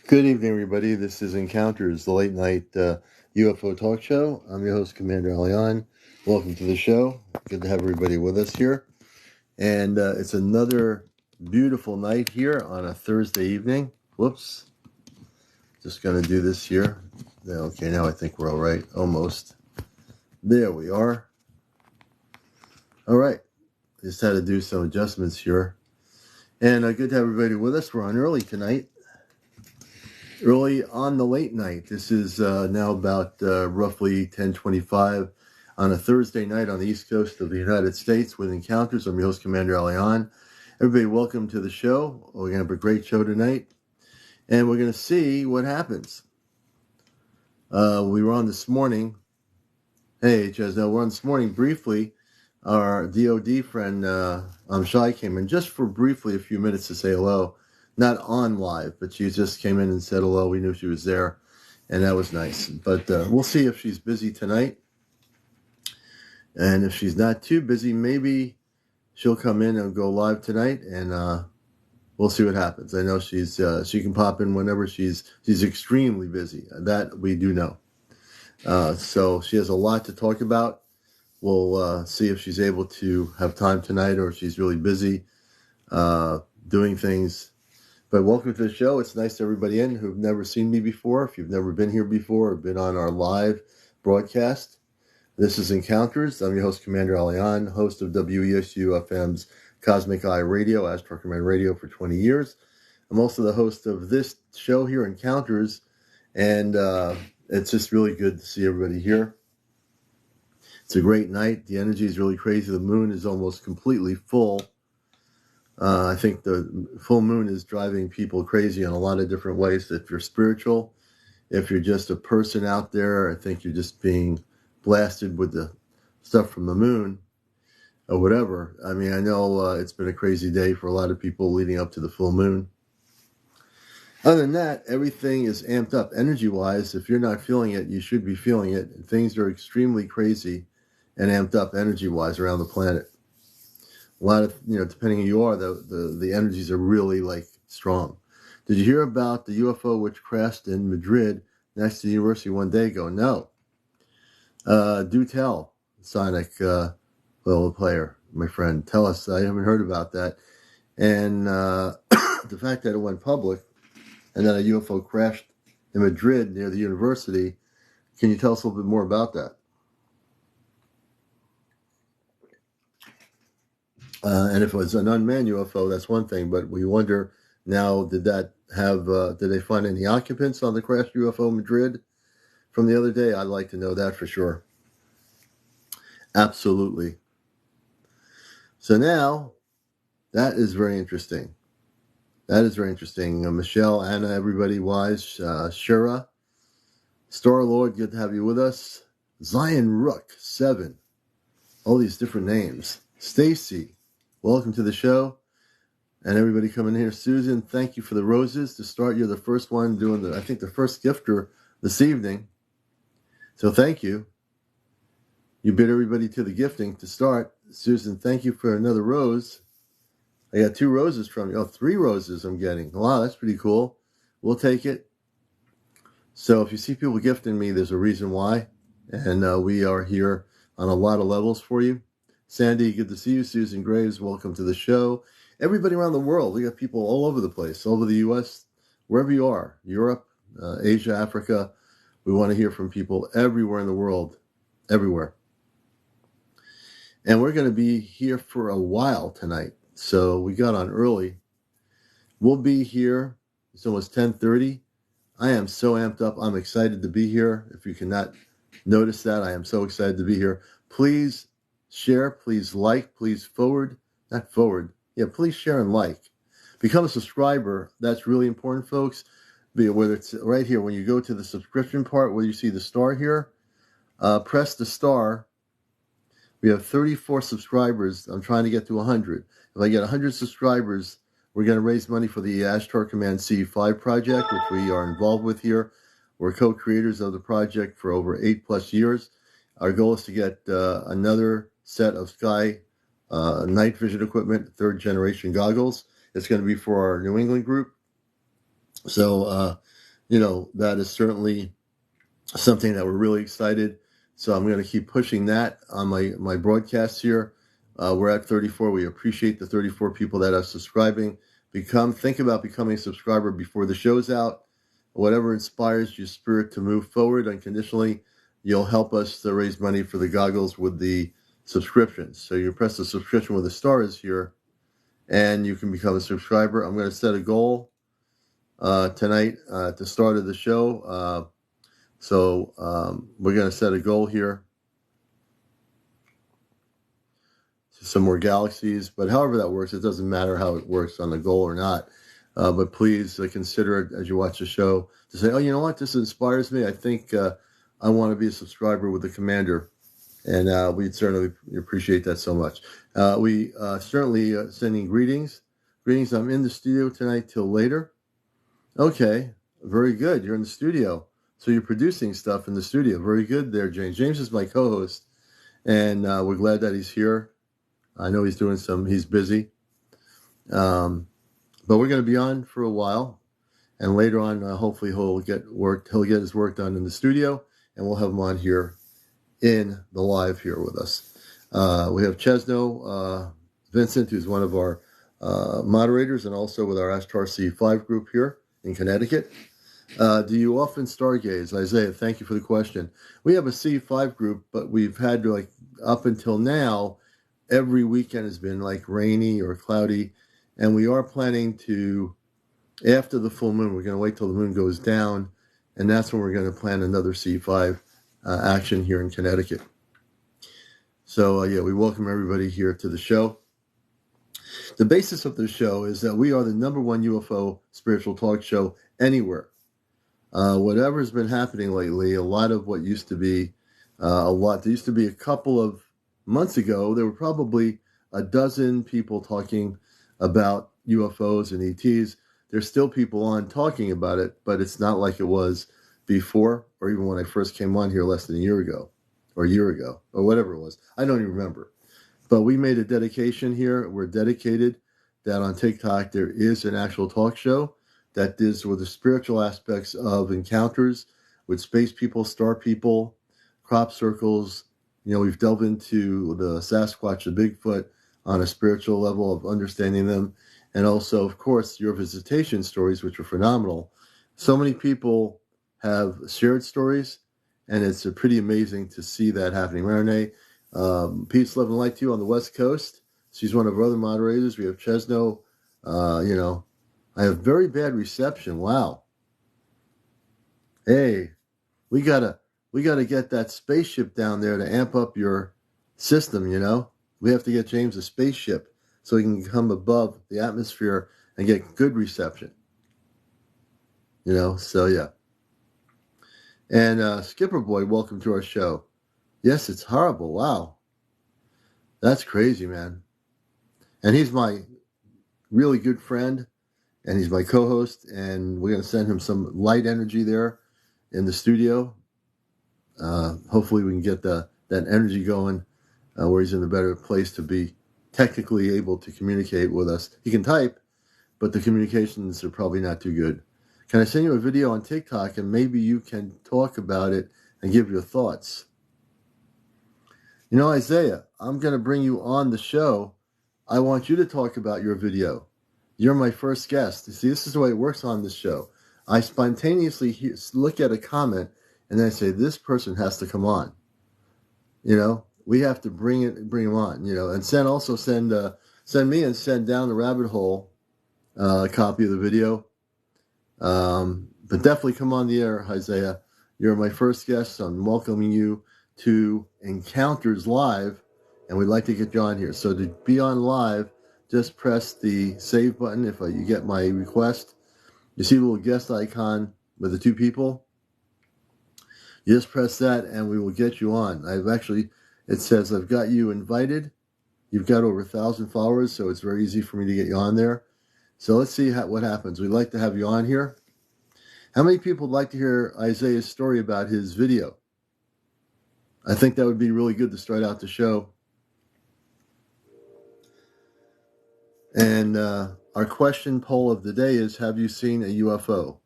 Good evening, everybody. This is Encounters, the late night UFO talk show. I'm your host, CmdrAleon. Welcome to the show. Good to have everybody with us here. And it's another beautiful night here on a Thursday evening. Whoops. Just going to do this here. Okay, now I think we're all right. Almost. There we are. All right. Just had to do some adjustments here. And good to have everybody with us. We're on early tonight. Early on the late night. This is now about roughly 10:25 on a Thursday night on the East Coast of the United States with Encounters. I'm your host, CmdrAleon. Everybody, welcome to the show. We're going to have a great show tonight, and we're going to see what happens. We were on this morning. Hey, Chesno, we're on this morning briefly. Our DOD friend, Shai, came in just for briefly a few minutes to say hello. Not on live, but she just came in and said hello. We knew she was there, and that was nice. But we'll see if she's busy tonight. And if she's not too busy, maybe she'll come in and go live tonight, and we'll see what happens. I know she can pop in whenever she's extremely busy. That we do know. So she has a lot to talk about. We'll see if she's able to have time tonight or if she's really busy doing things. But welcome to the show. It's nice to everybody in who've never seen me before. If you've never been here before or been on our live broadcast, this is Encounters. I'm your host, CmdrAleon, host of WESU-FM's Cosmic Eye Radio, Astro Command Radio for 20 years. I'm also the host of this show here, Encounters, and it's just really good to see everybody here. It's a great night. The energy is really crazy. The moon is almost completely full. I think the full moon is driving people crazy in a lot of different ways. If you're spiritual, if you're just a person out there, I think you're just being blasted with the stuff from the moon or whatever. I mean, I know it's been a crazy day for a lot of people leading up to the full moon. Other than that, everything is amped up energy-wise. If you're not feeling it, you should be feeling it. Things are extremely crazy and amped up energy-wise around the planet. A lot of, depending who you are, the energies are really strong. Did you hear about the UFO which crashed in Madrid next to the university one day ago? No. Do tell, Sonic, little player, my friend. Tell us. I haven't heard about that. And the fact that it went public and that a UFO crashed in Madrid near the university, can you tell us a little bit more about that? And if it was an unmanned UFO, that's one thing. But we wonder now, did they find any occupants on the crashed UFO Madrid from the other day? I'd like to know that for sure. Absolutely. So now, that is very interesting. Michelle, Anna, everybody, Wise, Shira, Star-Lord, good to have you with us. Zion Rook, 7. All these different names. Stacy, welcome to the show. And everybody coming here. Susan, thank you for the roses. To start, you're the first one doing the first gifter this evening. So thank you. You bid everybody to the gifting to start. Susan, thank you for another rose. I got 2 roses from you. 3 roses I'm getting. Wow, that's pretty cool. We'll take it. So if you see people gifting me, there's a reason why. And we are here on a lot of levels for you. Sandy, good to see you. Susan Graves, welcome to the show. Everybody around the world. We got people all over the place, all over the U.S., wherever you are, Europe, Asia, Africa. We want to hear from people everywhere in the world, everywhere. And we're going to be here for a while tonight. So we got on early. We'll be here. It's almost 10:30. I am so amped up. I'm excited to be here. If you cannot notice that, I am so excited to be here. Please share, please like, please please share and like. Become a subscriber. That's really important, folks. Whether it's right here, when you go to the subscription part, where you see the star here, press the star. We have 34 subscribers. I'm trying to get to 100. If I get 100 subscribers, we're going to raise money for the Ashtar Command C5 project, which we are involved with here. We're co-creators of the project for over 8+ years. Our goal is to get another set of sky night vision equipment, 3rd generation goggles. It's going to be for our New England group. So that is certainly something that we're really excited. So I'm going to keep pushing that on my broadcasts here. We're at 34. We appreciate the 34 people that are subscribing. Think about becoming a subscriber before the show's out. Whatever inspires your spirit to move forward unconditionally, you'll help us to raise money for the goggles with the subscriptions. So you press the subscription with the stars here, and you can become a subscriber. I'm going to set a goal tonight at the start of the show. So we're going to set a goal here. Some more galaxies, but however that works, it doesn't matter how it works on the goal or not. But please consider it as you watch the show to say, oh, you know what, this inspires me. I think I want to be a subscriber with the Commander. And we'd certainly appreciate that so much. We certainly sending greetings. Greetings, I'm in the studio tonight till later. Okay, very good. You're in the studio. So you're producing stuff in the studio. Very good there, James. James is my co-host, and we're glad that he's here. I know he's busy. But we're going to be on for a while. And later on, hopefully he'll get his work done in the studio, and we'll have him on here in the live here with us. We have Chesno Vincent, who's one of our moderators, and also with our Ashtar C5 group here in Connecticut. Do you often stargaze? Isaiah, thank you for the question. We have a C5 group, but we've had up until now, every weekend has been rainy or cloudy, and we are planning to, after the full moon, we're going to wait till the moon goes down, and that's when we're going to plan another C5 action here in Connecticut. So, we welcome everybody here to the show. The basis of the show is that we are the #1 UFO spiritual talk show anywhere. Whatever's been happening lately, a lot of what used to be, there used to be a couple of months ago, there were probably a dozen people talking about UFOs and ETs. There's still people on talking about it, but it's not like it was before, or even when I first came on here less than a year ago, or whatever it was. I don't even remember. But we made a dedication here. We're dedicated that on TikTok there is an actual talk show that deals with the spiritual aspects of encounters with space people, star people, crop circles. We've delved into the Sasquatch, the Bigfoot, on a spiritual level of understanding them. And also, of course, your visitation stories, which are phenomenal. So many people have shared stories, and it's pretty amazing to see that happening. Marinee, peace, love, and light to you on the West Coast. She's one of our other moderators. We have Chesno. I have very bad reception. Wow. Hey, we gotta get that spaceship down there to amp up your system. We have to get James a spaceship so he can come above the atmosphere and get good reception. So yeah. And Skipper Boy, welcome to our show. Yes, it's horrible. Wow. That's crazy, man. And he's my really good friend, and he's my co-host, and we're going to send him some light energy there in the studio. Hopefully we can get that energy going where he's in a better place to be technically able to communicate with us. He can type, but the communications are probably not too good. Can I send you a video on TikTok, and maybe you can talk about it and give your thoughts? Isaiah, I'm going to bring you on the show. I want you to talk about your video. You're my first guest. You see, this is the way it works on this show. I spontaneously look at a comment, and then I say, this person has to come on. We have to bring him on, and send me and send down the rabbit hole a copy of the video. But definitely come on the air, Isaiah. You're my first guest, so I'm welcoming you to Encounters Live, and we'd like to get you on here. So to be on live, just press the save button if you get my request. You see the little guest icon with the two people? You just press that, and we will get you on. It says I've got you invited. You've got over 1,000 followers, so it's very easy for me to get you on there. So let's see what happens. We'd like to have you on here. How many people would like to hear Isaiah's story about his video? I think that would be really good to start out the show. And our question poll of the day is, have you seen a UFO?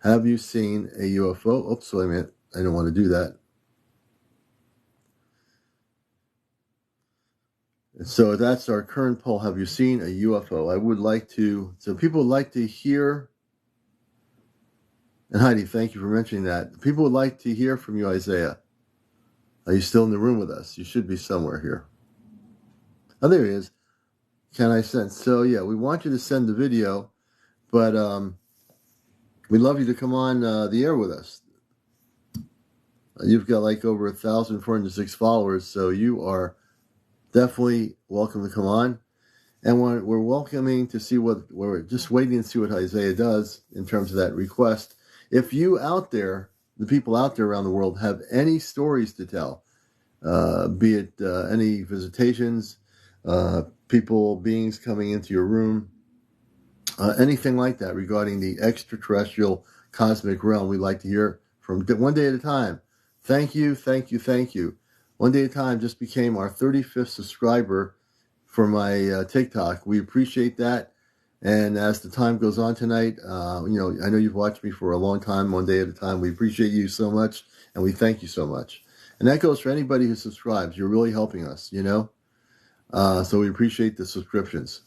Have you seen a UFO? Oops, wait a minute. I don't want to do that. So that's our current poll. Have you seen a UFO? I would like to, so people would like to hear, and Heidi, thank you for mentioning that. People would like to hear from you, Isaiah. Are you still in the room with us? You should be somewhere here. Oh, there he is. Can I send? So yeah, we want you to send the video, but we'd love you to come on the air with us. You've got like over 1,406 followers, so you are definitely welcome to come on. And we're welcoming to see we're just waiting to see what Isaiah does in terms of that request. If you out there, the people out there around the world, have any stories to tell, be it any visitations, beings coming into your room, anything like that regarding the extraterrestrial cosmic realm, we'd like to hear from one day at a time. Thank you, thank you, thank you. One Day at a Time just became our 35th subscriber for my TikTok. We appreciate that. And as the time goes on tonight, I know you've watched me for a long time, One Day at a Time. We appreciate you so much, and we thank you so much. And that goes for anybody who subscribes. You're really helping us, So we appreciate the subscriptions.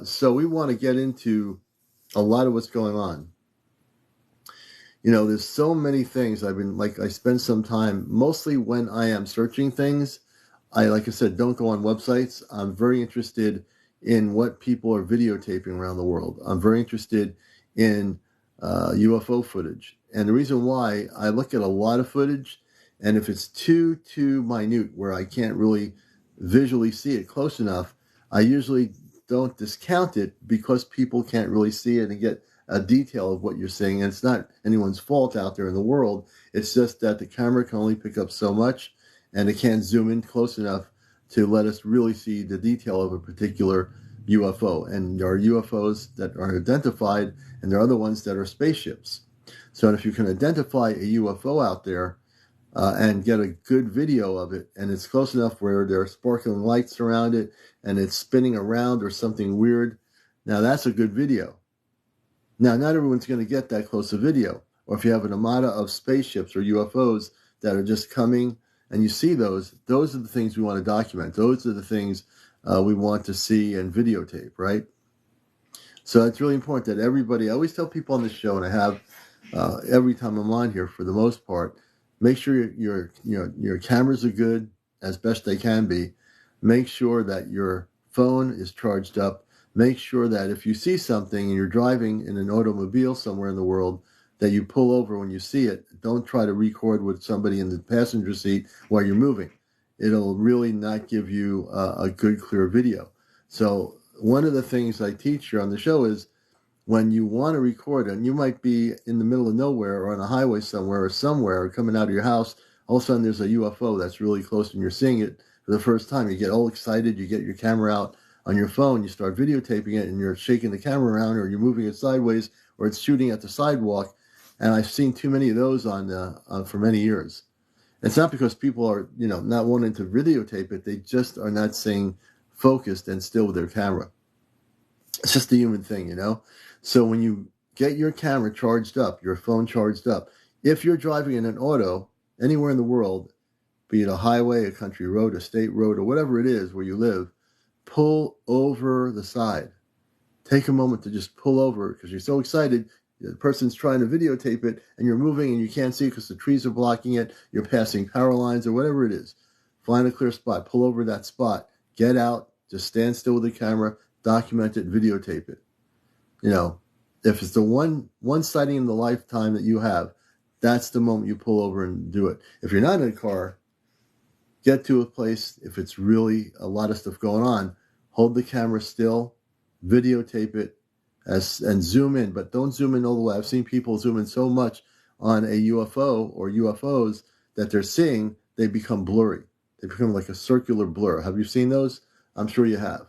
So we want to get into a lot of what's going on. There's so many things. I spend some time, mostly when I am searching things. Like I said, don't go on websites. I'm very interested in what people are videotaping around the world. I'm very interested in UFO footage. And the reason why, I look at a lot of footage, and if it's too minute where I can't really visually see it close enough, I usually don't discount it because people can't really see it and get a detail of what you're saying. And it's not anyone's fault out there in the world. It's just that the camera can only pick up so much, and it can't zoom in close enough to let us really see the detail of a particular UFO. And there are UFOs that are identified, and there are other ones that are spaceships. So if you can identify a UFO out there and get a good video of it, and it's close enough where there are sparkling lights around it, and it's spinning around or something weird, now that's a good video. Now, not everyone's going to get that close a video. Or if you have an armada of spaceships or UFOs that are just coming, and you see those are the things we want to document. Those are the things we want to see and videotape, right? So it's really important that everybody, I always tell people on the show, and I have every time I'm on here for the most part, make sure your cameras are good as best they can be. Make sure that your phone is charged up. Make sure that if you see something and you're driving in an automobile somewhere in the world, that you pull over when you see it. Don't try to record with somebody in the passenger seat while you're moving. It'll really not give you a good, clear video. So one of the things I teach here on the show is when you want to record, and you might be in the middle of nowhere or on a highway somewhere or coming out of your house, all of a sudden there's a UFO that's really close and you're seeing it for the first time. You get all excited, you get your camera out on your phone, you start videotaping it, and you're shaking the camera around, or you're moving it sideways, or it's shooting at the sidewalk. And I've seen too many of those for many years. It's not because people are, not wanting to videotape it. They just are not staying focused and still with their camera. It's just a human thing, So when you get your camera charged up, your phone charged up, if you're driving in an auto anywhere in the world, be it a highway, a country road, a state road, or whatever it is where you live, pull over the side. Take a moment to just pull over because you're so excited. The person's trying to videotape it and you're moving and you can't see because the trees are blocking it. You're passing power lines or whatever it is. Find a clear spot. Pull over that spot. Get out. Just stand still with the camera. Document it. Videotape it. If it's the one sighting in the lifetime that you have, that's the moment you pull over and do it. If you're not in a car, get to a place, if it's really a lot of stuff going on, hold the camera still, videotape it, and zoom in, but don't zoom in all the way. I've seen people zoom in so much on a UFO or UFOs that they're seeing, they become blurry. They become like a circular blur. Have you seen those? I'm sure you have.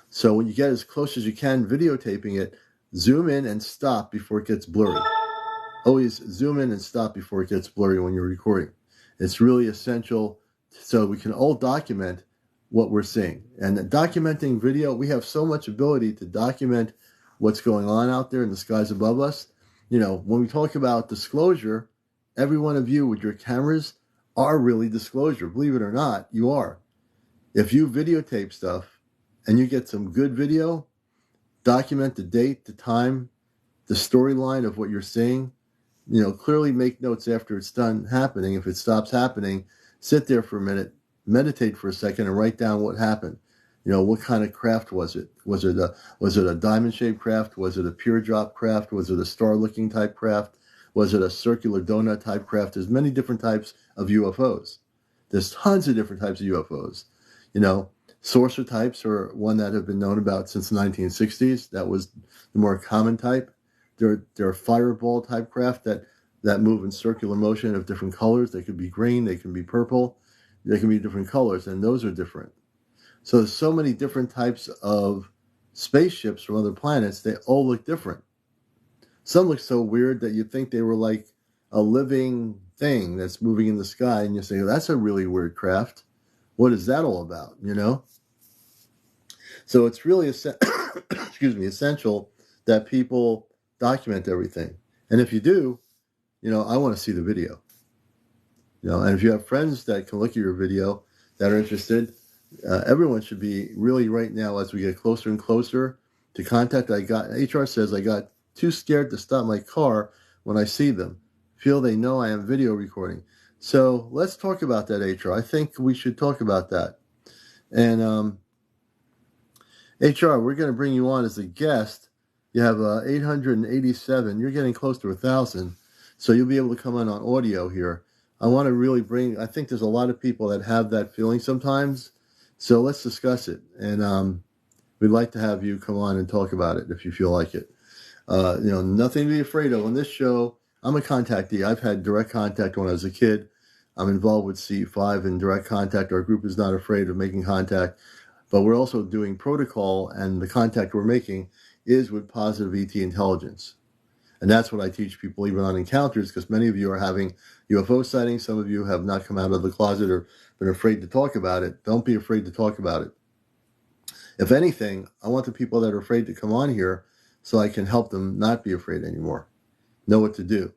So when you get as close as you can videotaping it, zoom in and stop before it gets blurry. Always zoom in and stop before it gets blurry when you're recording. It's really essential so we can all document what we're seeing. And documenting video, we have so much ability to document what's going on out there in the skies above us. when we talk about disclosure, every one of you with your cameras are really disclosure. Believe it or not, you are. If you videotape stuff and you get some good video, document the date, the time, the storyline of what you're seeing, clearly make notes after it's done happening. If it stops happening, sit there for a minute, meditate for a second, and write down what happened. What kind of craft was it? Was it a diamond-shaped craft? Was it a pure drop craft? Was it a star-looking type craft? Was it a circular donut type craft? There's many different types of UFOs. There's tons of different types of UFOs. Saucer types are one that have been known about since the 1960s. That was the more common type. There are fireball type craft that move in circular motion of different colors. They could be green, they can be purple, they can be different colors, and those are different. So there's so many different types of spaceships from other planets. They all look different. Some look so weird that you think they were like a living thing that's moving in the sky, and you say, that's a really weird craft. What is that all about, So it's really essential that people document everything. And if you do, I want to see the video. And if you have friends that can look at your video that are interested, everyone should be really right now, as we get closer and closer to contact. HR says I got too scared to stop my car when I see them. Feel they know I am video recording. So let's talk about that, HR. I think we should talk about that. And HR, we're going to bring you on as a guest. You have 887. You're getting close to 1,000. So you'll be able to come on audio here. I want to really I think there's a lot of people that have that feeling sometimes. So let's discuss it. And we'd like to have you come on and talk about it if you feel like it. Nothing to be afraid of. On this show, I'm a contactee. I've had direct contact when I was a kid. I'm involved with C5 in direct contact. Our group is not afraid of making contact. But we're also doing protocol, and the contact we're making is with positive ET intelligence. And that's what I teach people even on encounters, because many of you are having UFO sightings. Some of you have not come out of the closet or been afraid to talk about it. Don't be afraid to talk about it. If anything, I want the people that are afraid to come on here so I can help them not be afraid anymore, know what to do.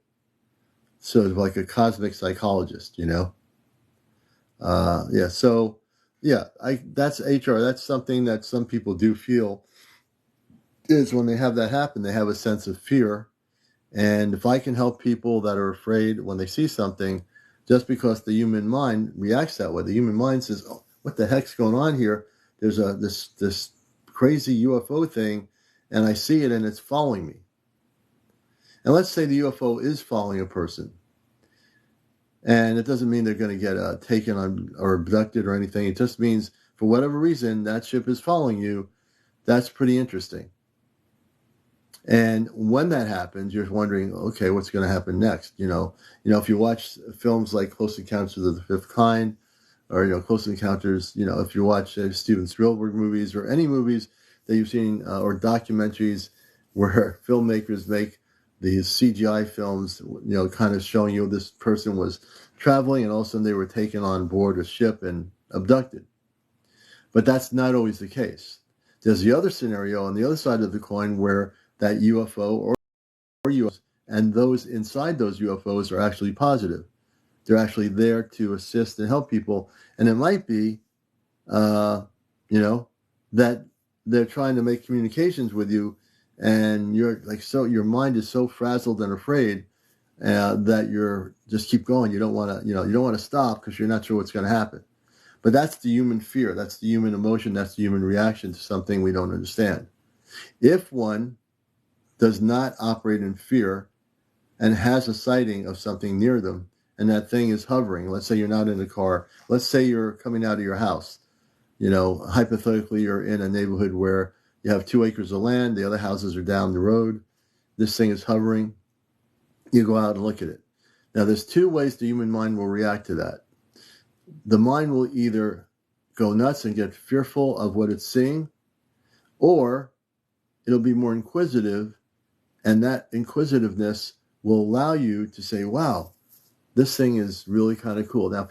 So it's like a cosmic psychologist, that's HR. That's something that some people do feel is when they have that happen, they have a sense of fear. And if I can help people that are afraid when they see something, just because the human mind reacts that way, the human mind says, "Oh, what the heck's going on here? There's this crazy UFO thing, and I see it, and it's following me." And let's say the UFO is following a person. And it doesn't mean they're going to get taken on or abducted or anything. It just means, for whatever reason, that ship is following you. That's pretty interesting. And when that happens, you're wondering, okay, what's going to happen next? If you watch films like Close Encounters of the Fifth Kind, or Close Encounters, if you watch Steven Spielberg movies or any movies that you've seen, or documentaries where filmmakers make these CGI films, kind of showing you this person was traveling and all of a sudden they were taken on board a ship and abducted. But that's not always the case. There's the other scenario on the other side of the coin where that UFO or UFOs and those inside those UFOs are actually positive. They're actually there to assist and help people. And it might be, that they're trying to make communications with you, and you're your mind is so frazzled and afraid that you're just keep going. You don't want to stop because you're not sure what's going to happen. But that's the human fear. That's the human emotion. That's the human reaction to something we don't understand. If one does not operate in fear and has a sighting of something near them, and that thing is hovering, let's say you're not in a car, let's say you're coming out of your house, hypothetically you're in a neighborhood where you have 2 acres of land, the other houses are down the road, this thing is hovering, you go out and look at it. Now there's 2 ways the human mind will react to that. The mind will either go nuts and get fearful of what it's seeing, or it'll be more inquisitive, and that inquisitiveness will allow you to say, wow, this thing is really kind of cool. Now,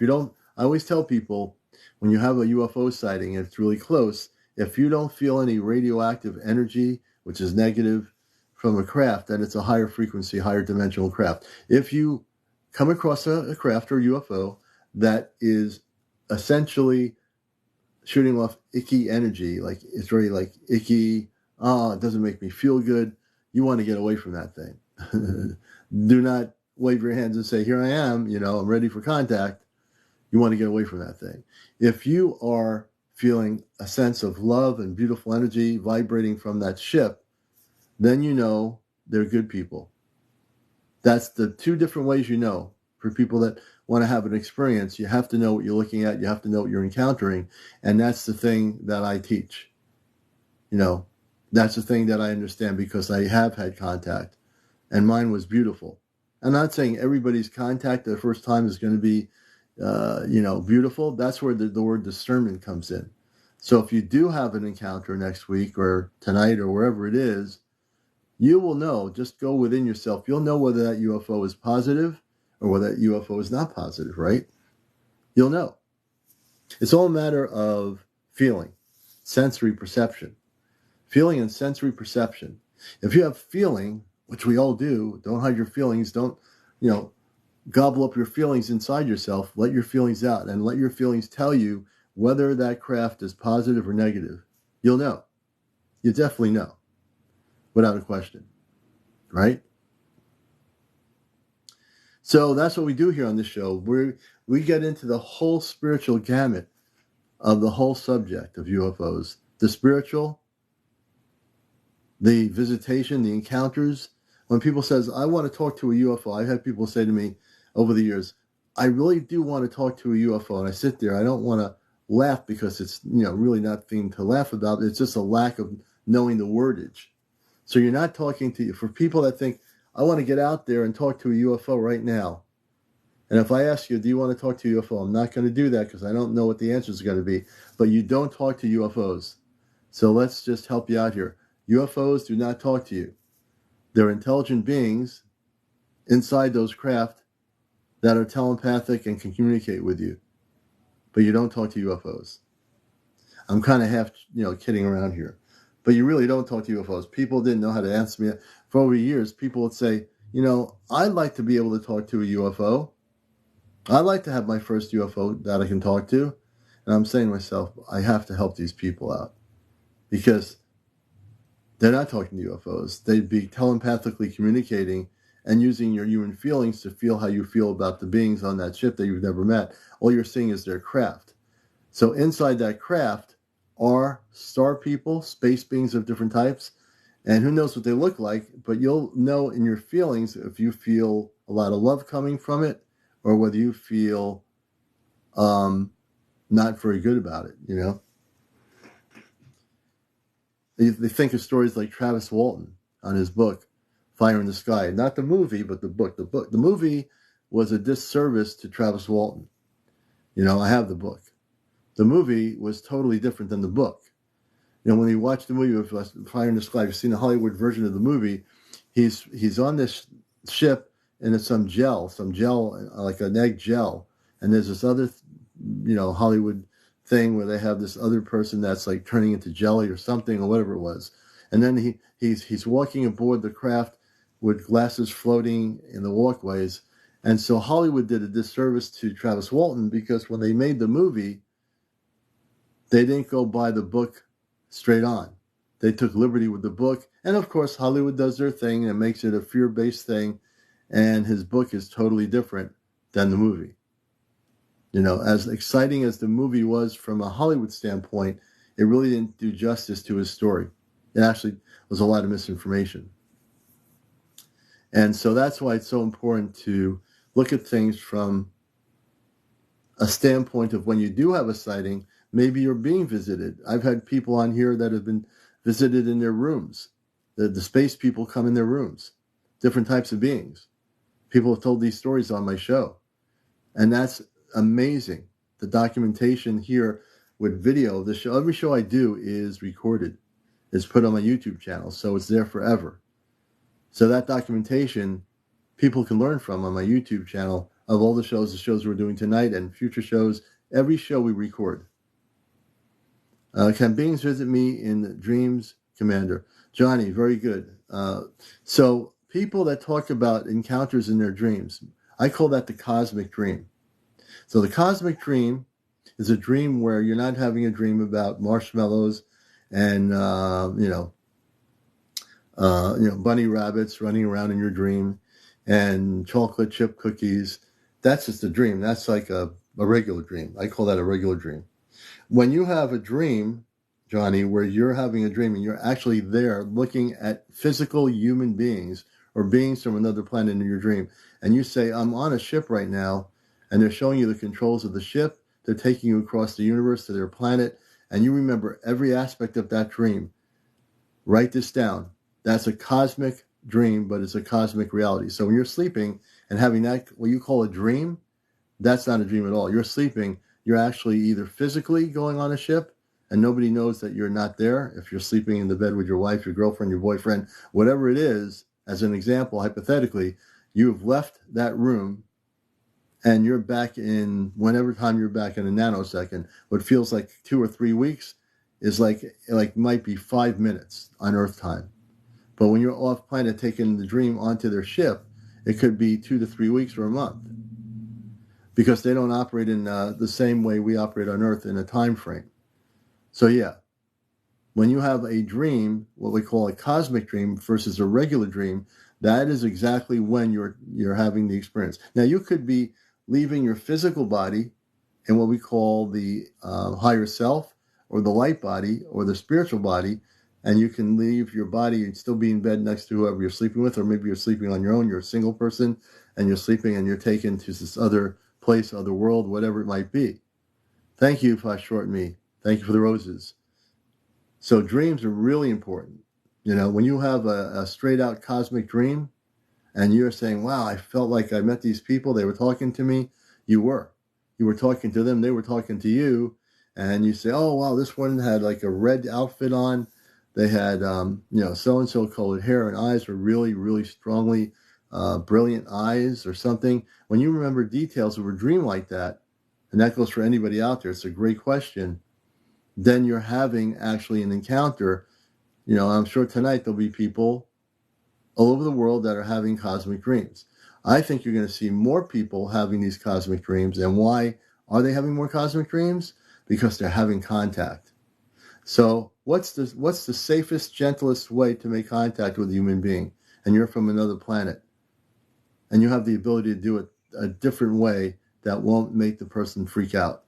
I always tell people, when you have a UFO sighting and it's really close, if you don't feel any radioactive energy, which is negative, from a craft, then it's a higher frequency, higher dimensional craft. If you come across a craft or UFO that is essentially shooting off icky energy, like it's very like icky, it doesn't make me feel good, you want to get away from that thing. Do not wave your hands and say, here I am, I'm ready for contact. You want to get away from that thing. If you are feeling a sense of love and beautiful energy vibrating from that ship, then you know they're good people. That's the two different ways you know. For people that want to have an experience, you have to know what you're looking at, you have to know what you're encountering, and that's the thing that I teach. That's the thing that I understand because I have had contact, and mine was beautiful. I'm not saying everybody's contact the first time is going to be beautiful. That's where the word discernment comes in. So if you do have an encounter next week or tonight or wherever it is, you will know, just go within yourself. You'll know whether that UFO is positive or whether that UFO is not positive, right? You'll know. It's all a matter of feeling, sensory perception. Feeling and sensory perception. If you have feeling, which we all do, don't hide your feelings, don't, gobble up your feelings inside yourself, let your feelings out, and let your feelings tell you whether that craft is positive or negative. You'll know. You definitely know. Without a question. Right? So that's what we do here on this show. We get into the whole spiritual gamut of the whole subject of UFOs. The spiritual, the visitation, the encounters. When people says, I want to talk to a UFO, I've had people say to me over the years, I really do want to talk to a UFO. And I sit there, I don't want to laugh because it's, really not thing to laugh about. It's just a lack of knowing the wordage. So you're not talking to, for people that think, I want to get out there and talk to a UFO right now. And if I ask you, do you want to talk to a UFO? I'm not going to do that because I don't know what the answer is going to be. But you don't talk to UFOs. So let's just help you out here. UFOs do not talk to you. They're intelligent beings inside those craft that are telepathic and can communicate with you. But you don't talk to UFOs. I'm kind of half, kidding around here. But you really don't talk to UFOs. People didn't know how to answer me. For over years, people would say, I'd like to be able to talk to a UFO. I'd like to have my first UFO that I can talk to. And I'm saying to myself, I have to help these people out. Because they're not talking to UFOs. They'd be telepathically communicating and using your human feelings to feel how you feel about the beings on that ship that you've never met. All you're seeing is their craft. So inside that craft are star people, space beings of different types, and who knows what they look like, but you'll know in your feelings if you feel a lot of love coming from it or whether you feel not very good about it, They think of stories like Travis Walton on his book, Fire in the Sky. Not the movie, but the book. The movie was a disservice to Travis Walton. I have the book. The movie was totally different than the book. When you watch the movie of Fire in the Sky, you've seen the Hollywood version of the movie, he's on this ship and it's some gel, like an egg gel. And there's this other, Hollywood thing where they have this other person that's like turning into jelly or something or whatever it was. And then he's walking aboard the craft with glasses floating in the walkways. And so Hollywood did a disservice to Travis Walton because when they made the movie, they didn't go by the book straight on. They took liberty with the book. And of course, Hollywood does their thing and makes it a fear-based thing. And his book is totally different than the movie. As exciting as the movie was from a Hollywood standpoint, it really didn't do justice to his story. It actually was a lot of misinformation. And so that's why it's so important to look at things from a standpoint of when you do have a sighting, maybe you're being visited. I've had people on here that have been visited in their rooms. The space people come in their rooms, different types of beings. People have told these stories on my show. And that's amazing. The documentation here with video of the show, every show I do is recorded. It's put on my YouTube channel, so it's there forever. So that documentation, people can learn from on my YouTube channel of all the shows we're doing tonight and future shows. Every show we record. Can beings visit me in dreams, Commander? Johnny, very good. So people that talk about encounters in their dreams, I call that the cosmic dream. So the cosmic dream is a dream where you're not having a dream about marshmallows and bunny rabbits running around in your dream and chocolate chip cookies. That's just a dream. That's like a regular dream. I call that a regular dream. When you have a dream, Johnny, where you're having a dream and you're actually there looking at physical human beings or beings from another planet in your dream, and you say, I'm on a ship right now, and they're showing you the controls of the ship, they're taking you across the universe to their planet, and you remember every aspect of that dream. Write this down. That's a cosmic dream, but it's a cosmic reality. So when you're sleeping and having that, what you call a dream, that's not a dream at all. You're sleeping. You're actually either physically going on a ship and nobody knows that you're not there. If you're sleeping in the bed with your wife, your girlfriend, your boyfriend, whatever it is, as an example, hypothetically, you have left that room and you're back in whenever time you're back in a nanosecond. What feels like 2 or 3 weeks is like might be 5 minutes on Earth time. But when you're off planet taking the dream onto their ship, it could be 2 to 3 weeks or a month, because they don't operate in the same way we operate on Earth in a time frame. So yeah, when you have a dream, what we call a cosmic dream versus a regular dream, that is exactly when you're having the experience. Now you could be leaving your physical body in what we call the higher self or the light body or the spiritual body, and you can leave your body and still be in bed next to whoever you're sleeping with, or maybe you're sleeping on your own, you're a single person, and you're sleeping and you're taken to this other place, other world, whatever it might be. Thank you, Short Me. Thank you for the roses. So dreams are really important. When you have a straight out cosmic dream and you're saying, wow, I felt like I met these people, they were talking to me, you were talking to them, they were talking to you, and you say, oh, wow, this one had like a red outfit on. They had, so-and-so colored hair and eyes were really, really strongly brilliant eyes or something. When you remember details of a dream like that, and that goes for anybody out there, it's a great question, then you're having actually an encounter. I'm sure tonight there'll be people all over the world that are having cosmic dreams. I think you're going to see more people having these cosmic dreams. And why are they having more cosmic dreams? Because they're having contact. So what's the safest, gentlest way to make contact with a human being? And you're from another planet. And you have the ability to do it a different way that won't make the person freak out.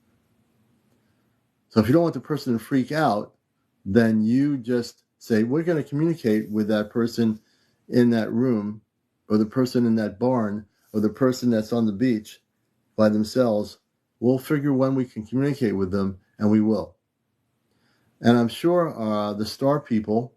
So if you don't want the person to freak out, then you just say, we're going to communicate with that person in that room, or the person in that barn, or the person that's on the beach by themselves. We'll figure when we can communicate with them, and we will. And I'm sure the star people,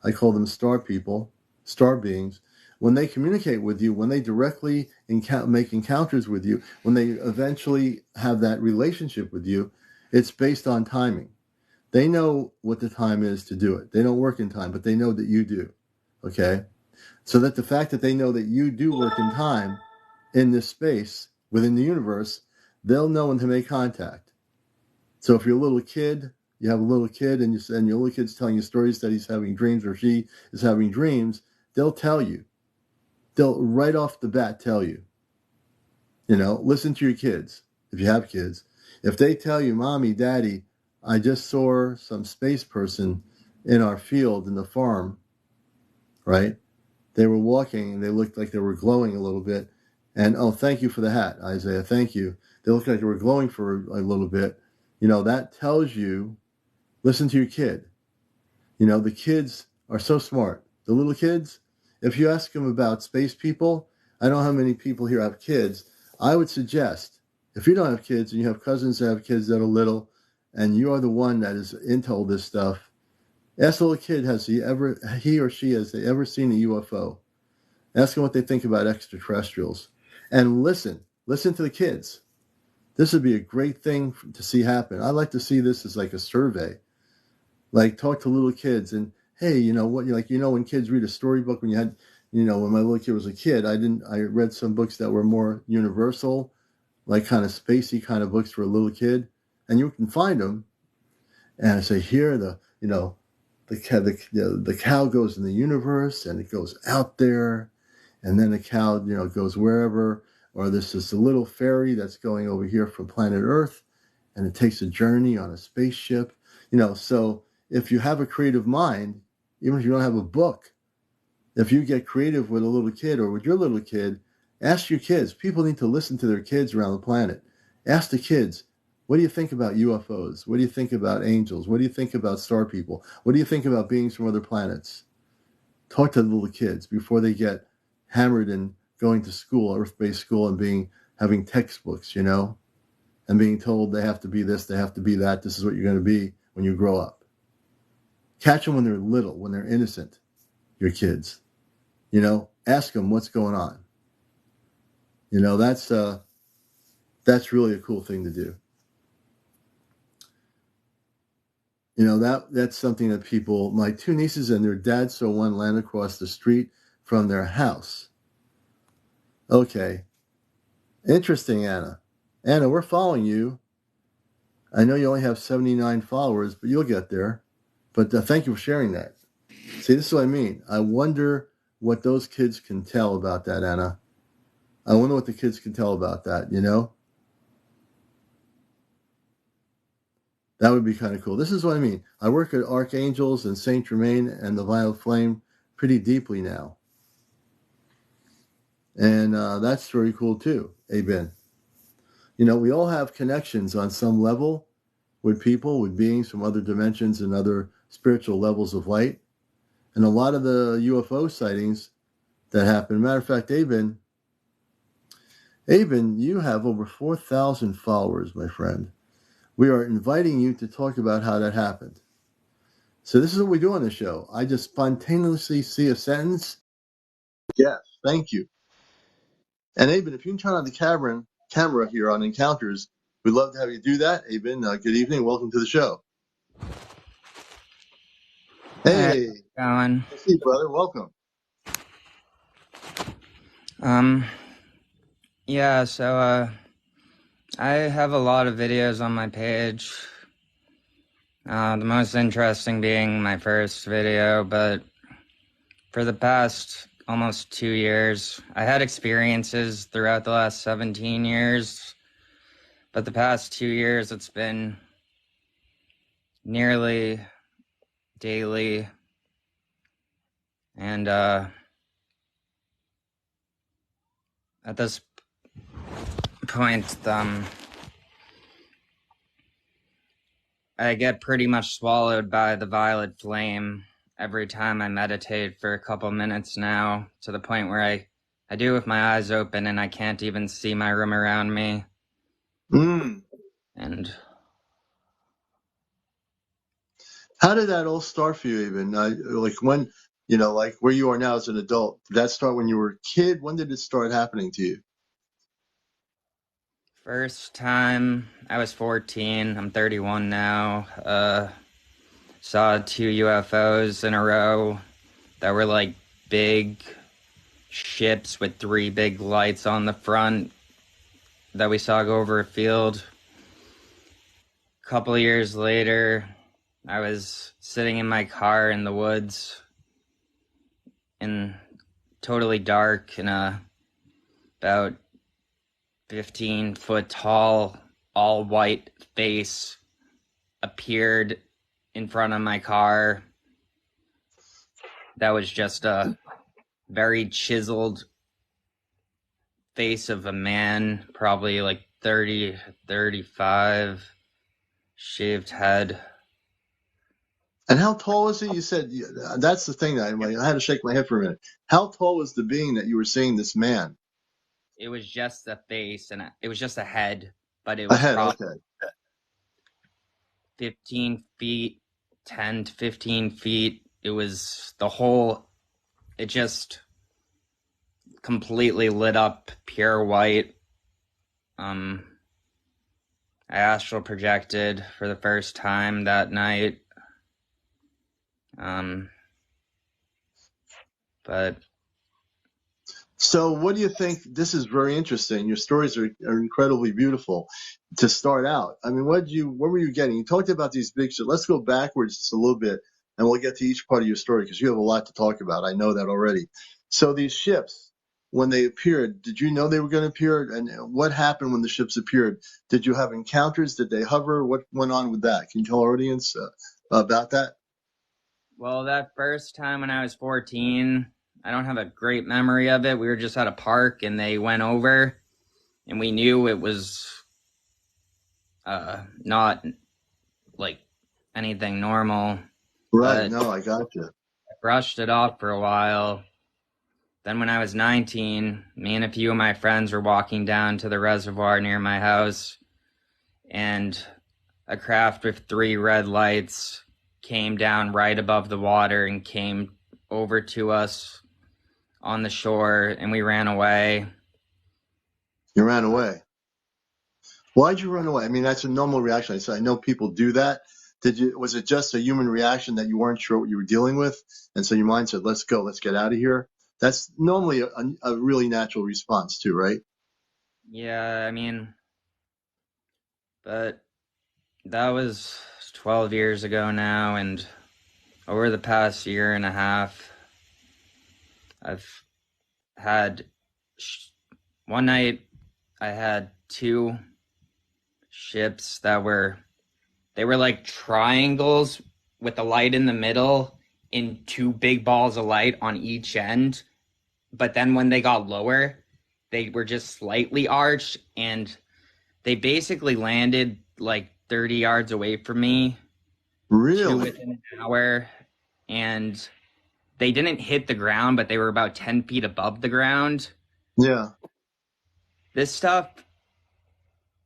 I call them star people, star beings, when they communicate with you, when they directly make encounters with you, when they eventually have that relationship with you, it's based on timing. They know what the time is to do it. They don't work in time, but they know that you do. Okay? So that the fact that they know that you do work in time in this space within the universe, they'll know when to make contact. So if you're a little kid, you have a little kid and your little kid's telling you stories that he's having dreams or she is having dreams, they'll tell you. They'll right off the bat tell you. Listen to your kids, if you have kids. If they tell you, Mommy, Daddy, I just saw some space person in our field in the farm, right? They were walking and they looked like they were glowing a little bit. And, oh, thank you for the hat, Isaiah, thank you. They looked like they were glowing for a little bit. That tells you, listen to your kid. The kids are so smart. The little kids, if you ask them about space people, I don't know how many people here have kids. I would suggest, if you don't have kids and you have cousins that have kids that are little, and you are the one that is into all this stuff, ask the little kid, has he or she ever seen a UFO? Ask them what they think about extraterrestrials. And listen to the kids. This would be a great thing to see happen. I like to see this as like a survey. Like talk to little kids and, hey, when kids read a storybook, when you had, when my little kid was a kid, I read some books that were more universal, like kind of spacey kind of books for a little kid. And you can find them. And I say, here, the cow goes in the universe and it goes out there, and then the cow goes wherever, or there's just a little fairy that's going over here from planet Earth, and it takes a journey on a spaceship. So if you have a creative mind, even if you don't have a book, if you get creative with a little kid or with your little kid, ask your kids. People need to listen to their kids around the planet. Ask the kids, what do you think about UFOs? What do you think about angels? What do you think about star people? What do you think about beings from other planets? Talk to the little kids before they get hammered in going to school, Earth-based school, and having textbooks, and being told they have to be this, they have to be that. This is what you're going to be when you grow up. Catch them when they're little, when they're innocent, your kids. Ask them what's going on. That's really a cool thing to do. That's something that people, my two nieces and their dad saw one land across the street from their house. Okay. Interesting, Anna. Anna, we're following you. I know you only have 79 followers, but you'll get there. But thank you for sharing that. See, this is what I mean. I wonder what those kids can tell about that, Anna. I wonder what the kids can tell about that, That would be kind of cool. This is what I mean. I work at Archangels and Saint Germain and the Violet Flame pretty deeply now. And that's very cool too, Abin. We all have connections on some level with people, with beings from other dimensions and other spiritual levels of light. And a lot of the UFO sightings that happen, matter of fact, Abin, you have over 4,000 followers, my friend. We are inviting you to talk about how that happened. So this is what we do on the show. I just spontaneously see a sentence. Yes, thank you. And Abin, if you can turn on the camera here on Encounters, we'd love to have you do that. Abin, good evening. Welcome to the show. Hey, going? I see you, brother. Welcome. Yeah, so I have a lot of videos on my page. The most interesting being my first video, but for the past almost 2 years, I had experiences throughout the last 17 years, but the past 2 years it's been nearly daily, and at this point, I get pretty much swallowed by the violet flame every time I meditate for a couple minutes now, to the point where I do with my eyes open and I can't even see my room around me. And how did that all start for you, Abin? Like when, like where you are now as an adult, did that start when you were a kid? When did it start happening to you? first time, I was 14. I'm 31 now. Saw 2 UFOs in a row that were like big ships with 3 big lights on the front that we saw go over a field. A couple of years later, I was sitting in my car in the woods, in totally dark, in a about 15-foot tall, all white face appeared in front of my car. That was just a very chiseled face of a man, probably like 30, 35, shaved head. And how tall is he? You said that's the thing that I had to shake my head for a minute. How tall was the being that you were seeing, this man? It was just a face, and it was just a head, but it was probably 15 feet, 10 to 15 feet. It was it just completely lit up, pure white. I astral projected for the first time that night. But so what do you think? This is very interesting. Your stories are incredibly beautiful to start out. I mean, what were you getting? You talked about these big ships. Let's go backwards just a little bit. and we'll get to each part of your story because you have a lot to talk about. I know that already. So these ships, when they appeared, did you know they were going to appear? And what happened when the ships appeared? Did you have encounters? Did they hover? What went on with that? Can you tell our audience about that? Well, that first time when I was 14, I don't have a great memory of it. We were just at a park and they went over, and we knew it was not like anything normal, Right. but No, I got you. I brushed it off for a while. Then when I was 19, me and a few of my friends were walking down to the reservoir near my house, and a craft with 3 red lights came down right above the water and came over to us on the shore, and we ran away. You ran away. Why'd you run away? I mean, that's a normal reaction. I know people do that. Was it just a human reaction that you weren't sure what you were dealing with? And so your mind said, let's go, let's get out of here. That's normally a really natural response too, right? Yeah, I mean, but that was 12 years ago now, and over the past year and a half, I've had one night I had 2 ships that were like triangles with a light in the middle and 2 big balls of light on each end. But then when they got lower, they were just slightly arched, and they basically landed like 30 yards away from me, 2 Really? within an hour, and they didn't hit the ground, but they were about 10 feet above the ground. Yeah. This stuff,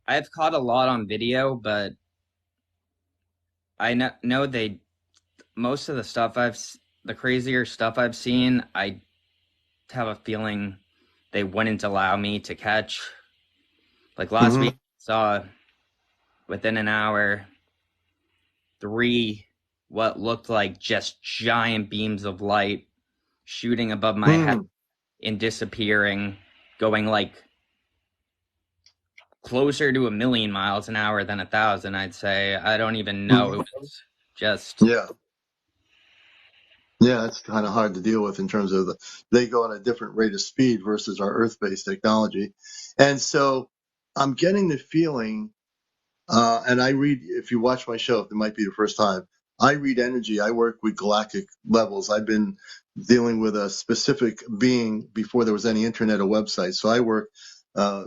I've caught a lot on video, but I know most of the stuff the crazier stuff I've seen, I have a feeling they wouldn't allow me to catch. Like last week, I saw within an hour 3 what looked like just giant beams of light shooting above my head and disappearing, going like closer to 1,000,000 miles an hour than 1,000, I'd say. I don't even know. It was just Yeah. Yeah, that's kind of hard to deal with in terms of they go at a different rate of speed versus our Earth-based technology. And so I'm getting the feeling, and I read, if you watch my show, if it might be your first time, I read energy. I work with galactic levels. I've been dealing with a specific being before there was any internet or website. So I work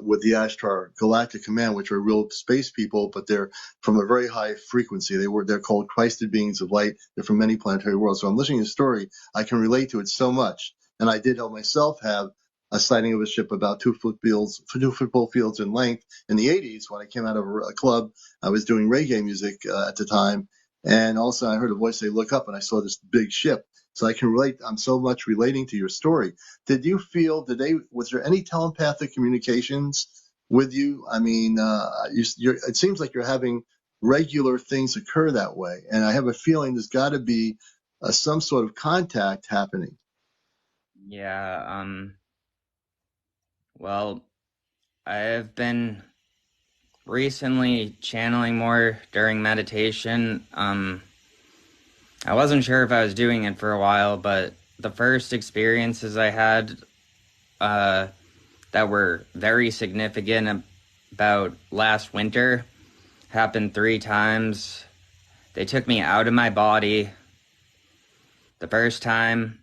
with the Ashtar Galactic Command, which are real space people, but they're from a very high frequency. They're called Christed beings of light. They're from many planetary worlds. So I'm listening to the story. I can relate to it so much. And I did myself have a sighting of a ship about 2 football fields in length in the 80s when I came out of a club. I was doing reggae music at the time. And also I heard a voice say, look up, and I saw this big ship. So I can relate. I'm so much relating to your story. Did you feel, was there any telepathic communications with you? I mean, it seems like you're having regular things occur that way. And I have a feeling there's got to be some sort of contact happening. yeah. Well, I have been recently channeling more during meditation. I wasn't sure if I was doing it for a while, but the first experiences I had that were very significant about last winter happened 3 times. They took me out of my body. The first time,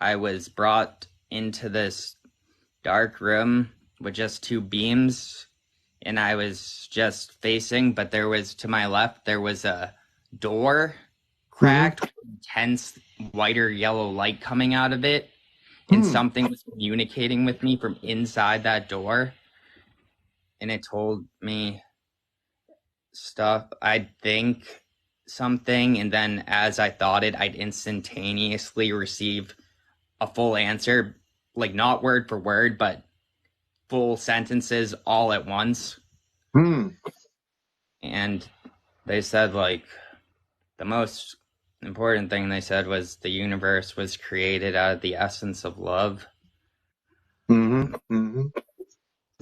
I was brought into this dark room with just 2 beams, and I was just facing, but to my left, there was a door cracked with intense white or yellow light coming out of it, and something was communicating with me from inside that door, and it told me stuff. I'd think something, and then as I thought it, I'd instantaneously receive a full answer, like not word for word, but full sentences all at once. And they said, like, the most important thing they said was the universe was created out of the essence of love.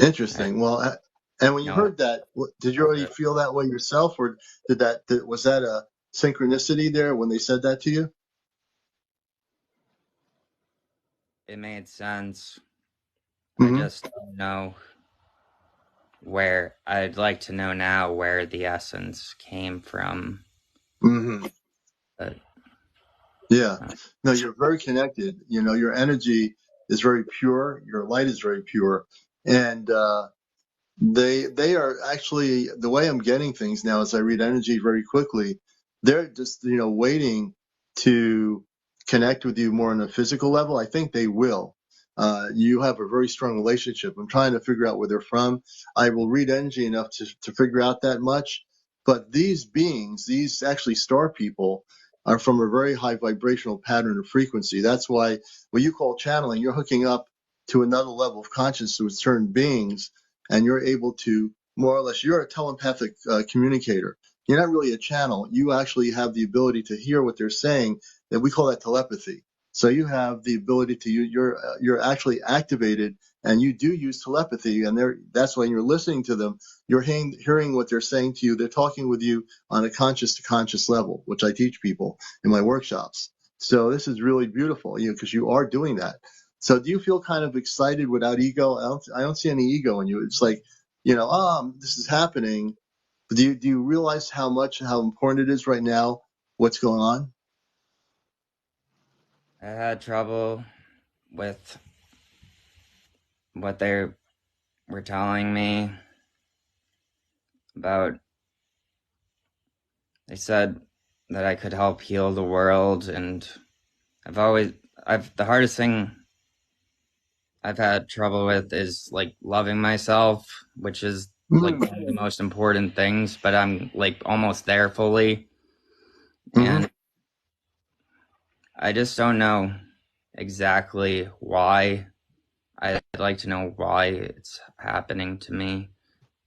Interesting. Well, and when you heard that, did you already feel that way yourself, or was that synchronicity there when they said that to you? It made sense. I Mm-hmm. just don't know where. I'd like to know now where the essence came from. Mm-hmm. But Yeah. uh, No, you're very connected. You know, your energy is very pure. Your light is very pure. And they are actually, the way I'm getting things now as I read energy very quickly, they're just, waiting to connect with you more on a physical level. I think they will. You have a very strong relationship. I'm trying to figure out where they're from. I will read energy enough to figure out that much. But these beings, these actually star people, are from a very high vibrational pattern of frequency. That's why what you call channeling, you're hooking up to another level of consciousness with certain beings, and you're able to more or less, you're a telepathic communicator. You're not really a channel. You actually have the ability to hear what they're saying, that we call that telepathy. So you have the ability to you're actually activated, and you do use telepathy, and that's when you're listening to them, you're hearing what they're saying to you. They're talking with you on a conscious to conscious level, which I teach people in my workshops. So this is really beautiful, because you are doing that. So do you feel kind of excited without ego? I don't see any ego in you. It's like, this is happening. Do you realize how important it is right now? What's going on? I had trouble with what they were telling me about. They said that I could help heal the world, and I've always, the hardest thing I've had trouble with is like loving myself, which is like one of the Mm-hmm. most important things, but I'm like almost there fully. Mm-hmm. And I just don't know exactly why. I'd like to know why it's happening to me.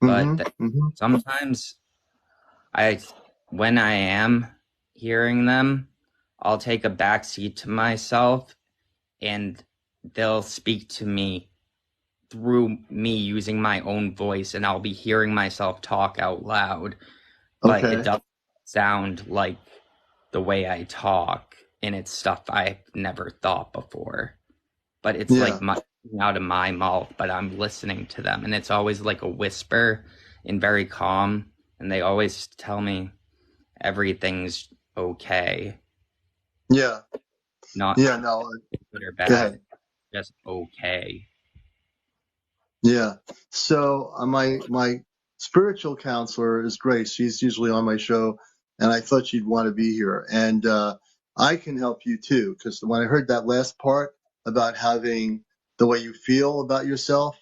But Mm-hmm. sometimes I, when I am hearing them, I'll take a backseat to myself and they'll speak to me through me using my own voice, and I'll be hearing myself talk out loud, but it Okay. doesn't sound like the way I talk, and it's stuff I've never thought before. But it's like Yeah. my out of my mouth, but I'm listening to them, and it's always like a whisper and very calm, and they always tell me everything's okay, Yeah. not Yeah. No. good or Go ahead. bad, just okay. Yeah. So my spiritual counselor is Grace. She's usually on my show, and I thought she'd want to be here. And I can help you too, because when I heard that last part about having the way you feel about yourself,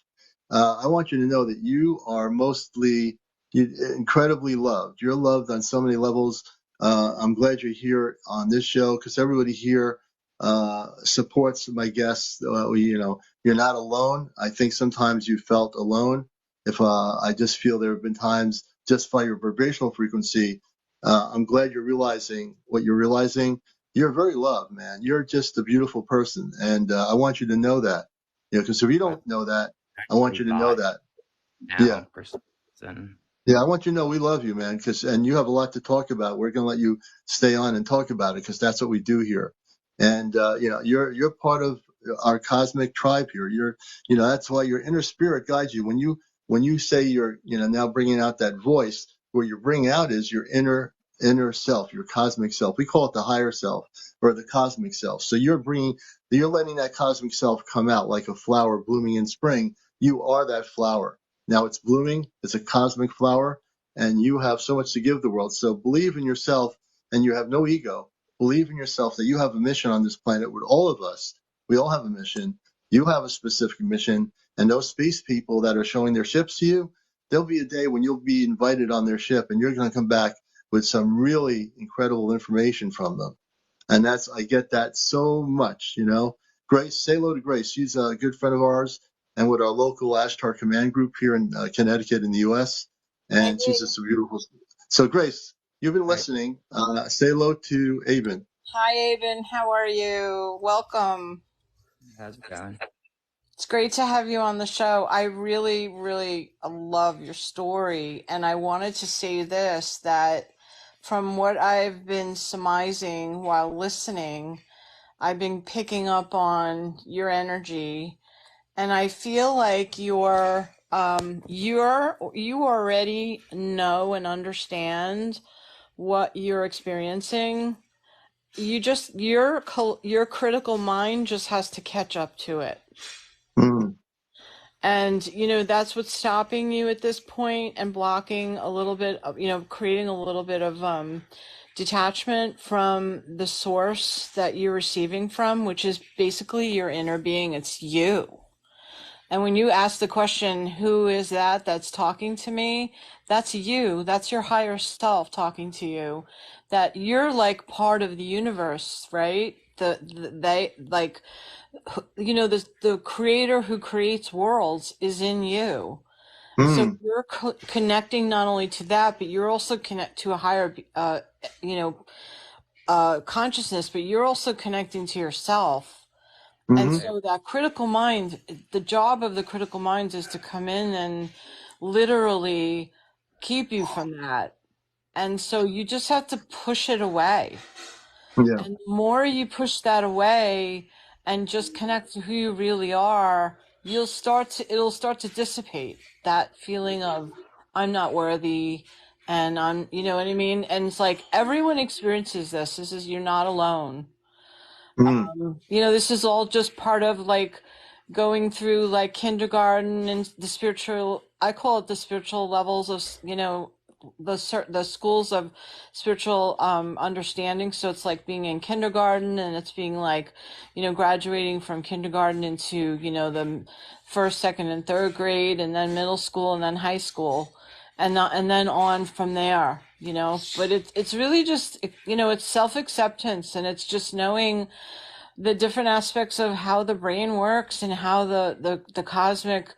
I want you to know that you are incredibly loved. You're loved on so many levels. I'm glad you're here on this show because everybody here supports my guests. You're not alone. I think sometimes you felt alone. If I just feel there have been times just by your vibrational frequency, I'm glad you're realizing what you're realizing. You're very loved, man. You're just a beautiful person, and I want you to know that. Because if you I'm don't know that, I want actually you to know bi that. Yeah. now for some reason. Yeah, I want you to know we love you, man, and you have a lot to talk about. We're going to let you stay on and talk about it because that's what we do here. And you're part of our cosmic tribe here. That's why your inner spirit guides you. When you say you're now bringing out that voice, what you're bringing out is your inner self, your cosmic self. We call it the higher self or the cosmic self. So you're letting that cosmic self come out like a flower blooming in spring. You are that flower. Now it's blooming, it's a cosmic flower, and you have so much to give the world. So believe in yourself, and you have no ego. Believe in yourself that you have a mission on this planet with all of us. We all have a mission. You have a specific mission, and those space people that are showing their ships to you, there'll be a day when you'll be invited on their ship, and you're going to come back with some really incredible information from them. And I get that so much. Grace, say hello to Grace. She's a good friend of ours and with our local Ashtar Command Group here in Connecticut in the U.S. Hi, And she's Dave. just a beautiful. So, Grace, you've been Hi, listening. Say hello to Abin. Hi, Abin. How are you? Welcome. how's it going? It's great to have you on the show. I really, really love your story. And I wanted to say this that from what I've been surmising while listening, I've been picking up on your energy, and I feel like you already know and understand what you're experiencing. Your critical mind just has to catch up to it. Mm. And, that's what's stopping you at this point and blocking a little bit of, creating a little bit of detachment from the source that you're receiving from, which is basically your inner being. It's you. And when you ask the question, who is that that's talking to me? That's you. That's your higher self talking to you. That you're like part of the universe, right? They like, the creator who creates worlds is in you. So Mm. you're connecting not only to that, but you're also connect to a higher, you know, consciousness, but you're also connecting to yourself. And Mm-hmm. Right. so that critical mind, the job of the critical minds is to come in and literally keep you from that. And so you just have to push it away. Yeah. And the more you push that away and just connect to who you really are, it'll start to dissipate that feeling of I'm not worthy and you know what I mean? And it's like everyone experiences this. This is, you're not alone. Mm. This is all just part of like going through like kindergarten and I call it the spiritual levels of, the schools of spiritual understanding. So it's like being in kindergarten, and it's being like, graduating from kindergarten into, the first, second, and third grade, and then middle school, and then high school. And then on from there, but it's really just, it's self-acceptance, and it's just knowing the different aspects of how the brain works and how the cosmic,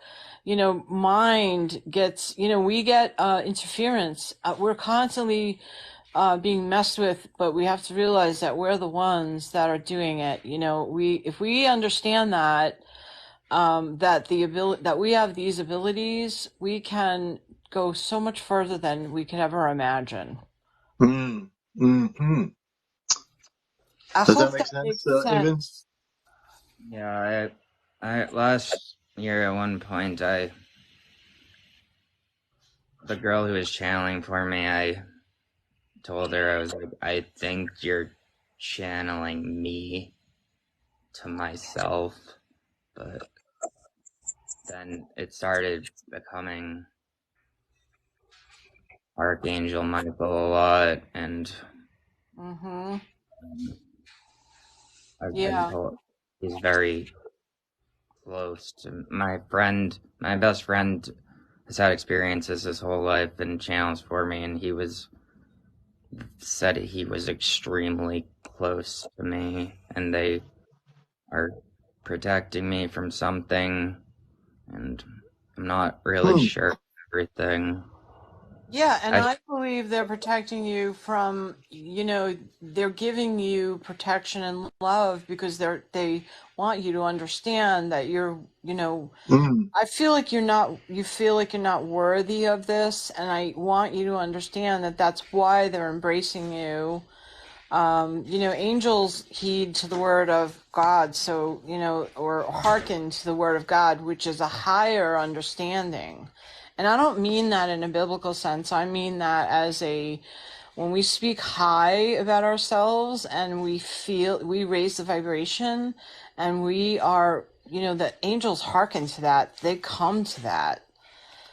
mind gets, we get interference. We're constantly being messed with, but we have to realize that we're the ones that are doing it. If we understand that, that the ability that we have these abilities, we can go so much further than we could ever imagine. Mm. Mm-hmm. I Does that hope make that sense, makes Abin? sense. Yeah, I last year at one point, the girl who was channeling for me, I told her, I was like, I think you're channeling me to myself, but then it started becoming Archangel Michael a lot, and Mm-hmm. I've been Yeah. told he's very close to my friend. My best friend has had experiences his whole life and channels for me, and said he was extremely close to me, and they are protecting me from something, and I'm not really Mm. sure everything. Yeah, and I I believe they're protecting you from, they're giving you protection and love because they want you to understand that Mm. I feel like you feel like you're not worthy of this, and I want you to understand that that's why they're embracing you. Angels heed to the word of God, so, or hearken to the word of God, which is a higher understanding. And I don't mean that in a biblical sense. I mean that when we speak high about ourselves and we raise the vibration, and we are, the angels hearken to that. They come to that.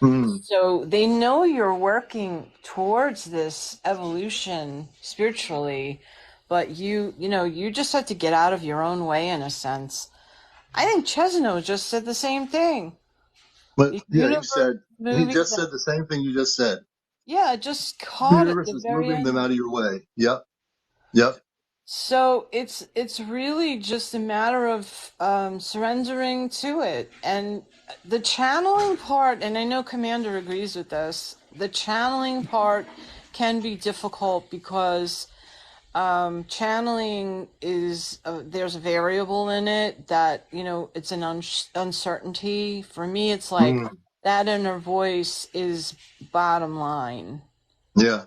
Mm. So they know you're working towards this evolution spiritually, but you just have to get out of your own way in a sense. I think Chesno just said the same thing. But The yeah, universe is he moving just them. said the same thing you just said. Yeah, it just The caught at universe the is very moving them end. out of your way. Yep. Yep. So it's really just a matter of surrendering to it, and the channeling part. And I know Commander agrees with this. The channeling part can be difficult because channeling is there's a variable in it that it's an uncertainty. For me, it's like Mm. that inner voice is bottom line. Yeah.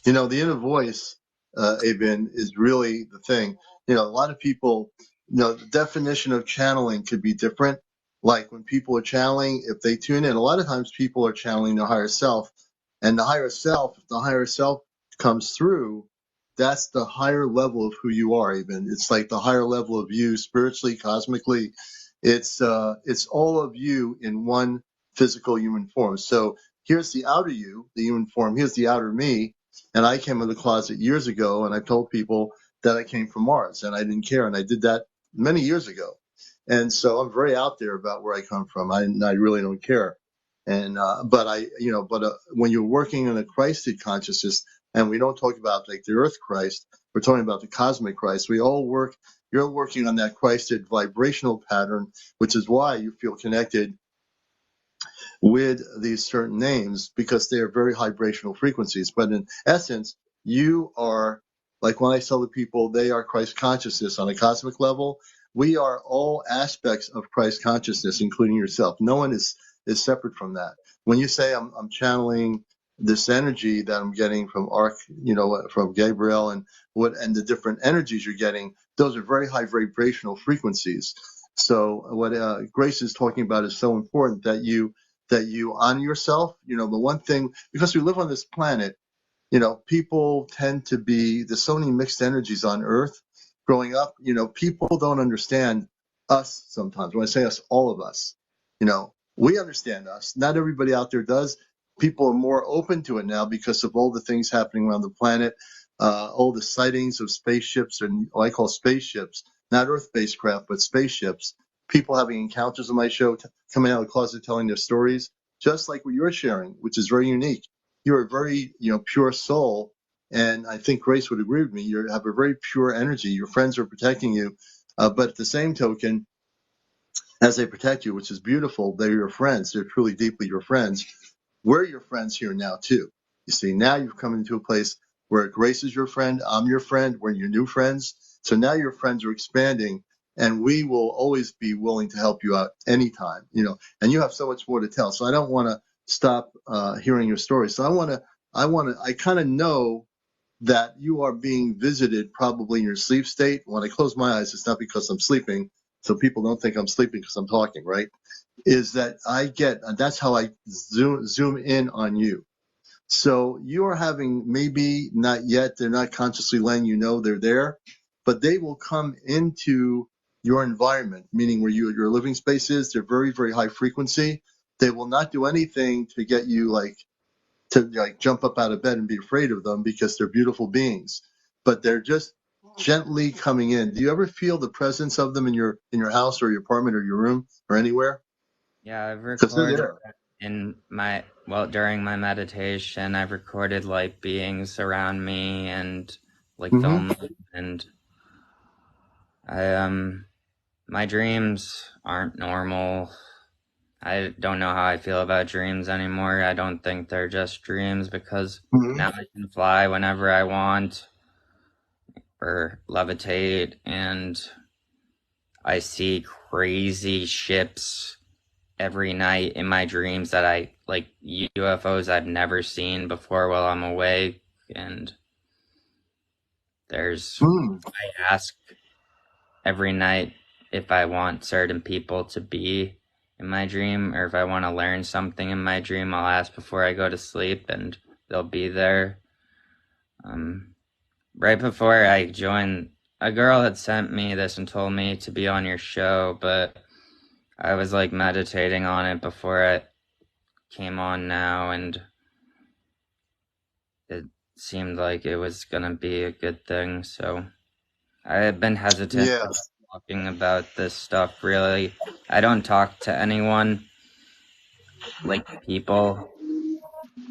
The inner voice, Abin, is really the thing. A lot of people, the definition of channeling could be different. Like when people are channeling, if they tune in, a lot of times people are channeling their higher self. And if the higher self comes through, that's the higher level of who you are, Abin. It's like the higher level of you spiritually, cosmically. It's all of you in one physical human form. So here's the outer you, the human form. Here's the outer me, and I came in the closet years ago, and I told people that I came from Mars, and I didn't care, and I did that many years ago. And so I'm very out there about where I come from. I really don't care. And but when you're working in a Christed consciousness, and we don't talk about like the Earth Christ, we're talking about the cosmic Christ. We all work. You're working on that Christed vibrational pattern, which is why you feel connected with these certain names, because they are very vibrational frequencies. But in essence, you are, like when I tell the people they are Christ consciousness on a cosmic level, we are all aspects of Christ consciousness, including yourself. No one is separate from that. When you say I'm channeling this energy that I'm getting from from Gabriel, and the different energies you're getting, those are very high vibrational frequencies. So what Grace is talking about is so important, that you honor yourself. The one thing, because we live on this planet, people tend to be, there's so many mixed energies on Earth. Growing up, people don't understand us sometimes. When I say us, all of us, we understand us. Not everybody out there does. People are more open to it now because of all the things happening around the planet, all the sightings of spaceships, and what I call spaceships, not Earth-based craft, but spaceships. People having encounters on my show, coming out of the closet, telling their stories, just like what you're sharing, which is very unique. You're a very, pure soul, and I think Grace would agree with me. You have a very pure energy. Your friends are protecting you, but at the same token, as they protect you, which is beautiful, they're your friends. They're truly, deeply your friends. We're your friends here now too. You see, now you've come into a place where Grace is your friend, I'm your friend, we're your new friends. So now your friends are expanding, and we will always be willing to help you out anytime, and you have so much more to tell. So I don't want to stop hearing your story. So I kind of know that you are being visited probably in your sleep state. When I close my eyes, it's not because I'm sleeping. So people don't think I'm sleeping because I'm talking, right? Is that that's how I zoom in on you. So you are having, maybe not yet, they're not consciously letting you know they're there, but they will come into your environment, meaning where your living space is. They're very, very high frequency. They will not do anything to get you to jump up out of bed and be afraid of them, because they're beautiful beings, but they're just gently coming in. Do you ever feel the presence of them in your house or your apartment or your room or anywhere? Yeah, I've Because they're recorded there. during my meditation, I've recorded light beings around me and like Mm-hmm. film them, and my dreams aren't normal. I don't know how I feel about dreams anymore. I don't think they're just dreams, because Mm-hmm. now I can fly whenever I want or levitate, and I see crazy ships every night in my dreams that I like, UFOs I've never seen before while I'm awake. And Mm. I ask every night if I want certain people to be in my dream, or if I want to learn something in my dream, I'll ask before I go to sleep, and they'll be there. Right before I joined, a girl had sent me this and told me to be on your show, but I was like meditating on it before it came on now, and it seemed like it was gonna be a good thing, so I had been hesitant Yeah. about talking about this stuff, really. I don't talk to anyone, like people.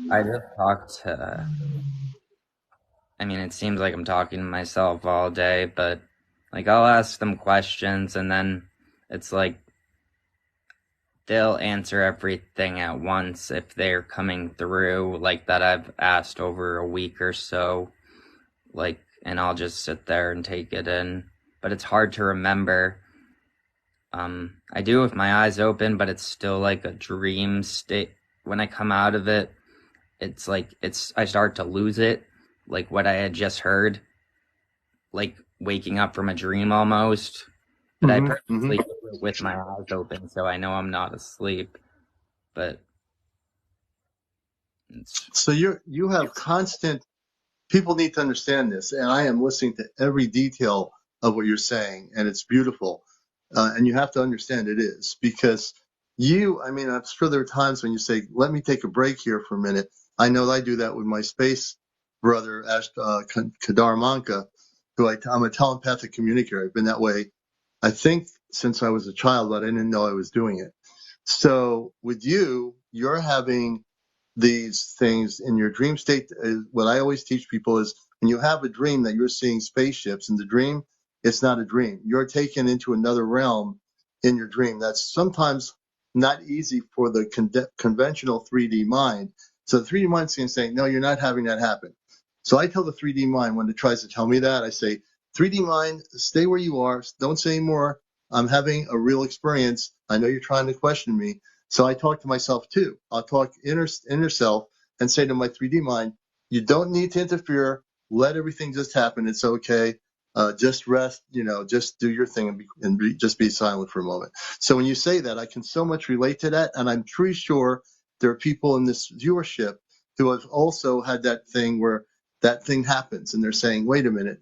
I just talk to, I mean, it seems like I'm talking to myself all day, but like I'll ask them questions, and then it's like they'll answer everything at once if they're coming through, like that I've asked over a week or so. Like, and I'll just sit there and take it in. But it's hard to remember. I do with my eyes open, but it's still like a dream state. When I come out of it, it's like I start to lose it. like what I had just heard, like waking up from a dream almost. But I purposely do it with my eyes open, so I know I'm not asleep. But it's So you have constant. People need to understand this, and I am listening to every detail of what you're saying, and it's beautiful. And you have to understand it is because I mean, I'm sure there are times when you say, let me take a break here for a minute. I know I do that with my space brother, Kadar Manka, I'm a telepathic communicator. I've been that way, I think, since I was a child, but I didn't know I was doing it. So with you, you're having these things in your dream state. What I always teach people is when you have a dream that you're seeing spaceships in the dream, it's not a dream. You're taken into another realm in your dream. That's sometimes not easy for the conventional 3D mind. So the 3D mind's going to say, no, you're not having that happen. So I tell the 3D mind when it tries to tell me that, I say, 3D mind, stay where you are. Don't say more. I'm having a real experience. I know you're trying to question me. So I talk to myself too. I'll talk inner self and say to my 3D mind, you don't need to interfere. Let everything just happen. It's okay. Just rest, just do your thing just be silent for a moment. So when you say that, I can so much relate to that. And I'm pretty sure there are people in this viewership who have also had that thing where that thing happens and they're saying, wait a minute.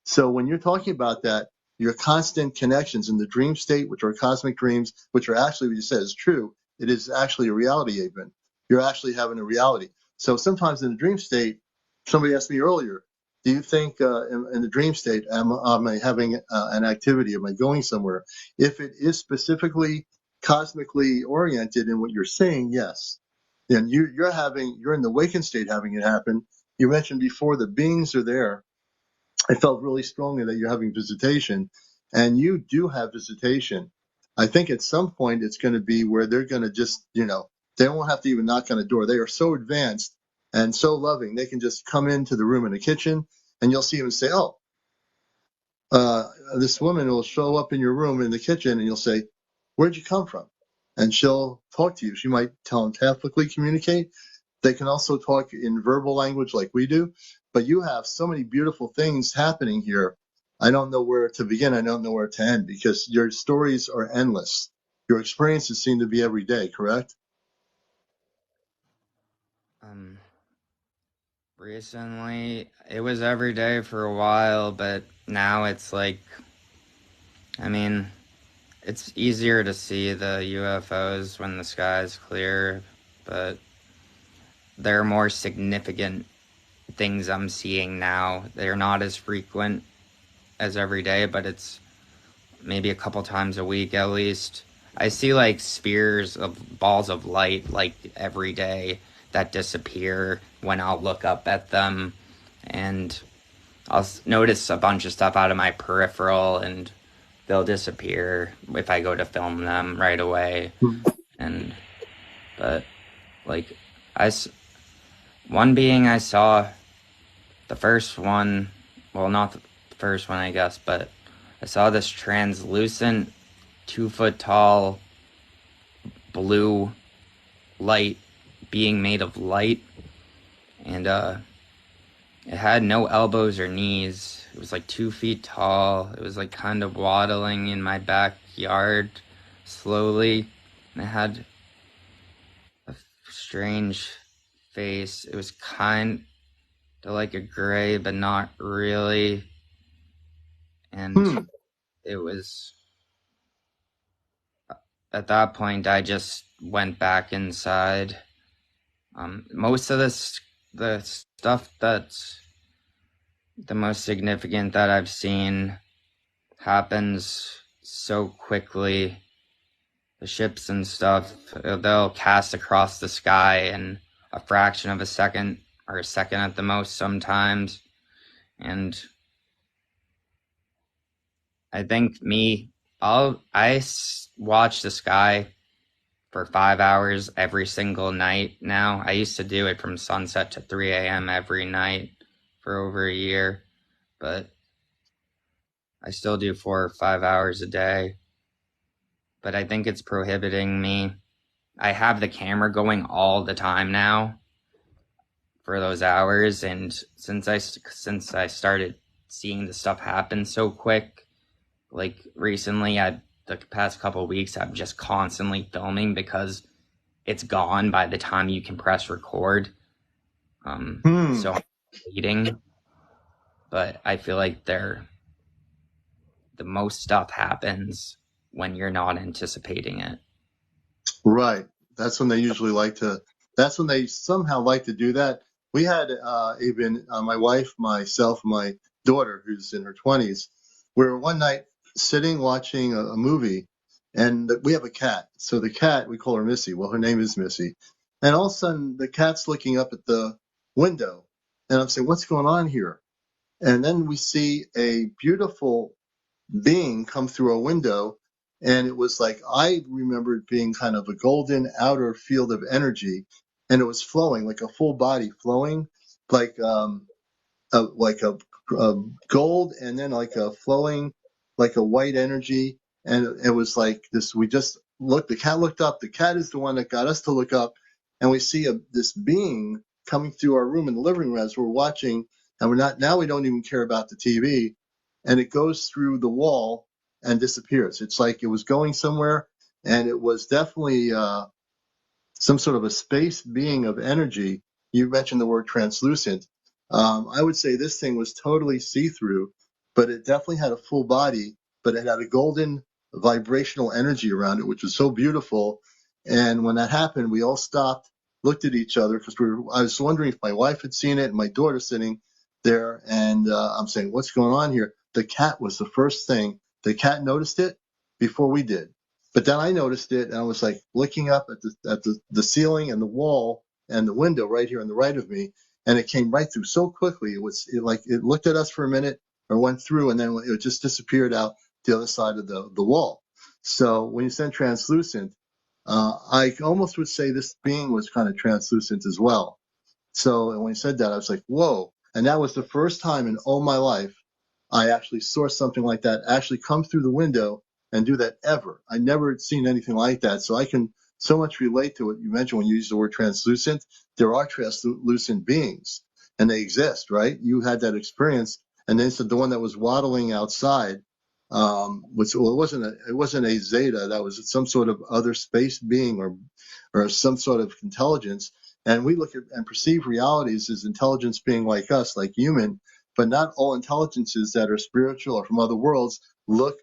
So when you're talking about that, your constant connections in the dream state, which are cosmic dreams, which are actually, what you said is true. It is actually a reality, Abin. You're actually having a reality. So sometimes in the dream state, somebody asked me earlier, do you think in the dream state, am I having an activity? Am I going somewhere? If it is specifically cosmically oriented in what you're saying, yes. Then you're in the wakened state having it happen. You mentioned before the beings are there. I felt really strongly that you're having visitation, and you do have visitation. I think at some point it's going to be where they're going to just, they won't have to even knock on a door. They are so advanced and so loving. They can just come into the room in the kitchen, and you'll see them say, "Oh, this woman will show up in your room in the kitchen," and you'll say, "Where'd you come from?" And she'll talk to you. She might telepathically communicate. They can also talk in verbal language like we do, but you have so many beautiful things happening here. I don't know where to begin. I don't know where to end because your stories are endless. Your experiences seem to be every day, correct? recently it was every day for a while, but now it's like, I mean, it's easier to see the UFOs when the sky's clear, but there are more significant things I'm seeing now. They're not as frequent as every day, but it's maybe a couple times a week at least. I see like spheres of balls of light like every day that disappear when I'll look up at them, and I'll notice a bunch of stuff out of my peripheral, and they'll disappear if I go to film them right away. And but like I one being I saw, the first one, well, not the first one I guess, but I saw this translucent 2 foot tall blue light being made of light, and it had no elbows or knees. It was like 2 feet tall. It was like kind of waddling in my backyard slowly, and it had a strange face. It was kind of like a gray, but not really. And it was, at that point, I just went back inside. Most of the stuff that's the most significant that I've seen happens so quickly. The ships and stuff, they'll cast across the sky in a fraction of a second, or a second at the most sometimes. And I think I watch the sky for 5 hours every single night now. I used to do it from sunset to 3 a.m. every night for over a year, but I still do 4 or 5 hours a day. But I think it's prohibiting me. I have the camera going all the time now, for those hours. And since I started seeing the stuff happen so quick, like recently, the past couple of weeks, I'm just constantly filming because it's gone by the time you can press record. So I'm waiting, but I feel like the most stuff happens when you're not anticipating it. Right. That's when they usually that's when they somehow like to do that. We had, even my wife, myself, my daughter, who's in her 20s, we were one night sitting watching a movie, and we have a cat. So the cat, we call her Missy. Well, her name is Missy. And all of a sudden, the cat's looking up at the window, and I'm saying, what's going on here? And then we see a beautiful being come through a window, and it was like, I remember it being kind of a golden outer field of energy, and it was flowing like a full body flowing, like like a gold, and then like a flowing, like a white energy. And it was like this. We just looked. The cat looked up. The cat is the one that got us to look up, and we see this being coming through our room in the living room as we're watching. And we're not now. We don't even care about the TV, and it goes through the wall and disappears. It's like it was going somewhere, and it was definitely some sort of a space being of energy. You mentioned the word translucent. I would say this thing was totally see-through, but it definitely had a full body, but it had a golden vibrational energy around it, which was so beautiful. And when that happened, we all stopped, looked at each other, because I was wondering if my wife had seen it, and my daughter sitting there, and I'm saying, what's going on here? The cat was the first thing. The cat noticed it before we did. But then I noticed it, and I was like looking up at the ceiling and the wall and the window right here on the right of me, and it came right through so quickly. It looked at us for a minute or went through, and then it just disappeared out the other side of the wall. So when you said translucent, I almost would say this being was kind of translucent as well. So when you said that, I was like, whoa. And that was the first time in all my life I actually saw something like that actually come through the window and do that ever. I never had seen anything like that. So I can so much relate to what you mentioned when you use the word translucent. There are translucent beings, and they exist, right? You had that experience. And then so the one that was waddling outside, it wasn't a Zeta. That was some sort of other space being or some sort of intelligence. And we look at and perceive realities as intelligence being like us, like human, but not all intelligences that are spiritual or from other worlds look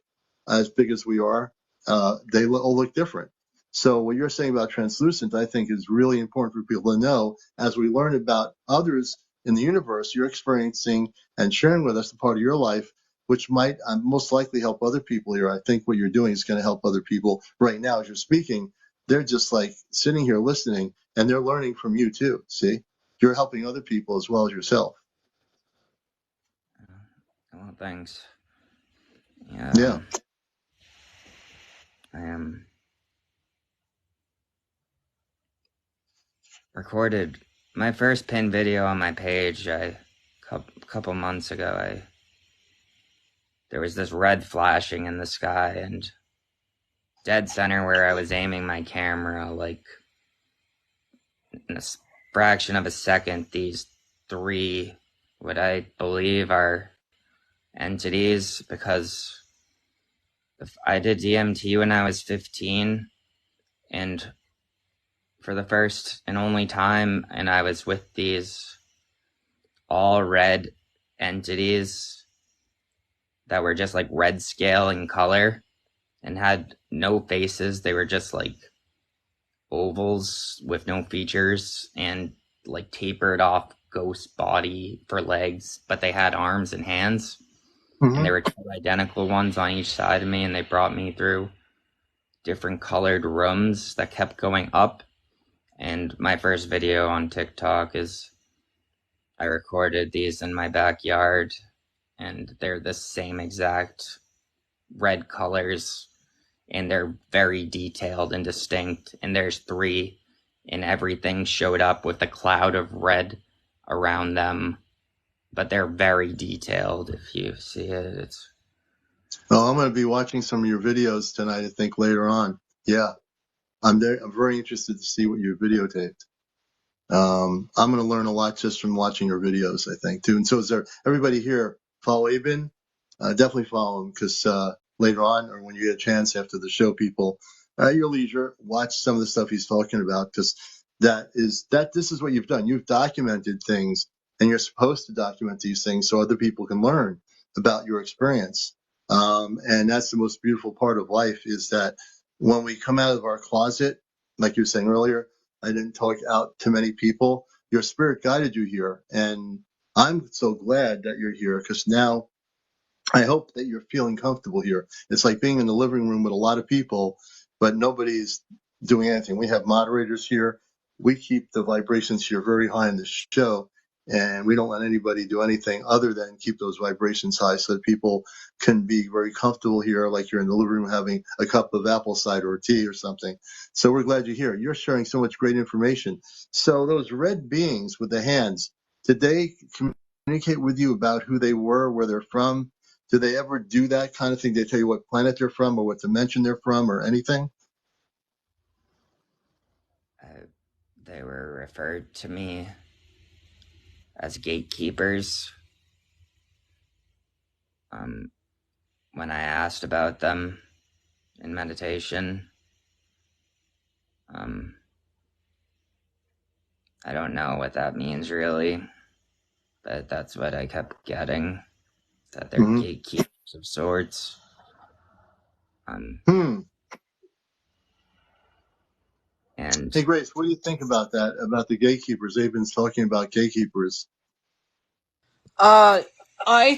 as big as we are. They all look different. So what you're saying about translucent, I think, is really important for people to know. As we learn about others in the universe, you're experiencing and sharing with us the part of your life, which might most likely help other people here. I think what you're doing is going to help other people right now as you're speaking. They're just like sitting here listening, and they're learning from you too. See, you're helping other people as well as yourself. Well, thanks. Yeah. I recorded my first pin video on my page. A couple months ago, there was this red flashing in the sky, and dead center where I was aiming my camera, like in a fraction of a second, these three, what I believe are entities, because I did DMT when I was 15, and for the first and only time, and I was with these all red entities that were just like red scale in color and had no faces. They were just like ovals with no features and like tapered off ghost body for legs, but they had arms and hands. And there were two identical ones on each side of me, and they brought me through different colored rooms that kept going up. And my first video on TikTok is I recorded these in my backyard, and they're the same exact red colors, and they're very detailed and distinct. And there's three, and everything showed up with a cloud of red around them, but they're very detailed. If you see it, Oh, I'm going to be watching some of your videos tonight, I think, later on. Yeah. I'm very interested to see what you videotaped. I'm going to learn a lot just from watching your videos, I think, too. And so is there everybody here follow Abin? Definitely follow him because later on or when you get a chance after the show, people at your leisure, watch some of the stuff he's talking about because this is what you've done. You've documented things and you're supposed to document these things so other people can learn about your experience. And that's the most beautiful part of life is that when we come out of our closet, like you were saying earlier, I didn't talk out to many people. Your spirit guided you here. And I'm so glad that you're here because now I hope that you're feeling comfortable here. It's like being in the living room with a lot of people, but nobody's doing anything. We have moderators here. We keep the vibrations here very high in the show, and we don't let anybody do anything other than keep those vibrations high so that people can be very comfortable here, like you're in the living room having a cup of apple cider or tea or something. So we're glad you're here. You're sharing so much great information. So those red beings with the hands, did they communicate with you about who they were, where they're from? Do they ever do that kind of thing? They tell you what planet they're from or what dimension they're from or anything? They were referred to me as gatekeepers. When I asked about them in meditation, I don't know what that means really, but that's what I kept getting, that they're gatekeepers of sorts. And hey, Grace, what do you think about that, about the gatekeepers? They've been talking about gatekeepers. I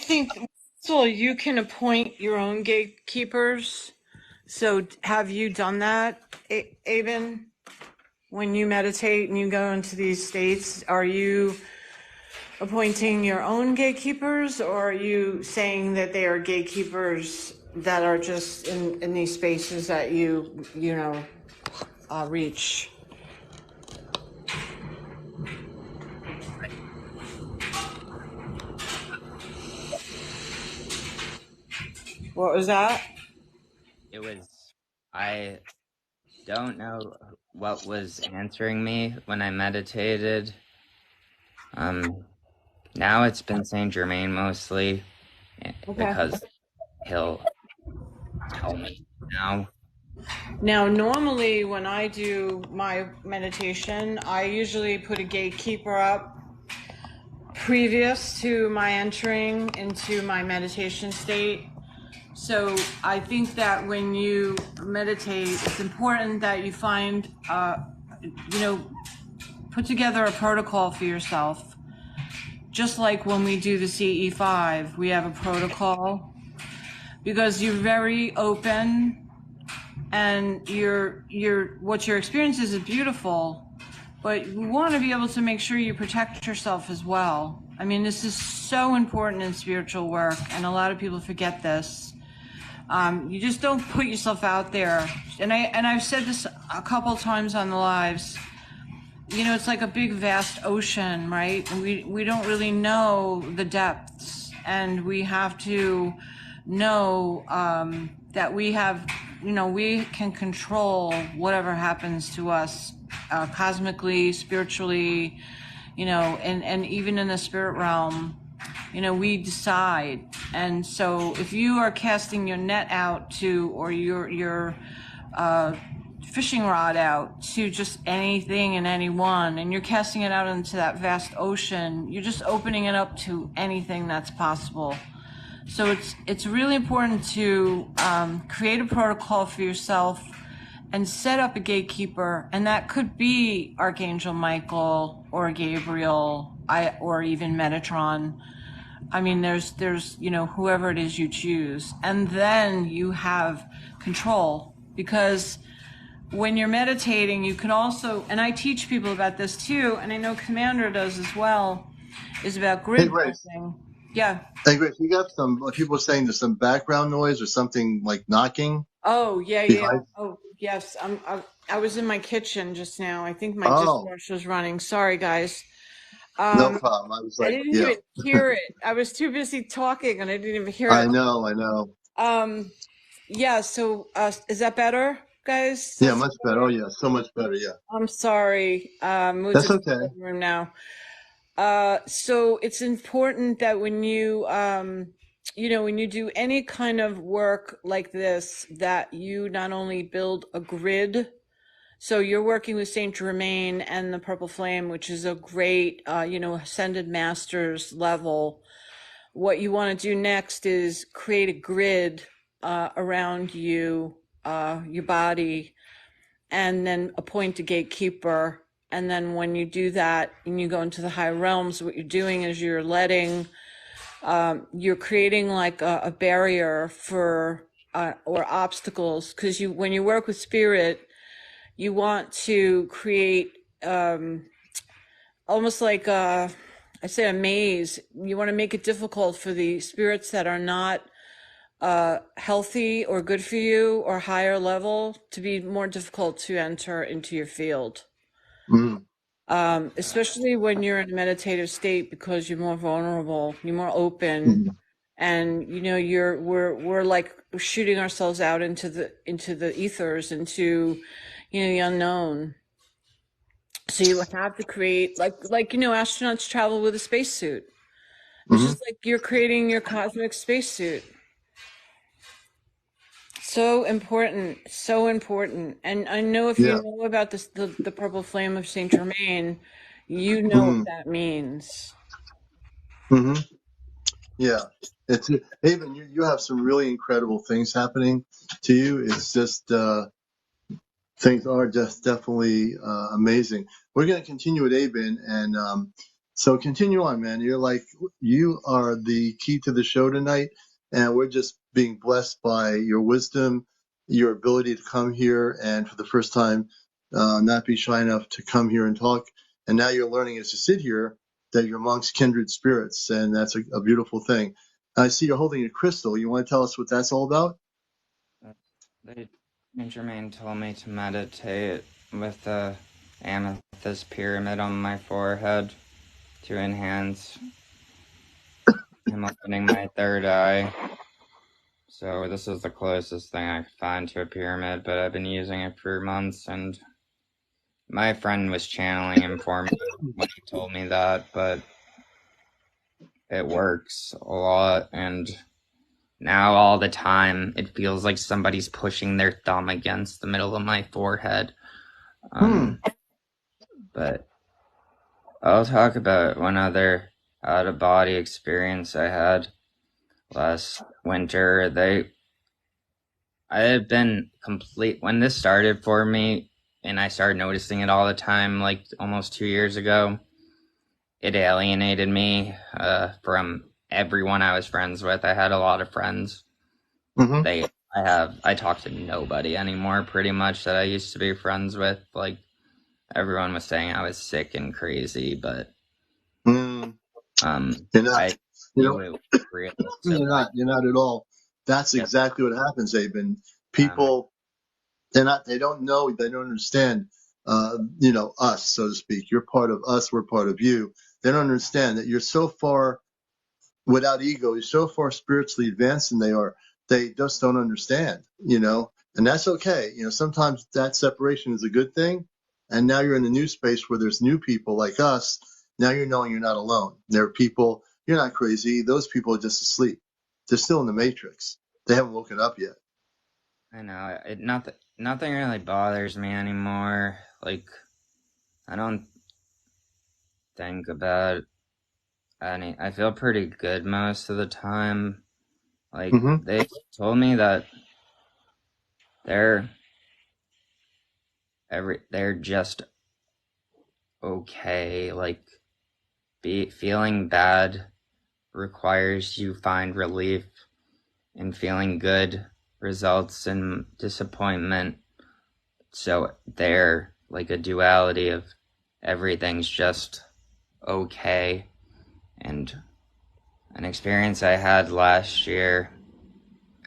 think so. You can appoint your own gatekeepers. So have you done that, Abin? When you meditate and you go into these states, are you appointing your own gatekeepers, or are you saying that they are gatekeepers that are just in these spaces that you reach? What was that? I don't know what was answering me when I meditated. Now it's been CmdrAleon mostly, because he'll tell me now. Now, normally when I do my meditation, I usually put a gatekeeper up previous to my entering into my meditation state. So I think that when you meditate, it's important that you find, put together a protocol for yourself. Just like when we do the CE5, we have a protocol because you're very open and what your experience is beautiful, but you want to be able to make sure you protect yourself as well. I mean, this is so important in spiritual work, and a lot of people forget this. You just don't put yourself out there. And I've said this a couple times on the lives. It's like a big vast ocean, right? And we don't really know the depths, and we have to know that we have, we can control whatever happens to us cosmically, spiritually, and even in the spirit realm. We decide. And so if you are casting your net out to, or your fishing rod out to just anything and anyone, and you're casting it out into that vast ocean, you're just opening it up to anything that's possible. So it's really important to create a protocol for yourself and set up a gatekeeper, and that could be Archangel Michael or Gabriel, or even Metatron. I mean, there's whoever it is you choose, and then you have control, because when you're meditating, you can also, and I teach people about this too, and I know Commander does as well, is about grid building. Yeah. Hey, Grace, you got some people saying there's some background noise or something like knocking. Oh, yeah. Oh, yes. I was in my kitchen just now. I think my dishwasher was running. Sorry, guys. No problem. I was like, I didn't even hear it. I was too busy talking, and I didn't even hear it. I know. Yeah. So, is that better, guys? Yeah, much better. Oh, yeah, so much better. Yeah, I'm sorry. Moved to that's the okay. room now. So it's important that when you, when you do any kind of work like this, that you not only build a grid. So you're working with Saint Germain and the Purple Flame, which is a great, ascended masters level. What you want to do next is create a grid around you, your body, and then appoint a gatekeeper. And then when you do that and you go into the high realms, what you're doing is you're creating like a barrier for or obstacles, because when you work with spirit, you want to create almost like I say a maze. You want to make it difficult for the spirits that are not healthy or good for you or higher level to be more difficult to enter into your field. Mm. Especially when you're in a meditative state, because you're more vulnerable, you're more open, Mm. and we're like shooting ourselves out into the ethers, into the unknown. So you have to create astronauts travel with a spacesuit. It's Mm-hmm. just like you're creating your cosmic spacesuit. So important, so important. And I know if you Yeah. know about this, the purple flame of Saint Germain, you know what Mm-hmm. that means. Mm-hmm. Yeah. It's Haven. You have some really incredible things happening to you. It's just things are just definitely amazing. We're going to continue with Abin, and so continue on, man. You are the key to the show tonight, and we're just being blessed by your wisdom, your ability to come here, and for the first time, not be shy enough to come here and talk. And now you're learning as you sit here that you're amongst kindred spirits, and that's a beautiful thing. I see you're holding a crystal. You want to tell us what that's all about? They, Jermaine told me to meditate with the amethyst pyramid on my forehead to enhance him opening my third eye. So this is the closest thing I could find to a pyramid, but I've been using it for months, and my friend was channeling him for me when he told me that, but it works a lot, and now all the time it feels like somebody's pushing their thumb against the middle of my forehead. But I'll talk about one other out of body experience I had last winter. I had been when this started for me, and I started noticing it all the time, like almost 2 years ago. It alienated me from everyone I was friends with. I had a lot of friends. Mm-hmm. I talk to nobody anymore, pretty much, that I used to be friends with. Like, everyone was saying I was sick and crazy, but Mm. You're not. I You knew know, it was real. So you're I not. You're not at all. That's just exactly what happens, Aben. um, People, they're not. They don't know. They don't understand. Us, so to speak. You're part of us. We're part of you. They don't understand that you're so far without ego. You're so far spiritually advanced than they are. They just don't understand. And that's okay. Sometimes that separation is a good thing. And now you're in a new space where there's new people like us. Now you're knowing you're not alone. There are people. You're not crazy. Those people are just asleep. They're still in the matrix. They haven't woken up yet. I know nothing really bothers me anymore. Like, I don't think about any. I feel pretty good most of the time. Like, Mm-hmm. they told me that they're they're just okay. Like, feeling bad requires you find relief, and feeling good results in disappointment. So they're like a duality of everything's just okay. And an experience I had last year,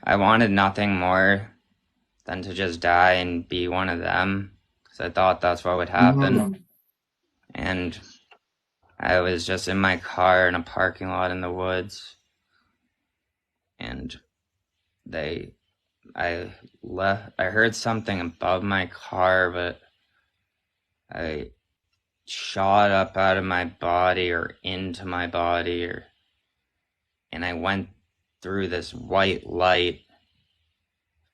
I wanted nothing more than to just die and be one of them, because I thought that's what would happen. Mm-hmm. And I was just in my car in a parking lot in the woods, and they I heard something above my car, but I shot up out of my body or into my body, and I went through this white light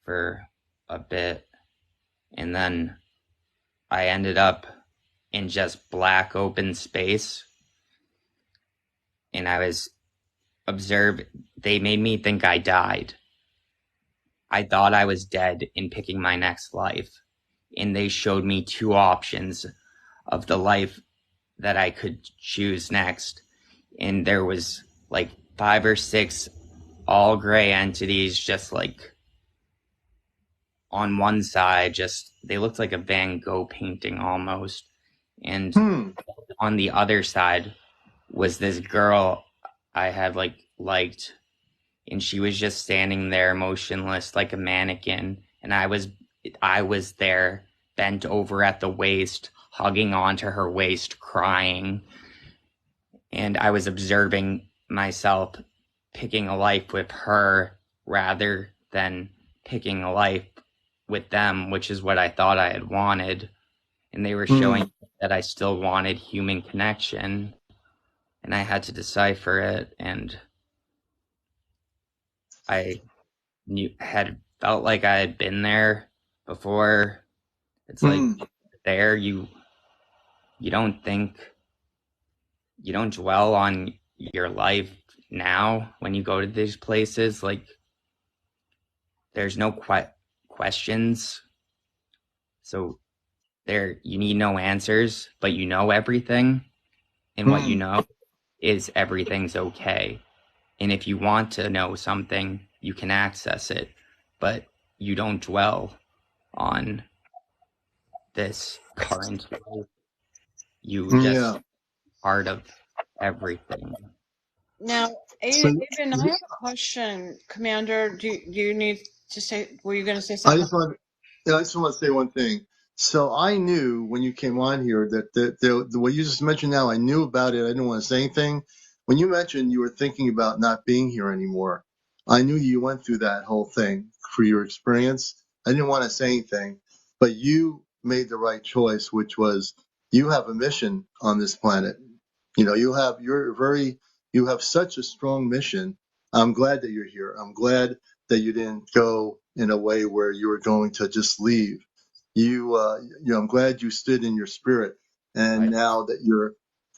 for a bit, and then I ended up in just black open space, and I was observed. They made me think I died. I thought I was dead in picking my next life, and they showed me two options of the life that I could choose next, and there was like 5 or 6 all gray entities, just like on one side, just they looked like a Van Gogh painting almost, and on the other side was this girl I had liked, and she was just standing there motionless like a mannequin, and I was there bent over at the waist, hugging onto her waist, crying, and I was observing myself picking a life with her rather than picking a life with them, which is what I thought I had wanted. And they were showing that I still wanted human connection, and I had to decipher it. And I had felt like I had been there before. It's like there you don't think, you don't dwell on your life now when you go to these places. Like there's no questions, so there you need no answers, but you know everything, and what you know is everything's okay. And if you want to know something, you can access it, but you don't dwell on this current life. You just part of everything. Now, Abin, I have a question. Commander, do you need to say, were you going to say something? I just want to say one thing. So I knew when you came on here that the what you just mentioned now, I knew about it. I didn't want to say anything. When you mentioned you were thinking about not being here anymore, I knew you went through that whole thing for your experience. I didn't want to say anything, but you made the right choice, which was you have a mission on this planet. You know, you have such a strong mission. I'm glad that you're here. I'm glad that you didn't go in a way where you were going to just leave. I'm glad you stood in your spirit, and now that you're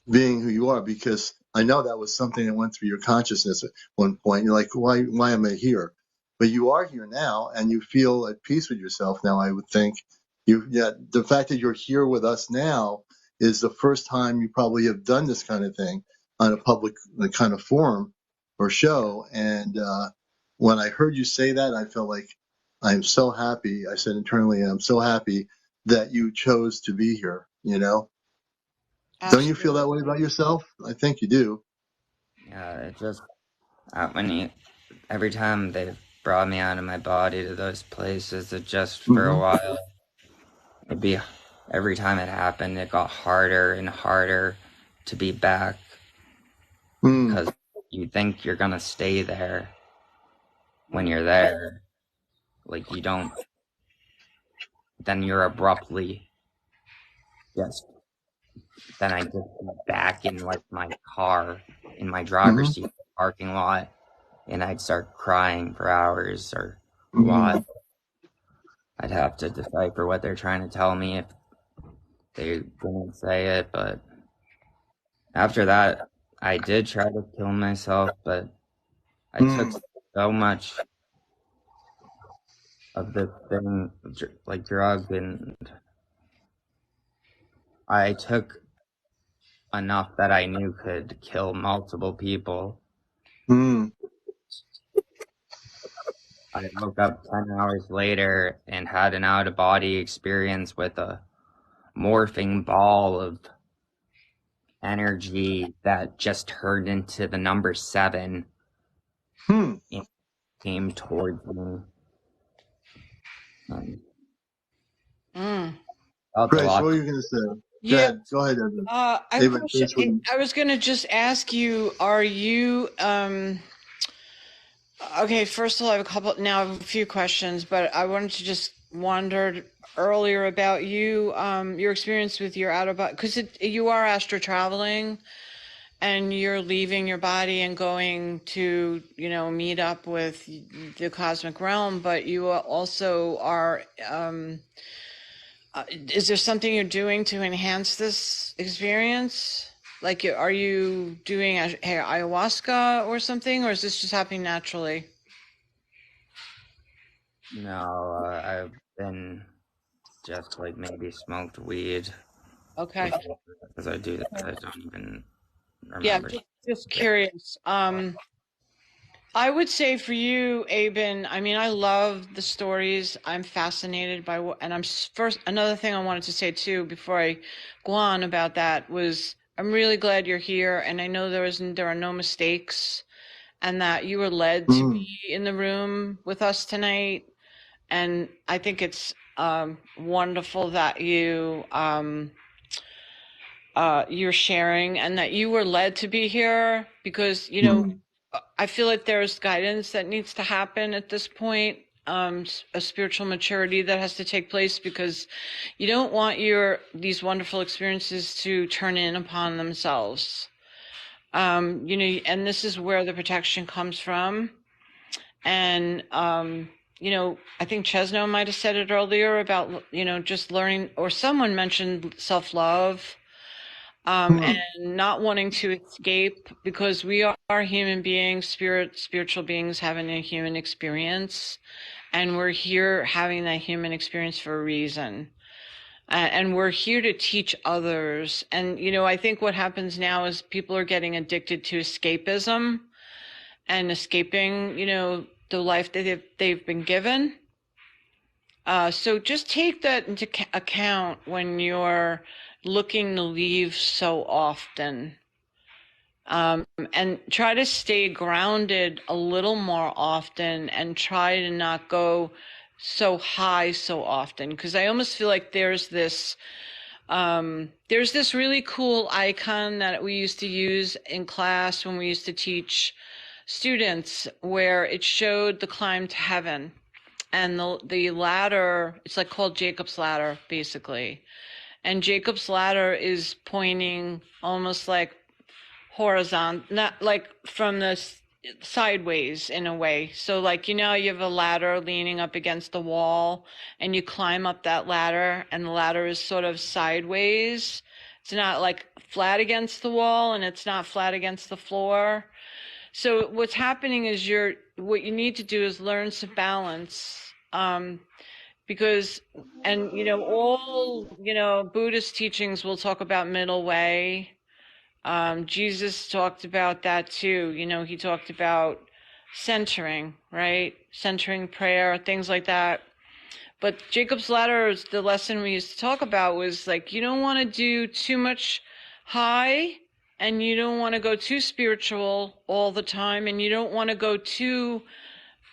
being who you are, because I know that was something that went through your consciousness at one point. You're like, why am I here? But you are here now, and you feel at peace with yourself now. I would think the fact that you're here with us now is the first time you probably have done this kind of thing on a public kind of forum or show. And when I heard you say that, I felt like I'm so happy. I said internally, I'm so happy that you chose to be here. You know, Don't you feel that way about yourself? I think you do. Yeah, it just every time they've brought me out of my body to those places, it just for a while, it'd be every time it happened, it got harder and harder to be back because you think you're gonna stay there when you're there. Like you don't, then you're abruptly just, then I just get back in like my car in my driver's seat parking lot, and I'd start crying for hours or why. I'd have to decipher what they're trying to tell me if they didn't say it, but after that, I did try to kill myself, but I took so much of this thing, like drug, and I took enough that I knew could kill multiple people. I woke up 10 hours later and had an out-of-body experience with a morphing ball of energy that just turned into the number 7 and came towards me. Grace, what were you going to say? Yeah. Go ahead, Evan. I was going to just ask you, are you Okay, first of all, I have a few questions, but I wanted to just wondered earlier about you, your experience with your out of body, because you are astro traveling and you're leaving your body and going to, meet up with the cosmic realm, but you also are, is there something you're doing to enhance this experience? Like, are you doing ayahuasca or something, or is this just happening naturally? No, I've been just like maybe smoked weed Okay. before because I do that. I don't even Yeah, remember. just curious. I would say for you, Abin, I mean, I love the stories. I'm fascinated by what, and first, another thing I wanted to say too, before I go on about that was I'm really glad you're here. And I know there are no mistakes and that you were led to Mm. be in the room with us tonight. And I think it's, wonderful that you're sharing and that you were led to be here because, I feel like there's guidance that needs to happen at this point, a spiritual maturity that has to take place because you don't want these wonderful experiences to turn in upon themselves. And this is where the protection comes from. And, I think Chesno might have said it earlier about, just learning, or someone mentioned self-love, Mm. and not wanting to escape because we are human beings, spiritual beings having a human experience, and we're here having that human experience for a reason. And we're here to teach others. And, I think what happens now is people are getting addicted to escapism and escaping, the life that they've been given. So just take that into account when you're looking to leave so often. And try to stay grounded a little more often and try to not go so high so often. Because I almost feel like there's this really cool icon that we used to use in class when we used to teach students where it showed the climb to heaven. And the ladder, it's like called Jacob's ladder, basically. And Jacob's ladder is pointing almost like horizontal, not like from the sideways in a way. So like, you have a ladder leaning up against the wall and you climb up that ladder and the ladder is sort of sideways. It's not like flat against the wall and it's not flat against the floor. So what's happening is what you need to do is learn some balance. Because, and all, Buddhist teachings will talk about middle way. Jesus talked about that too. He talked about centering, right? Centering prayer, things like that. But Jacob's ladder is the lesson we used to talk about was like, you don't want to do too much high and you don't want to go too spiritual all the time and you don't want to go too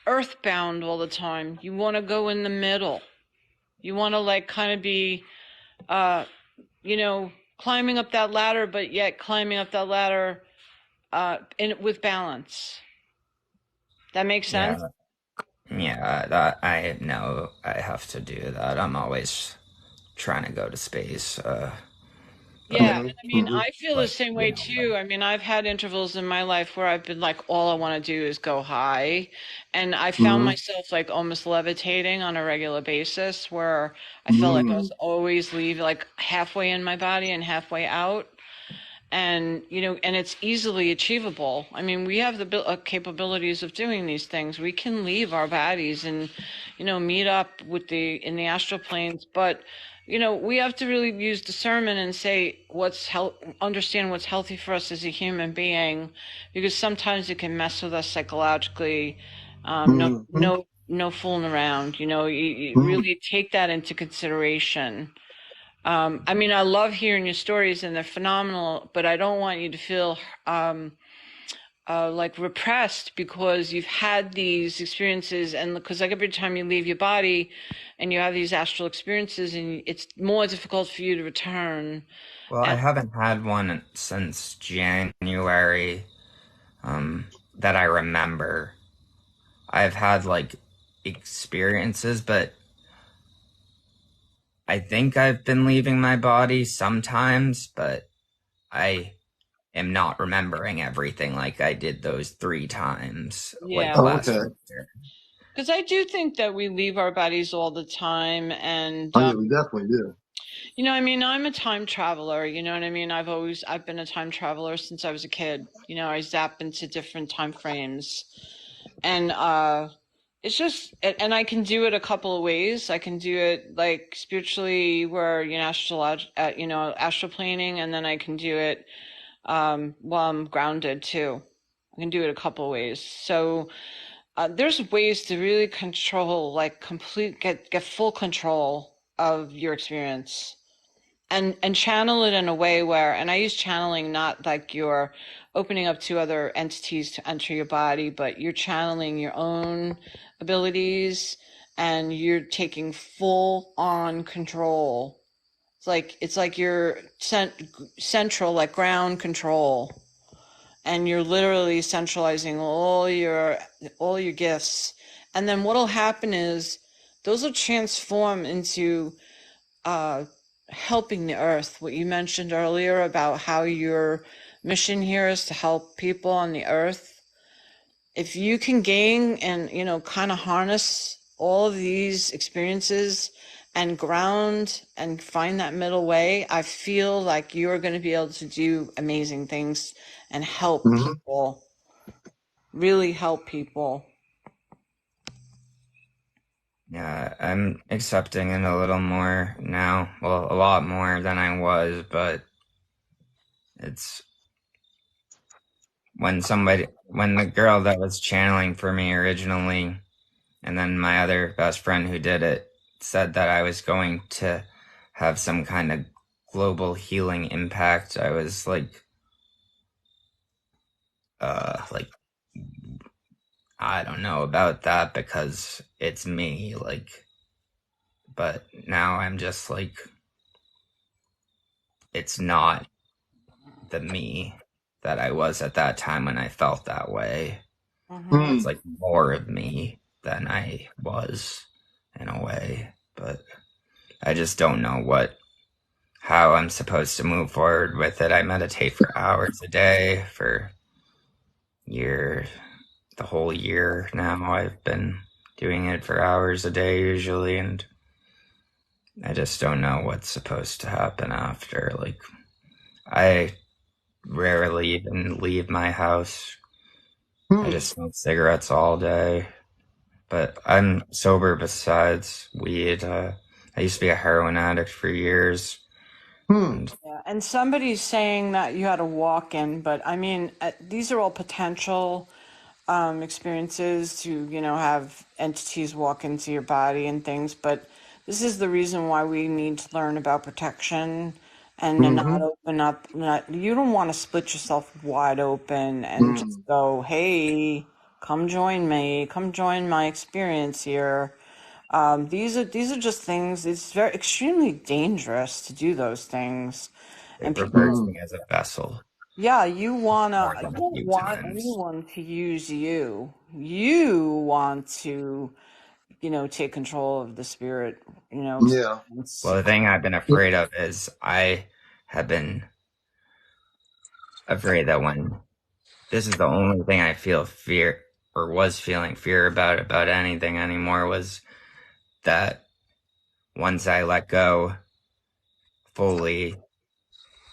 earthbound all the time. You want to go in the middle. You want to like kind of be, climbing up that ladder, but yet climbing up that ladder with balance. That makes sense? Yeah, yeah. That I know I have to do that. I'm always trying to go to space. But Yeah, Mm-hmm. I mean, Mm-hmm. I feel the like same way too. I mean, I've had intervals in my life where I've been like, all I want to do is go high. And I found Mm-hmm. myself like almost levitating on a regular basis where I felt like I Mm. was always leaving like halfway in my body and halfway out. And and it's easily achievable. I mean, we have the capabilities of doing these things. We can leave our bodies and meet up with in the astral planes, but we have to really use discernment and say understand what's healthy for us as a human being, because sometimes it can mess with us psychologically. No, Mm-hmm. no fooling around. You Mm. really take that into consideration. I mean, I love hearing your stories and they're phenomenal, but I don't want you to feel like repressed because you've had these experiences, and because like every time you leave your body and you have these astral experiences, and it's more difficult for you to return. well, I And haven't had one since January that I remember. I've had like experiences, but I think I've been leaving my body sometimes, but I am not remembering everything like I did those 3 times, like Yeah. Oh, last okay. winter. Because I do think that we leave our bodies all the time. And, Oh, yeah, we definitely do. you know, I mean, I'm a time traveler, you know what I mean? I've been a time traveler since I was a kid. You know, I zap into different time frames. And, it's just, and I can do it a couple of ways. I can do it like spiritually, where you know, astral planing, and then I can do it while I'm grounded too. I can do it a couple of ways. So there's ways to really control, like get full control of your experience, and channel it in a way where, and I use channeling not like you're opening up to other entities to enter your body, but you're channeling your own abilities, and you're taking full on control. It's like you're central, like ground control, and you're literally centralizing all your gifts. And then what'll happen is those will transform into uh, helping the earth. What you mentioned earlier about how your mission here is to help people on the earth. If you can gain and, you know, kind of harness all of these experiences and ground and find that middle way, I feel like you're going to be able to do amazing things and help Hmm. people, really help people. Yeah, I'm accepting it a little more now. Well, a lot more than I was, but it's when the girl that was channeling for me originally, and then my other best friend who did it, said that I was going to have some kind of global healing impact. I was like, I don't know about that because it's me, like, but now I'm just like, it's not the me that I was at that time when I felt that way. Mm-hmm. It's Hmm. like more of me than I was in a way, but I just don't know how I'm supposed to move forward with it. I meditate for hours a day for year the whole year now. I've been doing it for hours a day usually, and I just don't know what's supposed to happen after. Like, I rarely even leave my house. I Hmm. just smoke cigarettes all day. But I'm sober besides weed. I used to be a heroin addict for years. Hmm. And Yeah, and somebody's saying that you had a walk-in, but I mean, these are all potential experiences to, you know, have entities walk into your body and things. But this is the reason why we need to learn about protection and to Hmm. not open up. You don't want to split yourself wide open and just Hmm. go, "Hey, come join me. Come join my experience here." These are just things. It's very extremely dangerous to do those things, it and people. refers Hmm. me as a vessel Yeah, more you than a don't few want times. anyone to use you. You want to, you know, take control of the spirit, you know, Yeah. Well, the thing I've been afraid of is I have been afraid that when this is the only thing I feel fear or was feeling fear about anything anymore was that once I let go fully,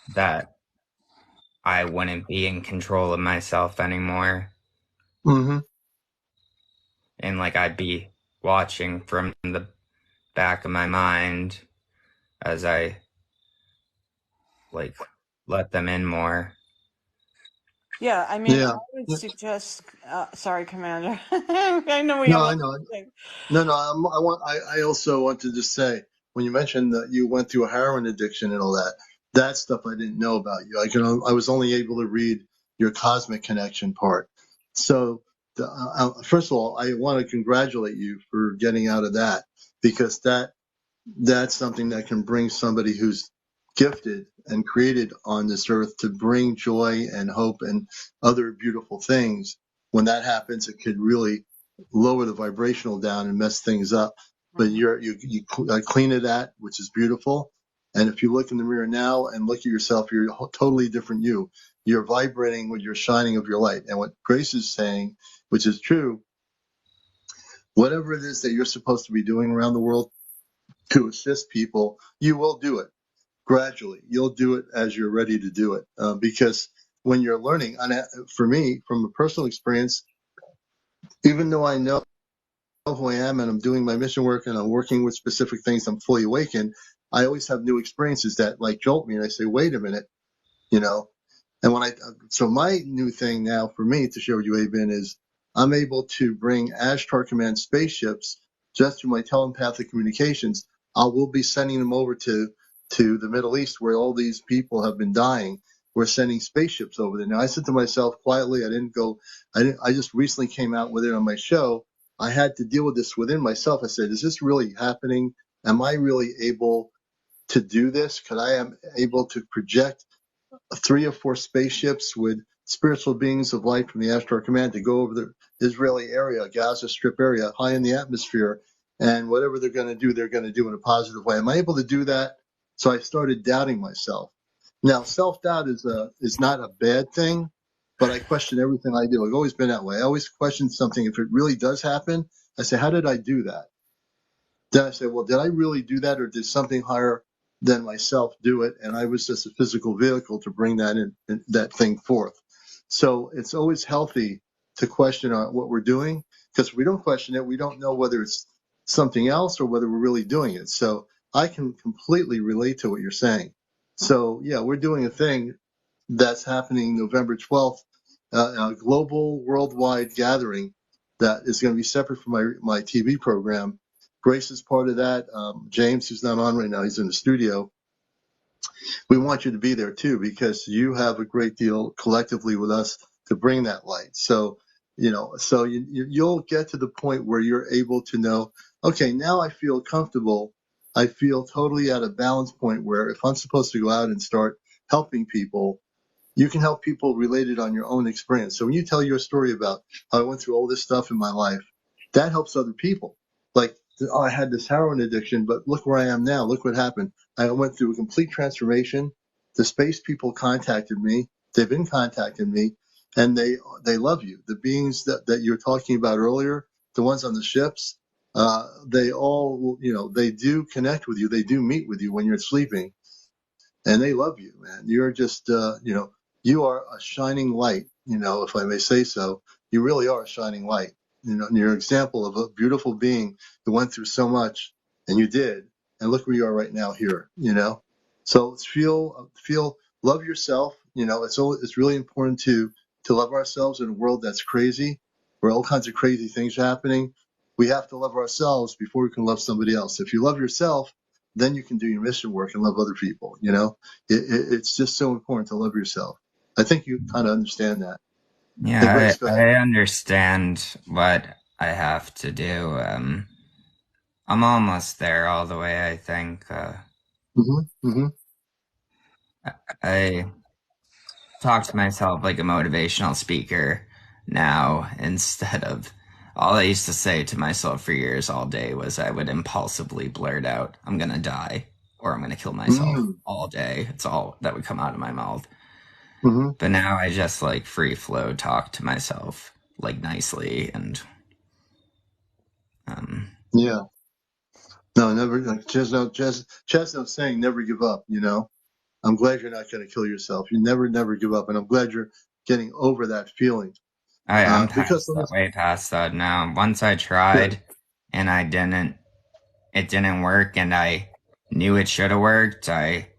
that I wouldn't be in control of myself anymore. Hmm. And like I'd be watching from the back of my mind as I like let them in more. Yeah, I mean, I Yeah. would Yeah. suggest. Sorry, Commander. I know we have No, other I know. things. No, no. I also wanted to say when you mentioned that you went through a heroin addiction and all that, that stuff I didn't know about you. I was only able to read your cosmic connection part. So, first of all, I want to congratulate you for getting out of that because that's something that can bring somebody who's gifted and created on this earth to bring joy and hope and other beautiful things. When that happens, it could really lower the vibrational down and mess things up. But you clean it at, which is beautiful. And if you look in the mirror now and look at yourself, you're a totally different you. You're vibrating with your shining of your light. And what Grace is saying, which is true, whatever it is that you're supposed to be doing around the world to assist people, you will do it gradually. You'll do it as you're ready to do it. Because when you're learning, and for me, from a personal experience, even though I know who I am and I'm doing my mission work and I'm working with specific things, I'm fully awakened, I always have new experiences that like jolt me and I say, wait a minute, you know. And so my new thing now for me to share with you, Abin, is I'm able to bring Ashtar Command spaceships just through my telepathic communications. I will be sending them over to the Middle East where all these people have been dying. We're sending spaceships over there. Now I said to myself quietly, I just recently came out with it on my show. I had to deal with this within myself. I said, is this really happening? Am I really able to do this? Could I am able to project 3 or 4 spaceships with spiritual beings of light from the Ashtar Command to go over the Israeli area, Gaza Strip area, high in the atmosphere, and whatever they're going to do in a positive way. Am I able to do that? So I started doubting myself. Now, self-doubt is not a bad thing, but I question everything I do. I've always been that way. I always question something. If it really does happen, I say, how did I do that? Then I say, well, did I really do that, or did something higher than myself do it? And I was just a physical vehicle to bring that thing forth. So it's always healthy to question what we're doing, because if we don't question it, we don't know whether it's something else or whether we're really doing it. So I can completely relate to what you're saying. So yeah, we're doing a thing that's happening November 12th, a global worldwide gathering that is going to be separate from my TV program. Grace is part of that. James, who's not on right now, he's in the studio. We want you to be there too, because you have a great deal collectively with us to bring that light. So, you'll get to the point where you're able to know, okay, now I feel comfortable. I feel totally at a balance point where if I'm supposed to go out and start helping people, you can help people related on your own experience. So when you tell your story about how I went through all this stuff in my life, that helps other people. Like, oh, I had this heroin addiction, but look where I am now. Look what happened. I went through a complete transformation. The space people contacted me. They've been contacting me, and they love you. The beings that you're talking about earlier, the ones on the ships, they all, they do connect with you. They do meet with you when you're sleeping, and they love you, man. You're just, you are a shining light, if I may say so. You really are a shining light. And you're an example of a beautiful being who went through so much, and you did. And look where you are right now here. So love yourself. It's really important to love ourselves in a world that's crazy, where all kinds of crazy things are happening. We have to love ourselves before we can love somebody else. If you love yourself, then you can do your mission work and love other people. It's just so important to love yourself. I think you kind of understand that. And Yeah, Grace, go ahead. I understand what I have to do. I'm almost there all the way, I think. Mm-hmm. I talk to myself like a motivational speaker now instead of all I used to say to myself for years all day was I would impulsively blurt out, I'm gonna die or I'm gonna kill myself Mm-hmm. all day. It's all that would come out of my mouth. Mm-hmm. But now I just like free flow talk to myself like nicely and um Yeah. No, never. Like Chestnut saying, never give up. I'm glad you're not going to kill yourself. You never give up, and I'm glad you're getting over that feeling. I'm Because past that, way past that now. Once I good. tried and it didn't work and I knew it should have worked. I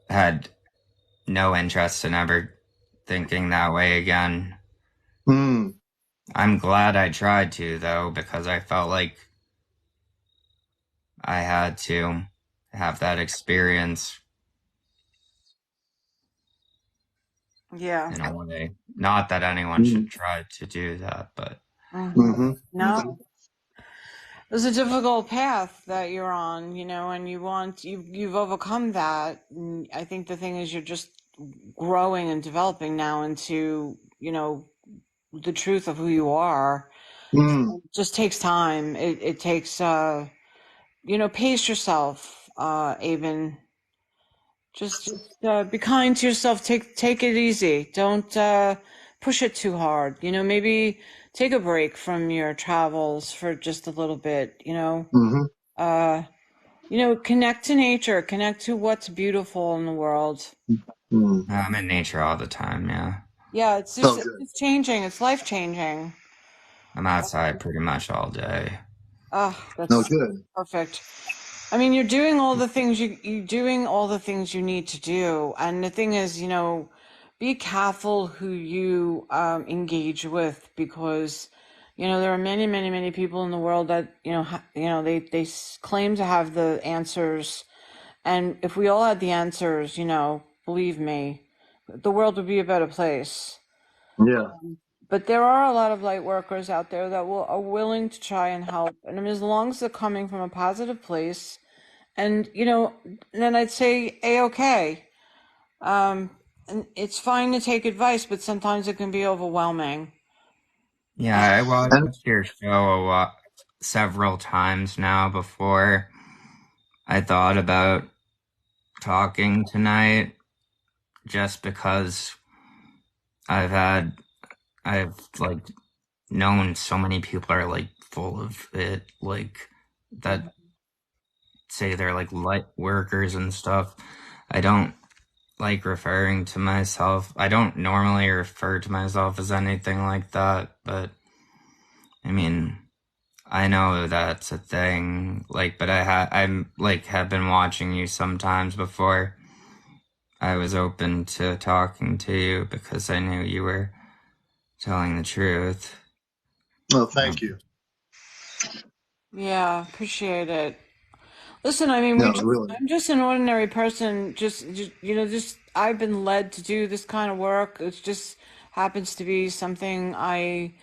had no interest in ever thinking that way again. Mm. I'm glad I tried to, though, because I felt like I had to have that experience Yeah. in a way. Not that anyone Mm-hmm. should try to do that, but Hmm. Mm-hmm. No, it's a difficult path that you're on, and you've overcome that. And I think the thing is you're just growing and developing now into, the truth of who you are. Mm. It just takes time. It takes, pace yourself, Abin. Just be kind to yourself. Take it easy. Don't push it too hard. Maybe take a break from your travels for just a little bit. Mm-hmm. Uh, connect to nature. Connect to what's beautiful in the world. Mm. I'm in nature all the time, yeah. Yeah, it's just Oh, good. it's changing. It's life changing. I'm outside pretty much all day. Oh, Oh, that's good. perfect. I mean, you're doing all the things you doing all the things you need to do, and the thing is, be careful who you engage with, because there are many, many, many people in the world that they claim to have the answers, and if we all had the answers, believe me, the world would be a better place. Yeah. But there are a lot of light workers out there that are willing to try and help, and I mean, as long as they're coming from a positive place. And then I'd say a-okay. And it's fine to take advice, but sometimes it can be overwhelming. Yeah, And I And watched your show several times now before I thought about talking tonight, just because I've had, I've like known so many people are like full of it, like that say they're like light workers and stuff. I don't like referring to myself. I don't normally refer to myself as anything like that, but I mean, I know that's a thing. Like, but I'm like have been watching you sometimes before I was open to talking to you because I knew you were telling the truth. oh, thank Um, you. yeah, appreciate it. Listen, I mean, No, really. I'm just an ordinary person. Just I've been led to do this kind of work. It just happens to be something I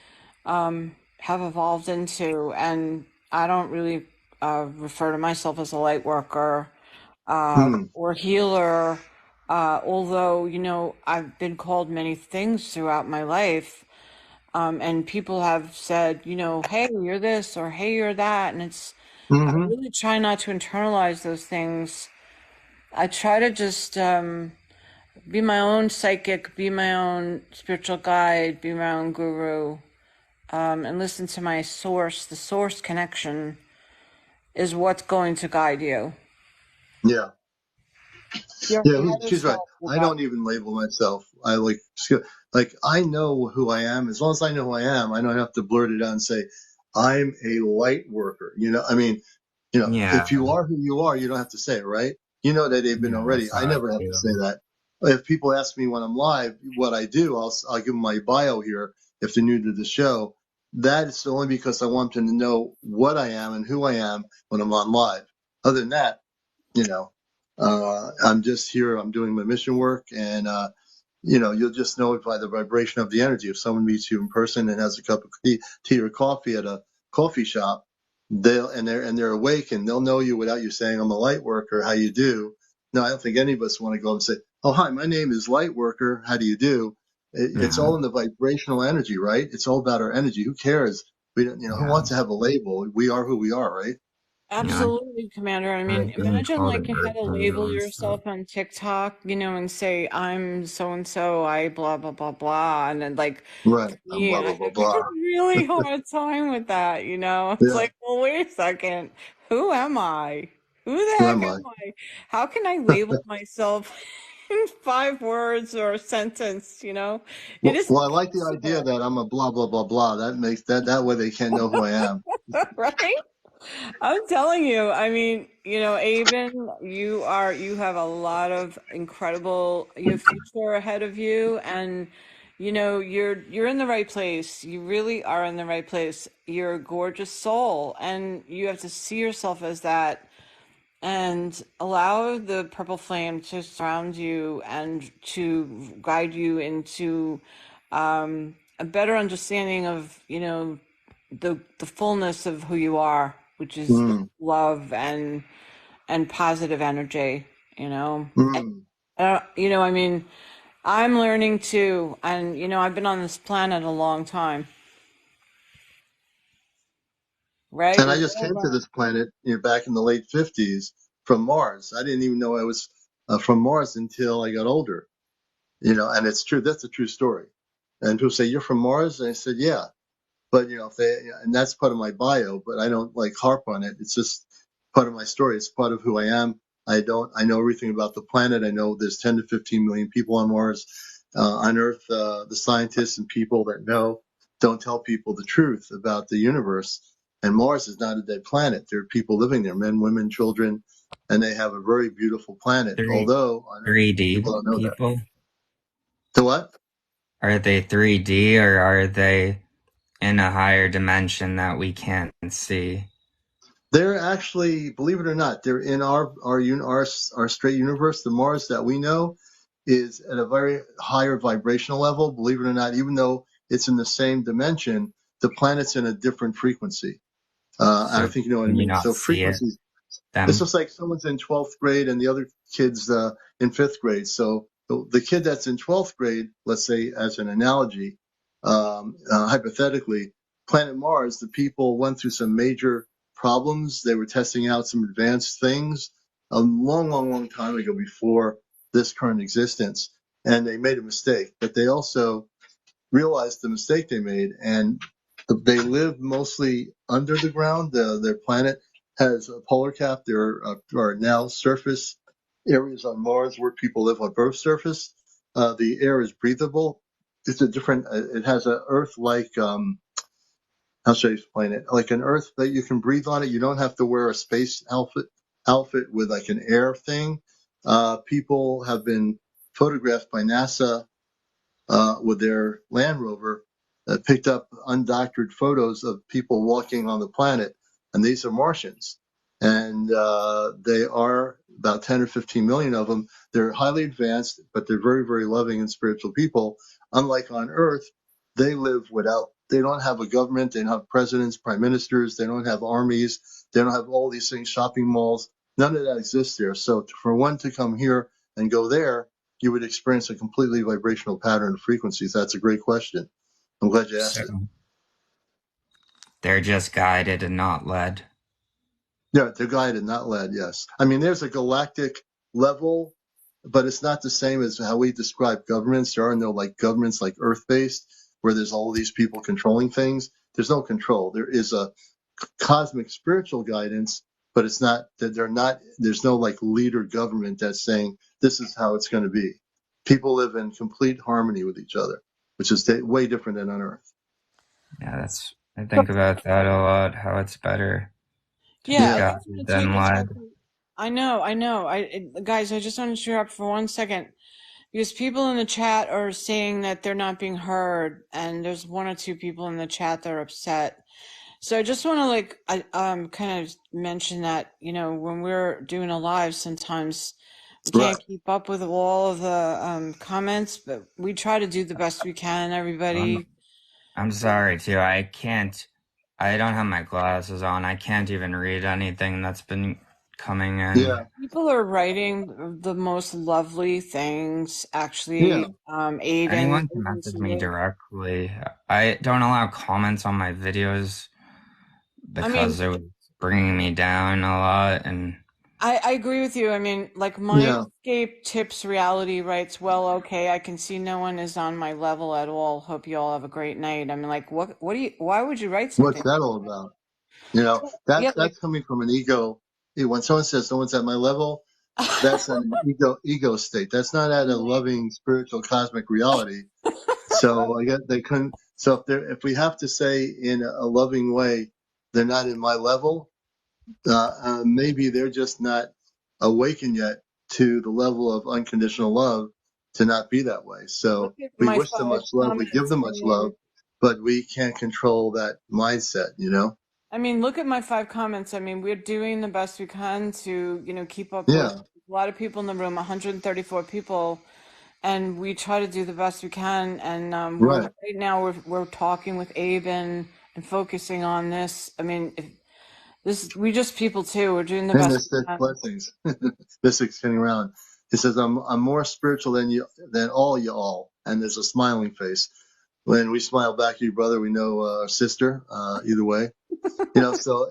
have evolved into, and I don't really refer to myself as a light worker Mm. or healer. Although, I've been called many things throughout my life. And people have said, hey, you're this, or hey, you're that. And I Mm-hmm. really try not to internalize those things. I try to just be my own psychic, be my own spiritual guide, be my own guru, and listen to my source. The source connection is what's going to guide you. Yeah. Your Yeah, higher she's right. self will I guide. don't even label myself. I like I know who I am. As long as I know who I am, I don't have to blurt it out and say I'm a light worker. I mean, yeah, if you are who you are, you don't have to say it, right? You know that they've been yeah, already. that's I how I never have to say feel. that. If people ask me when I'm live what I do, I'll give them my bio here if they're new to the show. That is only because I want them to know what I am and who I am when I'm on live. Other than that, you know, I'm just here. I'm doing my mission work, and you'll just know it by the vibration of the energy. If someone meets you in person and has a cup of tea or coffee at a coffee shop, they're awake and they'll know you without you saying, "I'm a light worker. How you do?" No, I don't think any of us want to go and say, "Oh, hi, my name is Light Worker. How do you do?" It's Yeah, all in the vibrational energy, right? It's all about our energy. Who cares? We don't, who yeah, wants to have a label? We are who we are, right? yeah. Absolutely, Commander. I I mean, like being imagine called a like you had bird to person label and stuff. yourself on TikTok, and say, I'm so and so, I blah, blah, blah, blah. And then, like, Right. And me, blah I blah blah have like blah. a really hard time with that. It's Yeah. like, well, wait a second. Who am I? Who the Who heck am am I? I? How can I label myself in 5 words or a sentence? It Well, is well, I like the idea impossible, that I'm a blah blah blah blah. That makes that way they can't know who I am. right? I'm telling you, I mean, Avon, you have a lot of you have future ahead of you, and you're in the right place. You really are in the right place. You're a gorgeous soul, and you have to see yourself as that, and allow the purple flame to surround you and to guide you into a better understanding of the fullness of who you are, which is Mm, love and positive energy. mm, I mean, I'm learning too, and I've been on this planet a long time. right? And I We've just all came to learned. this planet, back in the late 50s from Mars. I didn't even know I was from Mars until I got older, and it's true. That's a true story. And people say, "You're from Mars?" And I said, "Yeah." But if and that's part of my bio, but I don't like harp on it. It's just part of my story. It's part of who I am. I know everything about the planet. I know there's 10 to 15 million people on Mars. On Earth, the scientists and people that know don't tell people the truth about the universe. And Mars is not a dead planet. There are people living there, men, women, children, and they have a very beautiful planet. Three Although on Earth, 3D people don't know that. people? So what? Are they 3D or are they in a higher dimension that we can't see? They're actually, believe it or not, they're in our straight universe. The Mars that we know is at a very higher vibrational level. Believe it or not, even though it's in the same dimension, the planet's in a different frequency. I So think you know what I can you mean. not So see it? frequencies. It's Them? just like someone's in 12th grade and the other kid's in 5th grade. So the kid that's in 12th grade, let's say as an analogy, hypothetically, planet Mars, the people went through some major problems. They were testing out some advanced things a long, long, long time ago before this current existence. And they made a mistake, but they also realized the mistake they made, and they live mostly under the ground. Their planet has a polar cap. There are now surface areas on Mars where people live on Earth's surface. The air is breathable. It's a different. It has a Earth-like. How should I explain it? Like an Earth that you can breathe on it. You don't have to wear a space outfit with like an air thing. People have been photographed by NASA with their Land Rover that picked up undoctored photos of people walking on the planet, and these are Martians. And they are about 10 or 15 million of them. They're highly advanced, but they're very, very loving and spiritual people. Unlike on Earth, they don't have a government, they don't have presidents, prime ministers, they don't have armies, they don't have all these things, shopping malls. None of that exists there. So for one to come here and go there, you would experience a completely vibrational pattern of frequencies. That's a great question. I'm glad you So asked it. they're just guided and not led. Yeah, they're guided, not led. Yes. I mean, there's a galactic level, but it's not the same as how we describe governments. There are no like governments like Earth based where there's all these people controlling things. There's no control. There is a cosmic spiritual guidance, but it's not that they're not, there's no like leader government that's saying this is how it's going to be. People live in complete harmony with each other, which is way different than on Earth. Yeah, I think about that a lot, how it's better to be Yeah, I Yeah. just guided want to take than a led. second. I know. Guys, I just want to interrupt for 1 second because people in the chat are saying that they're not being heard, and there's one or two people in the chat that are upset. So I just want to kind of mention that when we're doing a live, sometimes we Right. can't keep up with all of the comments, but we try to do the best we can. I'm, Everybody. I'm sorry too. I don't have my glasses on. I can't even read anything that's been coming in. Yeah. People are writing the most lovely things, Yeah. actually. Aiden, Anyone can Aiden's message me here. directly. I don't allow comments on my videos I mean, because it was bringing me down a lot. And I agree with you. I mean, like Yeah. Mindscape Tips Reality writes, well, okay, I can see no one is on my level at all. Hope you all have a great night. I mean, like, why would you write What's something? that all about? Yeah, like, That's coming from an ego. When someone says no one's at my level, that's an ego state. That's not at a loving spiritual cosmic reality. So I guess they couldn't. So if we have to say in a loving way, they're not in my level. Maybe they're just not awakened yet to the level of unconditional love to not be that way. look So at we my wish them five much love. We give comments. them much love, but we can't control that mindset. I mean, look at my five comments. I mean, we're doing the best we can to, keep up with Yeah. a lot of people in the room, 134 people, and we try to do the best we can. And we're Right. right now we're talking with Abin and focusing on this. I mean, we just people too. We're doing the And best this we says can. blessings. Mystics getting around. It says, I'm more spiritual than all you all. And there's a smiling face. When we smile back at you, brother, we know our sister. Either way, So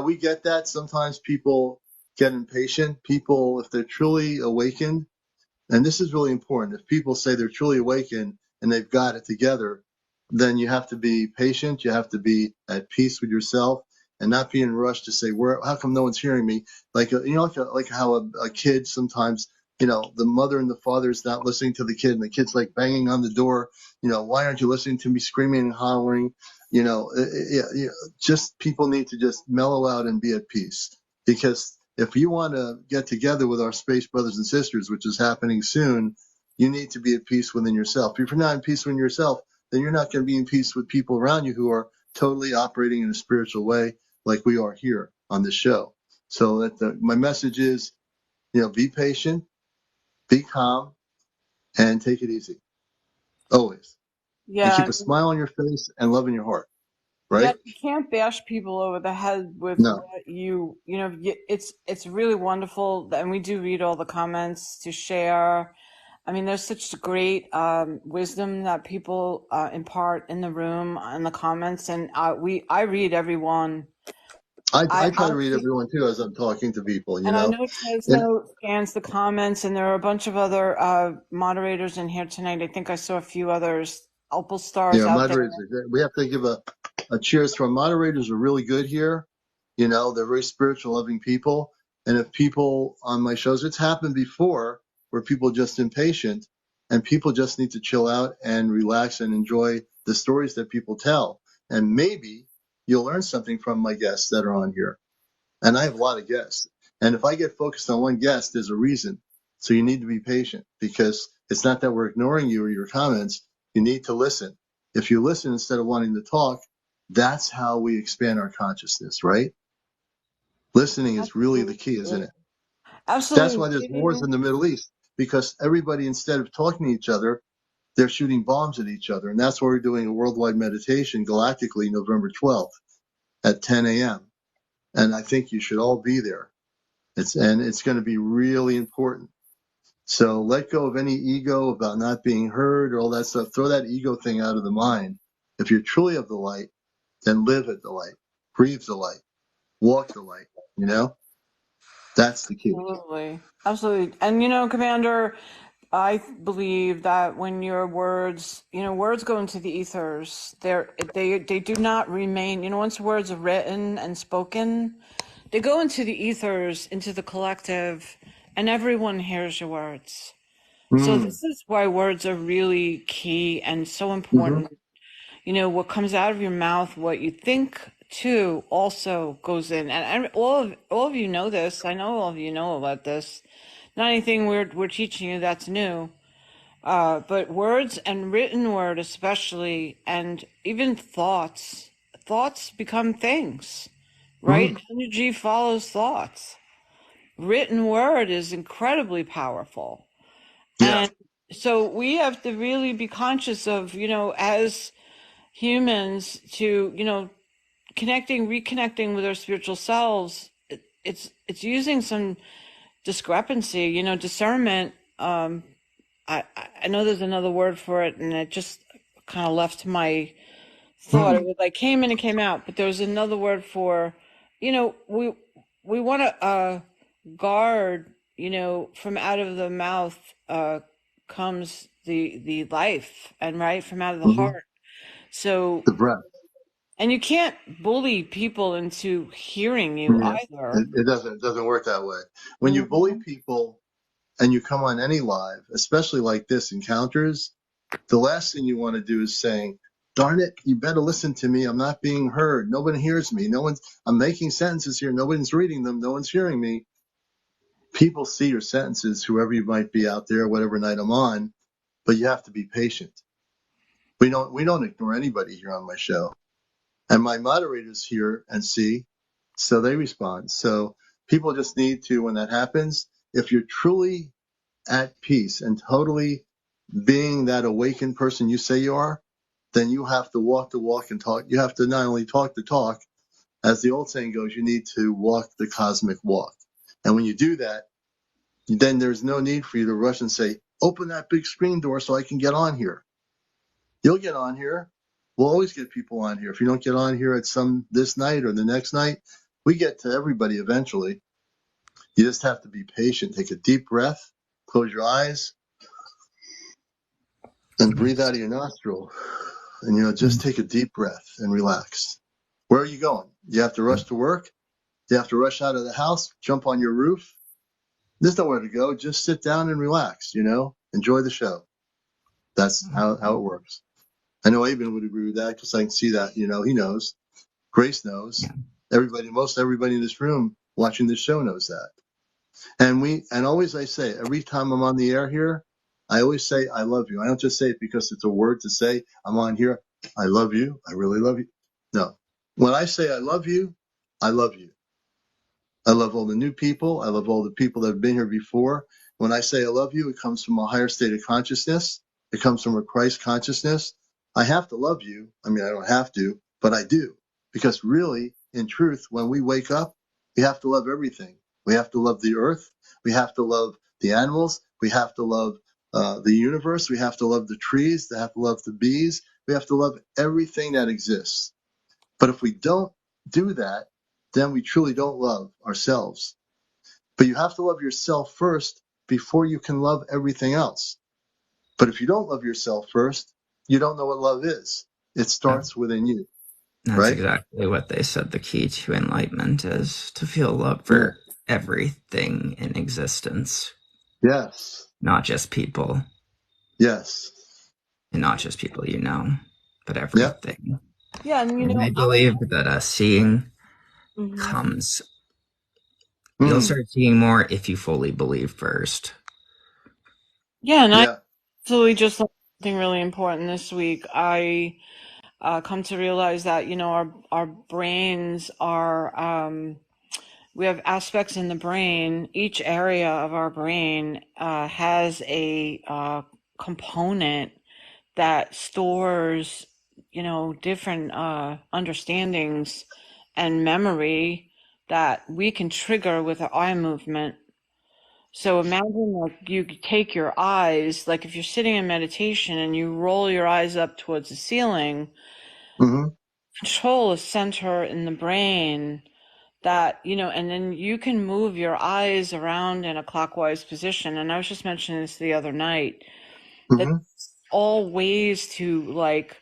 we get that. Sometimes people get impatient. People, if they're truly awakened, and this is really important. If people say they're truly awakened and they've got it together, then you have to be patient. You have to be at peace with yourself and not be in a rush to say, how come no one's hearing me? Like how a kid sometimes, the mother and the father is not listening to the kid and the kid's like banging on the door. Why aren't you listening to me screaming and hollering? Just people need to just mellow out and be at peace, because if you want to get together with our space brothers and sisters, which is happening soon, you need to be at peace within yourself. If you're not in peace within yourself, then you're not going to be in peace with people around you who are totally operating in a spiritual way, like we are here on this show. So my message is, be patient, be calm, and take it easy. Always. And Yeah, keep a smile on your face and love in your heart, yeah, right? you can't bash people over the head with No. what it's really wonderful, and we do read all the comments to share. I mean, there's such great wisdom that people impart in the room in the comments, and I read everyone. I I try to read actually, everyone too as I'm talking to people, and I know And Tesno scans the comments, and there are a bunch of other moderators in here tonight. I think I saw a few others, Opal stars out there. moderators are good. We have to give a cheers to our moderators are really good here. They're very spiritual, loving people. And if people on my shows, it's happened before where people are just impatient and people just need to chill out and relax and enjoy the stories that people tell. And maybe you'll learn something from my guests that are on here. And I have a lot of guests. And if I get focused on one guest, there's a reason. So you need to be patient, because it's not that we're ignoring you or your comments. You need to listen. If you listen instead of wanting to talk, that's how we expand our consciousness, right? Listening is really the key, isn't it? That's why there's wars Absolutely. in the Middle East, because everybody, instead of talking to each other, they're shooting bombs at each other. And that's why we're doing a worldwide meditation galactically November 12th at 10 a.m. And I think you should all be there. It's going to be really important. So let go of any ego about not being heard or all that stuff. Throw that ego thing out of the mind. If you're truly of the light, then live at the light, breathe the light, walk the light. That's the key. Absolutely. Absolutely. And Commander, I believe that when your words, words go into the ethers, they do not remain, once words are written and spoken, they go into the ethers, into the collective, and everyone hears your words. So Mm. this is why words are really key and so Mm-hmm. important. What comes out of your mouth, what you think too, also goes in. And all of you know this. I know all of you know about this. Not anything we're teaching you that's new. But words and written word especially, and even thoughts become things, right? Mm. Energy follows thoughts. Written word is incredibly powerful. Yeah. And so we have to really be conscious of, as humans, to, reconnecting with our spiritual selves. It's using some discrepancy, discernment. I know there's another word for it, and it just kind of left my thought. It Mm. was like came in and came out, but there was another word for, we want to guard, from out of the mouth comes the life, and right from out of the Mm-hmm. heart. So, The breath. and you can't bully people into hearing you Yeah. either. It doesn't work that way. When you bully Mhm. people and you come on any live, especially like this encounters, the last thing you want to do is saying, darn it, you better listen to me. I'm not being heard. Nobody hears me. I'm making sentences here. Nobody's reading them. No one's hearing me. People see your sentences, whoever you might be out there, whatever night I'm on, but you have to be patient. We don't ignore anybody here on my show. And my moderators hear and see, so they respond. So people just need to, when that happens, if you're truly at peace and totally being that awakened person you say you are, then you have to walk the walk and talk. You have to not only talk the talk, as the old saying goes, you need to walk the cosmic walk. And when you do that, then there's no need for you to rush and say, open that big screen door so I can get on here. You'll get on here. We'll always get people on here. If you don't get on here at this night or the next night, we get to everybody eventually. You just have to be patient. Take a deep breath, close your eyes, and breathe out of your nostril. And, just take a deep breath and relax. Where are you going? You have to rush to work? You have to rush out of the house, jump on your roof? There's nowhere to go. Just sit down and relax, enjoy the show. That's how it works. I know Abin would agree with that because I can see that, he knows. Grace knows. Yeah. Most everybody in this room watching this show knows that. And always I say, every time I'm on the air here, I always say, I love you. I don't just say it because it's a word to say, I'm on here. I love you. I really love you. No. When I say I love you, I love you. I love all the new people. I love all the people that have been here before. When I say I love you, it comes from a higher state of consciousness. It comes from a Christ consciousness. I have to love you. I mean, I don't have to, but I do. Because really, in truth, when we wake up, we have to love everything. We have to love the earth. We have to love the animals. We have to love the universe. We have to love the trees. We have to love the bees. We have to love everything that exists. But if we don't do that, then we truly don't love ourselves. But you have to love yourself first before you can love everything else. But if you don't love yourself first, you don't know what love is. It starts within you, That's right? exactly what they said the key to enlightenment is, to feel love for everything in existence. Yes. Not just people. Yes. And not just people but everything. Yeah, and I believe that seeing comes. You'll start seeing more if you fully believe first. Yeah, and I absolutely just learned something really important this week. I come to realize that our brains are we have aspects in the brain. Each area of our brain has a component that stores different understandings and memory that we can trigger with an eye movement. So imagine like you take your eyes, like if you're sitting in meditation and you roll your eyes up towards the ceiling, control a center in the brain that, and then you can move your eyes around in a clockwise position. And I was just mentioning this the other night, that all ways to like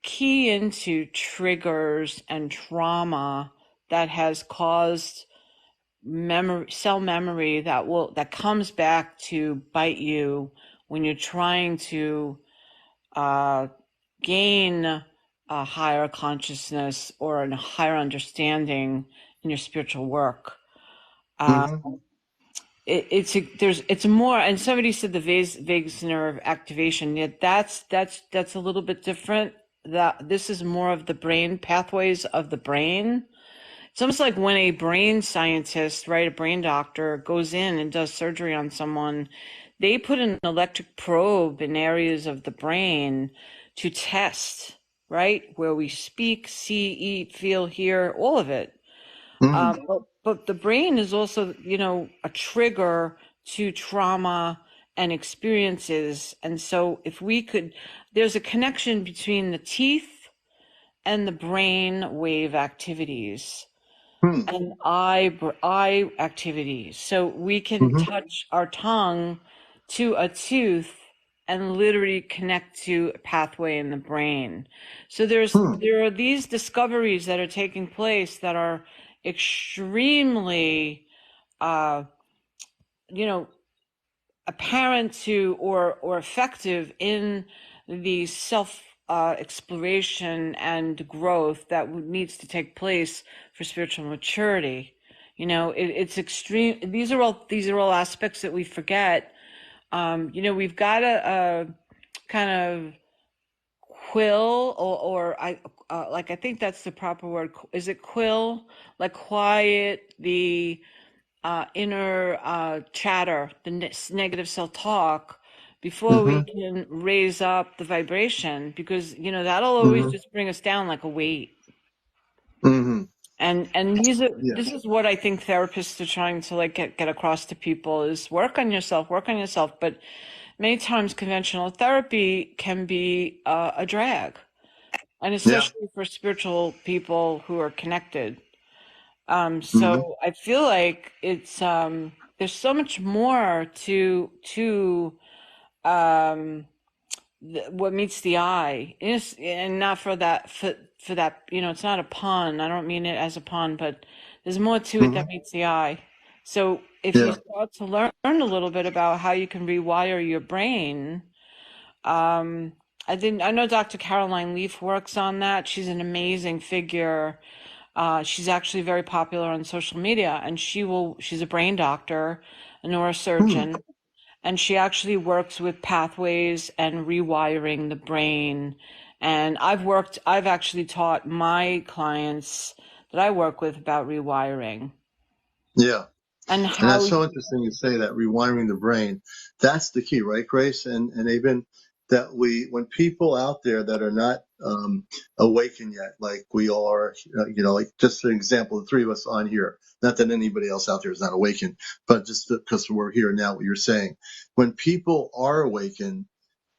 key into triggers and trauma that has caused cell memory that comes back to bite you when you're trying to gain a higher consciousness or a higher understanding in your spiritual work. It's more, and somebody said the vagus nerve activation. Yet that's a little bit different. That this is more of the brain pathways of the brain. It's almost like when a brain scientist, right, a brain doctor goes in and does surgery on someone, they put an electric probe in areas of the brain to test, right, where we speak, see, eat, feel, hear, all of it. But the brain is also, a trigger to trauma and experiences. And so there's a connection between the teeth and the brain wave activities and eye activities. So we can touch our tongue to a tooth and literally connect to a pathway in the brain. So there are these discoveries that are taking place that are extremely apparent to or effective in the self exploration and growth that needs to take place for spiritual maturity. It's extreme. These are all aspects that we forget. We've got a kind of quill or I think that's the proper word. Is it quill? Like quiet the inner chatter, the negative self-talk, before we can raise up the vibration, because that'll always just bring us down like a weight. And this is what I think therapists are trying to like get across to people is work on yourself. But many times conventional therapy can be a drag, and Yeah. especially for spiritual people who are connected. Hmm. So I feel like it's there's so much more to um, what meets the eye. And not for that for that, it's not a pun. I don't mean it as a pun, but there's more to it Hmm. that meets the eye. So if you Yeah. start to learn a little bit about how you can rewire your brain, um, I know Dr. Caroline Leaf works on that. She's an amazing figure. She's actually very popular on social media, and she's a brain doctor, a Hmm. neurosurgeon, and she actually works with pathways and rewiring the brain. And I've actually taught my clients that I work with about rewiring Yeah. and And how that's so interesting you say that, rewiring the brain. That's the key, right, Grace? And even that when people out there that are not awakened yet, like we all are, like just an example, the three of us on here, not that anybody else out there is not awakened, but just because we're here now, what you're saying. When people are awakened,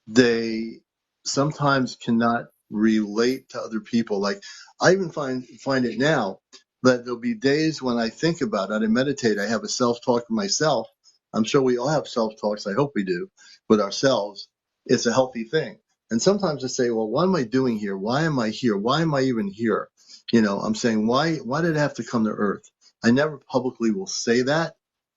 they sometimes cannot relate to other people. Like I even find it now that there'll be days when I think about it, I meditate, I have a self talk with myself. I'm sure we all have self talks. I hope we do with ourselves. It's a healthy thing. And sometimes I say, well, what am I doing here? Why am I here? Why am I even here? I'm saying, why did I have to come to Earth? I never publicly will say that,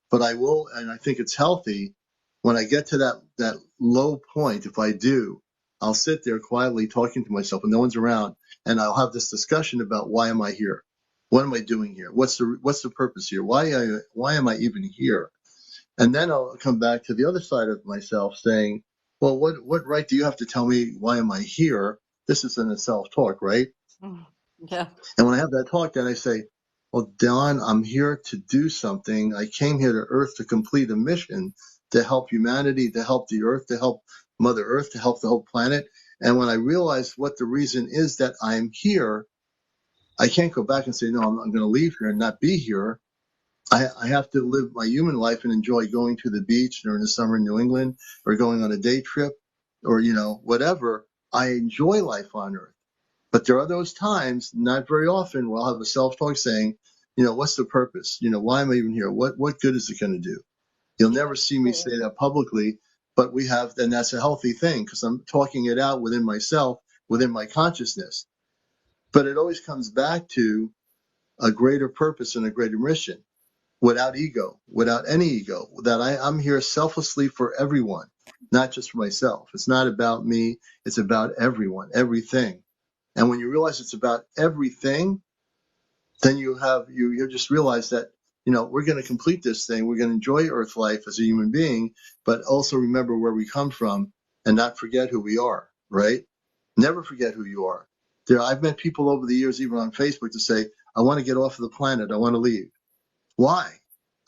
but I will, and I think it's healthy when I get to that low point. If I do, I'll sit there quietly talking to myself and no one's around, and I'll have this discussion about why am I here? What am I doing here? What's the purpose here? Why am I even here? And then I'll come back to the other side of myself saying, well, what right do you have to tell me why am I here? This is in a self talk, right? yeah. And when I have that talk, then I say, well, Don, I'm here to do something. I came here to Earth to complete a mission to help humanity, to help the Earth, to help Mother Earth, to help the whole planet. And when I realize what the reason is that I'm here, I can't go back and say, no, I'm going to leave here and not be here. I have to live my human life and enjoy going to the beach during the summer in New England or going on a day trip or, whatever. I enjoy life on Earth. But there are those times, not very often, where I'll have a self-talk saying, what's the purpose? Why am I even here? What good is it going to do? You'll Yeah. never see me say that publicly, but and that's a healthy thing because I'm talking it out within myself, within my consciousness. But it always comes back to a greater purpose and a greater mission without ego, without any ego, that I'm here selflessly for everyone, not just for myself. It's not about me. It's about everyone, everything. And when you realize it's about everything, then you just realize that, we're going to complete this thing. We're going to enjoy Earth life as a human being, but also remember where we come from and not forget who we are, right? Never forget who you are. I've met people over the years, even on Facebook, to say, I want to get off of the planet. I want to leave. Why?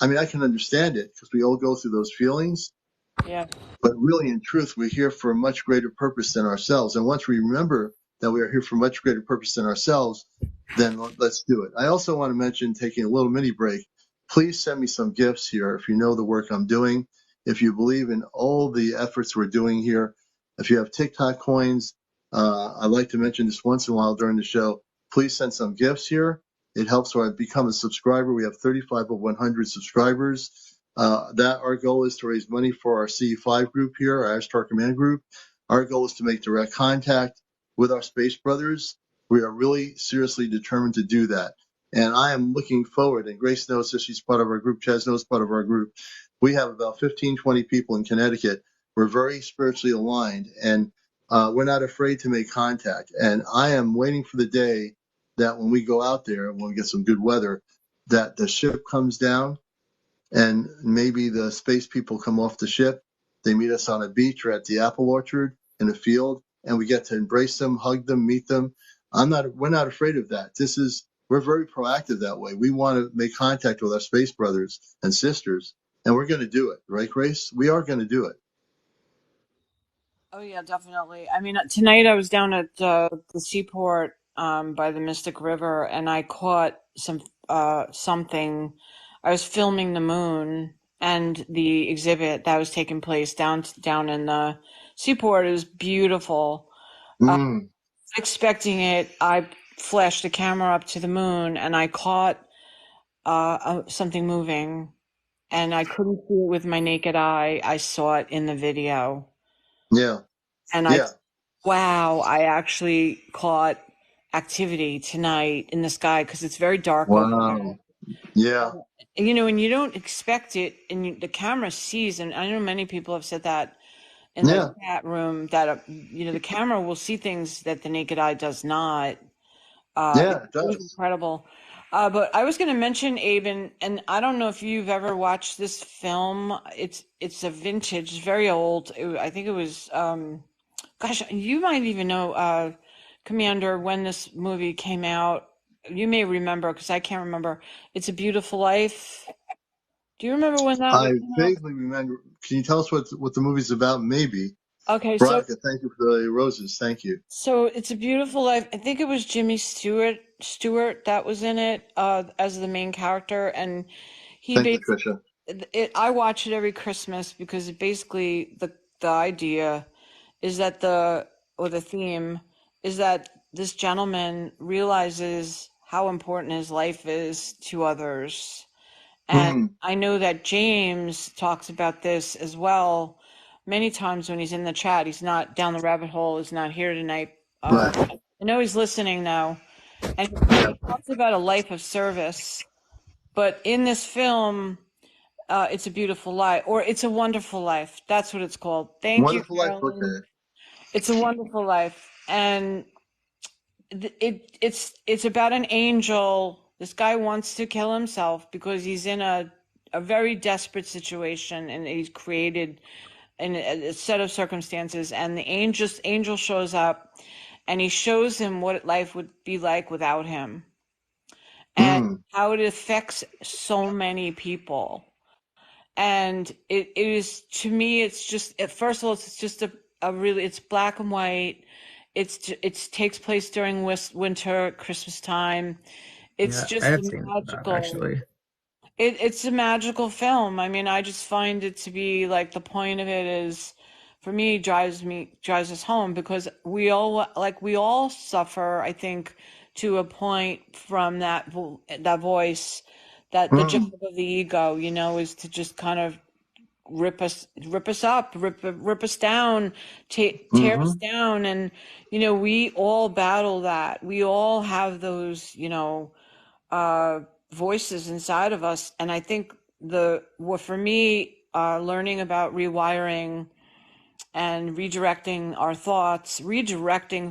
I mean, I can understand it because we all go through those feelings, Yeah. but really, in truth, we're here for a much greater purpose than ourselves. And once we remember that we are here for a much greater purpose than ourselves, then let's do it. I also want to mention, taking a little mini break, please send me some gifts here if you know the work I'm doing. If you believe in all the efforts we're doing here, if you have TikTok coins, I like to mention this once in a while during the show. Please send some gifts here. It helps when I become a subscriber. We have 35 of 100 subscribers. That our goal is to raise money for our C5 group here, our Ashtar Command group. Our goal is to make direct contact with our space brothers. We are really seriously determined to do that. And I am looking forward, and Grace knows this, she's part of our group, Chaz knows part of our group. We have about 15, 20 people in Connecticut. We're very spiritually aligned, and we're not afraid to make contact. And I am waiting for the day that when we go out there, when we get some good weather, that the ship comes down and maybe the space people come off the ship. They meet us on a beach or at the apple orchard in a field, and we get to embrace them, hug them, meet them. We're not afraid of that. We're very proactive that way. We want to make contact with our space brothers and sisters, and we're going to do it, right, Grace? We are going to do it. Oh yeah, definitely. I mean, tonight I was down at the seaport by the Mystic River, and I caught something. I was filming the moon, and the exhibit that was taking place down in the seaport. It was beautiful. Expecting it, I flashed the camera up to the moon, and I caught something moving, and I couldn't see it with my naked eye. I saw it in the video. Yeah. And wow, I actually caught activity tonight in the sky because it's very dark over there. Yeah. You know, and you don't expect it, and the camera sees, and I know many people have said that in the chat room, that, you know, the camera will see things that the naked eye does not. It It was does. incredible. But I was going to mention Abin, and I don't know if you've ever watched this film. It's a vintage, it's very old. I think it was, gosh, you might even know, Commander, when this movie came out. You may remember, because I can't remember. It's a Beautiful Life. Do you remember when that I came out? vaguely remember. Can you tell us what the movie's about? Maybe. Okay, Veronica, thank you for the roses. Thank you. so It's a Beautiful Life. I think it was Jimmy Stewart that was in it, as the main character, and he Thank you, basically, Tricia. I watch it every Christmas because it basically, the idea is that the theme is that this gentleman realizes how important his life is to others. And I know that James talks about this as well many times when he's in the chat. He's not down the rabbit hole, he's not here tonight. Right. I know he's listening now. And he talks about a life of service. But in this film, It's a Beautiful Life, or It's a Wonderful Life. That's what it's called. Thank you, Wonderful Life. Carolyn. Okay. It's a Wonderful Life. And it's about an angel. This guy wants to kill himself because he's in a very desperate situation, and he's created in a set of circumstances, and the angel shows up, and he shows him what life would be like without him, and how it affects so many people. And it is, to me, it's just, first of all, it's just a really, it's black and white. It takes place during winter, Christmas time. It's just I have seen that, magical. actually. It's a magical film. I mean, I just find it to be like, the point of it is, for me, drives us home, because we all suffer, I think, to a point from that voice, that the job of the ego, you know, is to just kind of rip us up, rip us down, tear us down. And, you know, we all battle that. We all have those, you know, voices inside of us. And I think for me, learning about rewiring and redirecting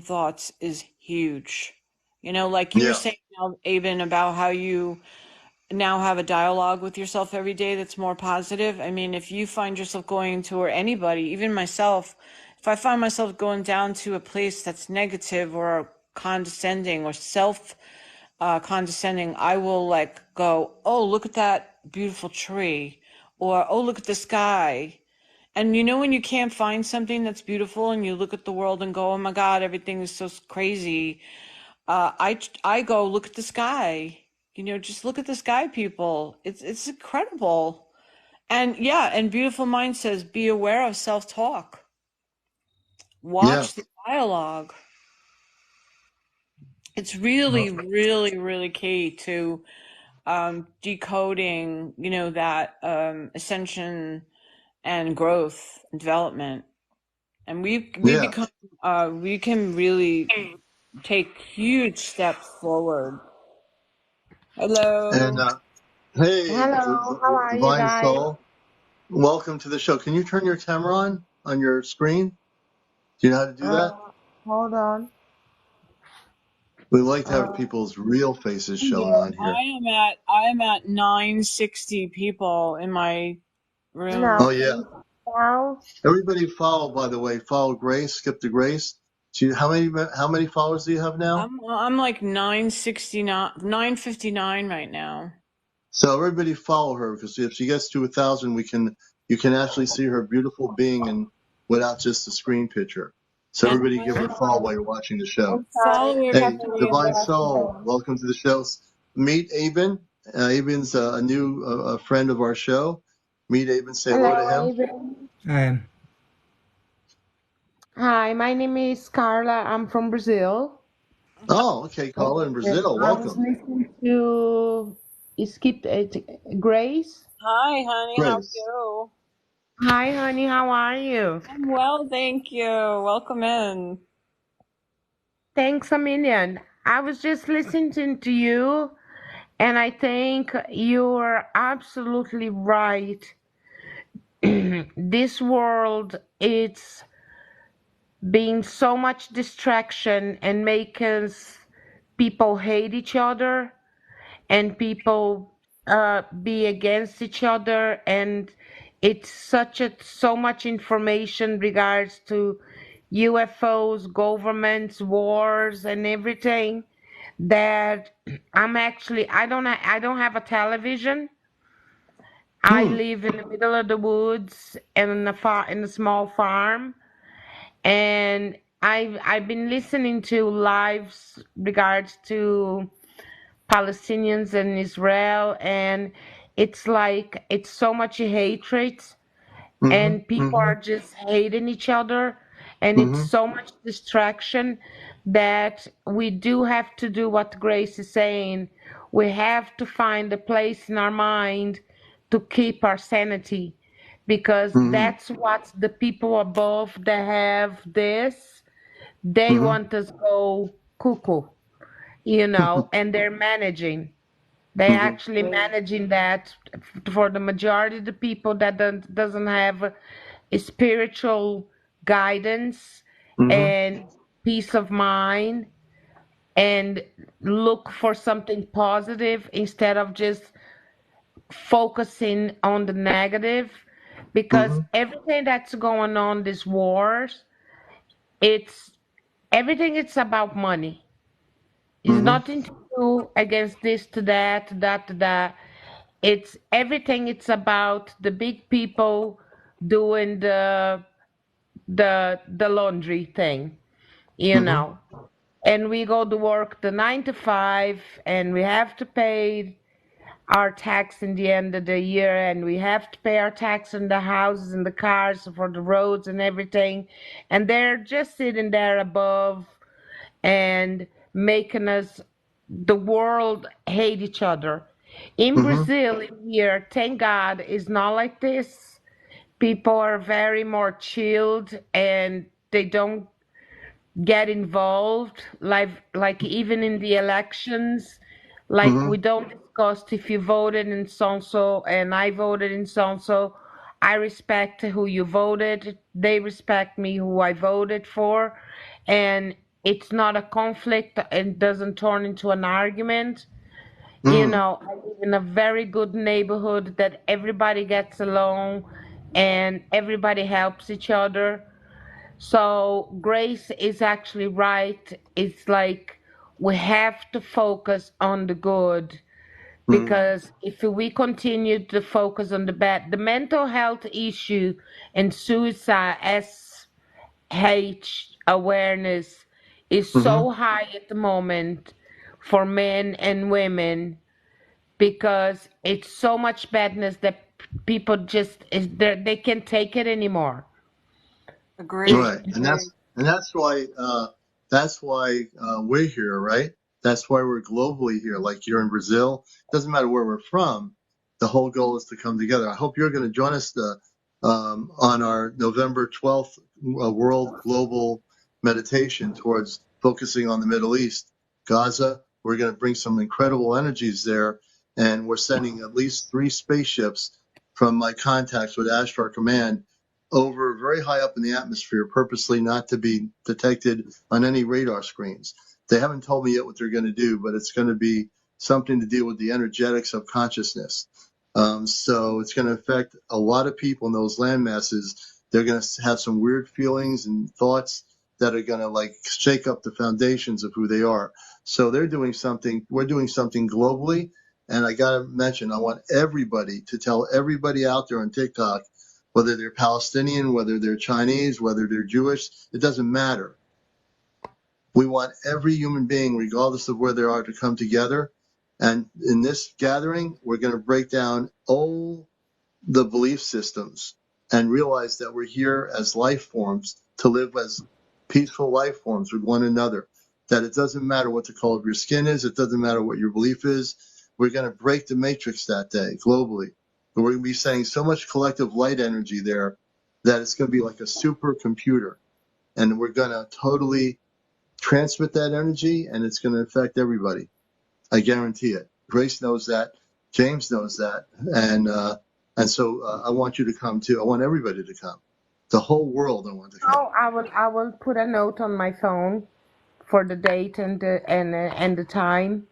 thoughts is huge. You know, like you were saying now, Abin, about how you now have a dialogue with yourself every day that's more positive. I mean, if you find yourself going to, or anybody, even myself, if I find myself going down to a place that's negative or condescending or condescending, I will like go, oh, look at that beautiful tree, or oh, look at the sky. And you know, when you can't find something that's beautiful and you look at the world and go, oh my God, everything is so crazy. I go, look at the sky. You know, just look at the sky, people. It's incredible. And yeah, and Beautiful Mind says, be aware of self-talk. Watch the dialogue. It's really, really, really key to decoding, you know, that ascension and growth and development. And we can really take huge steps forward. Hello. And hey, Hello, how are you Divine guys? Soul, welcome to the show. Can you turn your camera on your screen? Do you know how to do that? Hold on. We like to have people's real faces shown on here. I am at 960 people in my room. No. Oh yeah. Now, Everybody follow, by the way. Follow Grace. Skip to Grace. How many followers do you have now? I'm like 969, 959 right now. So everybody follow her, because if she gets to 1,000, you can actually see her beautiful being and without just a screen picture. So And everybody give her a follow while you're watching the show. I'm sorry. follow Hey, everybody. Divine Soul, welcome to the show. Meet Abin. Abin's a new friend of our show. Meet Abin. Say hello to Hello, him. Abin. Hi. Hi, my name is Carla. I'm from Brazil. Oh, okay, Carla in Brazil. I was Welcome. listening to Skip Grace. Hi, honey. How are Grace. you? Hi, honey. How are you? I'm well, thank you. Welcome in. Thanks a million. I was just listening to you, and I think you're absolutely right. This world, it's being so much distraction and makes people hate each other and people be against each other, and it's so much information regards to UFOs, governments, wars, and everything that I don't have a television. I Hmm. live in the middle of the woods and in a small farm, and I've been listening to lives regards to Palestinians and Israel, and it's like it's so much hatred, Mm-hmm. and people Mm-hmm. are just hating each other, and it's Mm-hmm. so much distraction that we do have to do what Grace is saying. We have to find a place in our mind to keep our sanity, because Mm-hmm. that's what the people above that have this, they Mm-hmm. want us go cuckoo, and they're managing. They Mm-hmm. actually managing that for the majority of the people that doesn't have a spiritual guidance Mm-hmm. and peace of mind, and look for something positive instead of just focusing on the negative, because Mm-hmm. everything that's going on, these wars, it's everything, it's about money. It's Mm-hmm. nothing to do against this to that to that to that. It's everything, it's about the big people doing the laundry thing, you Mm-hmm. know. And we go to work the 9 to 5, and we have to pay our tax in the end of the year, and we have to pay our tax on the houses and the cars for the roads and everything. And they're just sitting there above and making us, the world, hate each other. In Mm-hmm. Brazil, in here, thank God, is not like this. People are very more chilled, and they don't get involved, like even in the elections, like Mm-hmm. we don't discuss if you voted in so and I voted in so. I respect who you voted, they respect me who I voted for, and it's not a conflict and doesn't turn into an argument. Mm-hmm. I live in a very good neighborhood that everybody gets along and everybody helps each other. So Grace is actually right. It's like we have to focus on the good, Mm-hmm. because if we continue to focus on the bad, the mental health issue and suicide, SH awareness, is Mm-hmm. so high at the moment for men and women, because it's so much badness that people just they can't take it anymore. It's Agreed. Right, and that's why we're here, right? That's why we're globally here. Like you're in Brazil, doesn't matter where we're from. The whole goal is to come together. I hope you're going to join us on our November 12th World Global Meditation towards focusing on the Middle East, Gaza. We're going to bring some incredible energies there, and we're sending at least 3 spaceships from my contacts with Ashtar Command over very high up in the atmosphere, purposely not to be detected on any radar screens. They haven't told me yet what they're going to do, but it's going to be something to deal with the energetics of consciousness. So it's going to affect a lot of people in those land masses. They're going to have some weird feelings and thoughts that are going to like shake up the foundations of who they are. So they're doing something. We're doing something globally. And I got to mention, I want everybody to tell everybody out there on TikTok, whether they're Palestinian, whether they're Chinese, whether they're Jewish, it doesn't matter. We want every human being, regardless of where they are, to come together. And in this gathering, we're going to break down old the belief systems and realize that we're here as life forms to live as peaceful life forms with one another. That it doesn't matter what the color of your skin is, it doesn't matter what your belief is. We're going to break the matrix that day globally. But we're going to be sending so much collective light energy there that it's going to be like a supercomputer. And we're going to totally transmit that energy, and it's going to affect everybody. I guarantee it. Grace knows that. James knows that. And so I want you to come too. I want everybody to come. The whole world I want to come. Oh, I will put a note on my phone for the date and the time.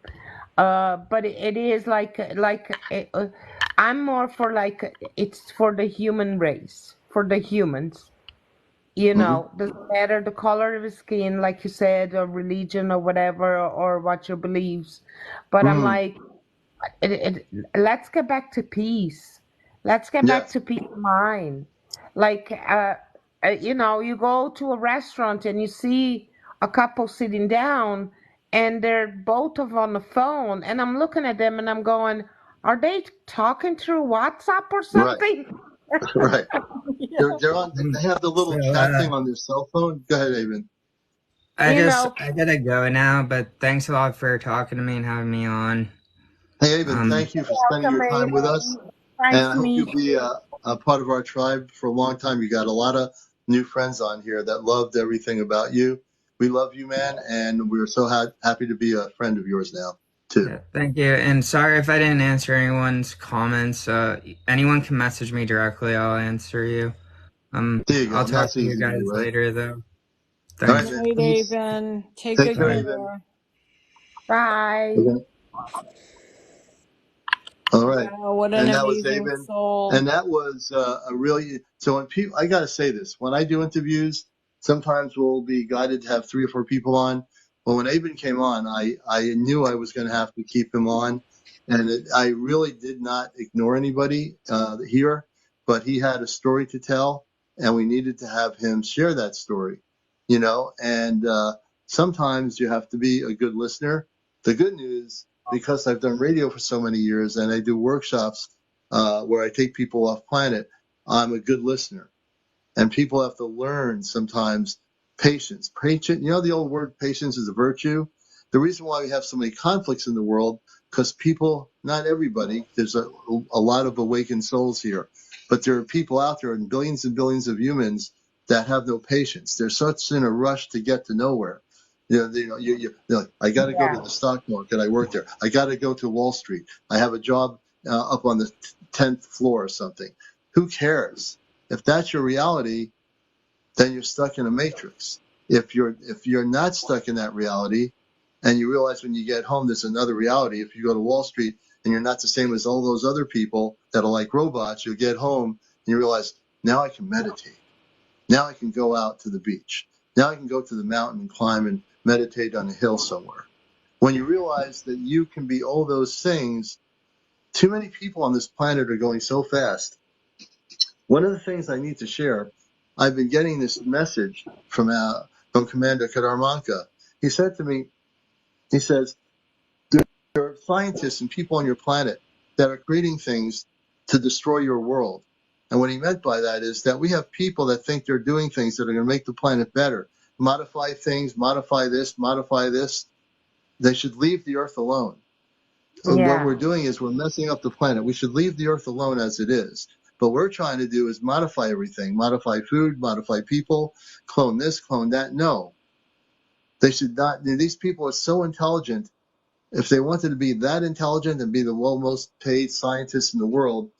But it is I'm more for it's for the human race, for the humans. Hmm. Doesn't matter the color of the skin, like you said, or religion or whatever, or what your beliefs. But I'm Mm. like, let's get back to peace. Let's get back Yes. to peace of mind. Like, you go to a restaurant and you see a couple sitting down and they're both of on the phone, and I'm looking at them and I'm going, are they talking through WhatsApp or Right. something? Right. Yeah. They're on. They have the So little chat thing on their cell phone. Go ahead, Abin. You know, I gotta go now, but thanks a lot for talking to me and having me on. Hey, Abin. Um, Thank you for spending welcome, your time with us, Aiden. and Nice I to hope meet you'll be you. a part of our tribe for a long time. You got a lot of new friends on here that loved everything about you. We love you, man, and we're so happy to be a friend of yours now too. yeah, thank you. And sorry if I didn't answer anyone's comments. Anyone can message me directly. I'll answer you. There you go. I'll And talk that's to you easy to do, guys right? later, though. All Good right, Thanks. man. night, Peace. Abin. Take Take good care, Bye. Abin. care. Bye. Okay. All right. Wow, what an And that was amazing Abin. soul. And that was a really, so when people, I got to say this, when I do interviews, sometimes we'll be guided to have 3 or 4 people on. But when Abin came on, I knew I was going to have to keep him on. And I really did not ignore anybody here, but he had a story to tell, and we needed to have him share that story, and sometimes you have to be a good listener. The good news, because I've done radio for so many years and I do workshops where I take people off planet, I'm a good listener. And people have to learn sometimes patience. Patient, the old word patience is a virtue. The reason why we have so many conflicts in the world, because people, not everybody, there's a lot of awakened souls here, but there are people out there and billions of humans that have no patience. They're such in a rush to get to nowhere. They're like, I got to go to Yeah. the stock market. I work there. I got to go to Wall Street. I have a job up on the 10th floor or something. Who cares? If that's your reality, then you're stuck in a matrix. If you're not stuck in that reality, and you realize when you get home there's another reality. If you go to Wall Street and you're not the same as all those other people that are like robots, you'll get home and you realize, now I can meditate. Now I can go out to the beach. Now I can go to the mountain and climb and meditate on a hill somewhere. When you realize that you can be all those things, too many people on this planet are going so fast. One of the things I need to share, I've been getting this message from Commander Kadarmanka. He said to me, he says, there are scientists and people on your planet that are creating things to destroy your world. And what he meant by that is that we have people that think they're doing things that are going to make the planet better. Modify things, modify this, modify this. They should leave the earth alone. What Yeah. we're doing is we're messing up the planet. We should leave the earth alone as it is. But what we're trying to do is modify everything, modify food, modify people, clone this, clone that. No, they should not. These people are so intelligent. If they wanted to be that intelligent and be the most paid scientists in the world,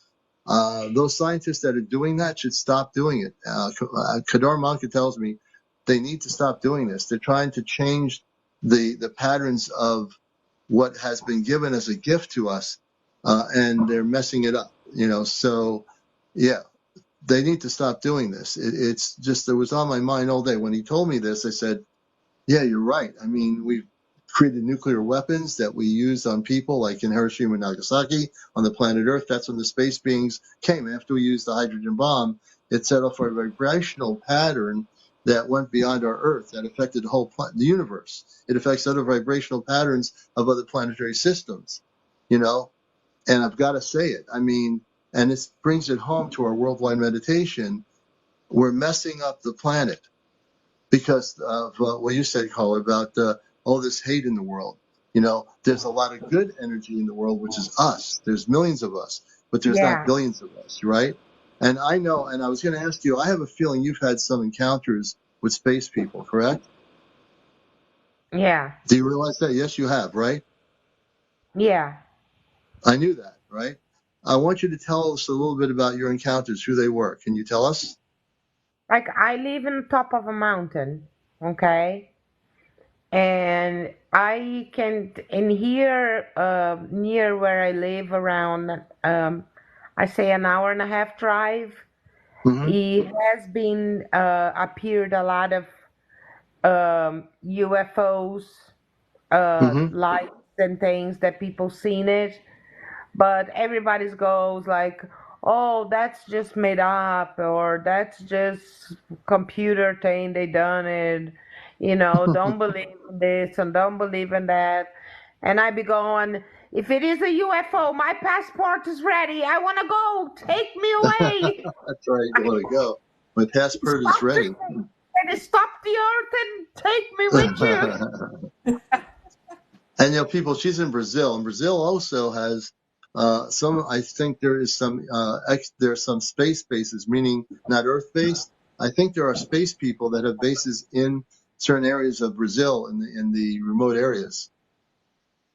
those scientists that are doing that should stop doing it. Kadar Manka tells me they need to stop doing this. They're trying to change the patterns of what has been given as a gift to us, and they're messing it up. So yeah, they need to stop doing this. It's just, it was on my mind all day. When he told me this, I said, yeah, you're right. I mean, we've created nuclear weapons that we used on people, like in Hiroshima and Nagasaki, on the planet Earth. That's when the space beings came. After we used the hydrogen bomb, it set off a vibrational pattern that went beyond our Earth, that affected the universe. It affects other vibrational patterns of other planetary systems, and I've got to say it. I mean, and it brings it home to our worldwide meditation. We're messing up the planet because of what you said, Carl, about all this hate in the world. There's a lot of good energy in the world, which is us. There's millions of us, but there's not Yeah, billions of us, right? And I know, and I was going to ask you, I have a feeling you've had some encounters with space people, correct? yeah, Do you realize that? Yes, you have, right? yeah. I knew that, right? I want you to tell us a little bit about your encounters, who they were. Can you tell us? Like I live in the top of a mountain, okay? And I can, in here, near where I live, around, I say an hour and a half drive, Mm-hmm. it has been appeared a lot of UFOs, Mm-hmm. lights and things that people seen it, but everybody's goes like, oh, that's just made up, or that's just computer thing, they done it, don't believe in this and don't believe in that. And I be going, if it is a UFO, my passport is ready, I want to go, take me away. That's right. You want to go. My passport is Stop the ready. thing and stop the earth and take me with you. And people, she's in Brazil, and Brazil also has some. I think there is some. There are some space bases, meaning not Earth based. I think there are space people that have bases in certain areas of Brazil in the remote areas.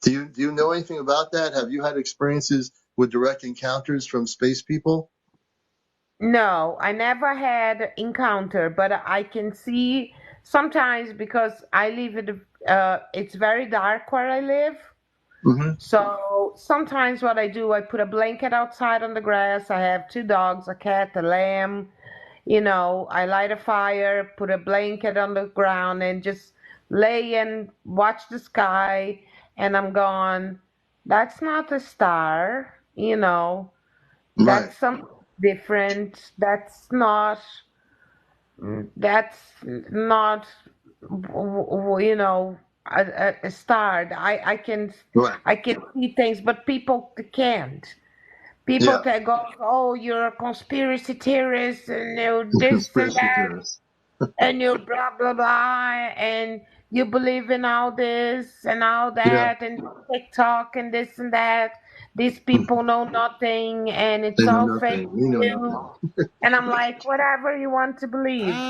Do you know anything about that? Have you had experiences with direct encounters from space people? No, I never had encounter, but I can see sometimes because I live in it's very dark where I live. Mm-hmm. So sometimes what I do, I put a blanket outside on the grass. I have two dogs, a cat, a lamb. I light a fire, put a blanket on the ground, and just lay and watch the sky. And I'm going, that's not a star, Right. that's something different. That's not a star. Right. I can see things, but people can't. People Yeah. that go, oh, you're a conspiracy theorist, and this and Conspiracy that, theorists. and you blah blah blah, and you believe in all this and all Yeah. that, and TikTok and this and that. These They people know nothing, and it's know all fake nothing. We know news. nothing. And I'm like, whatever you want to believe,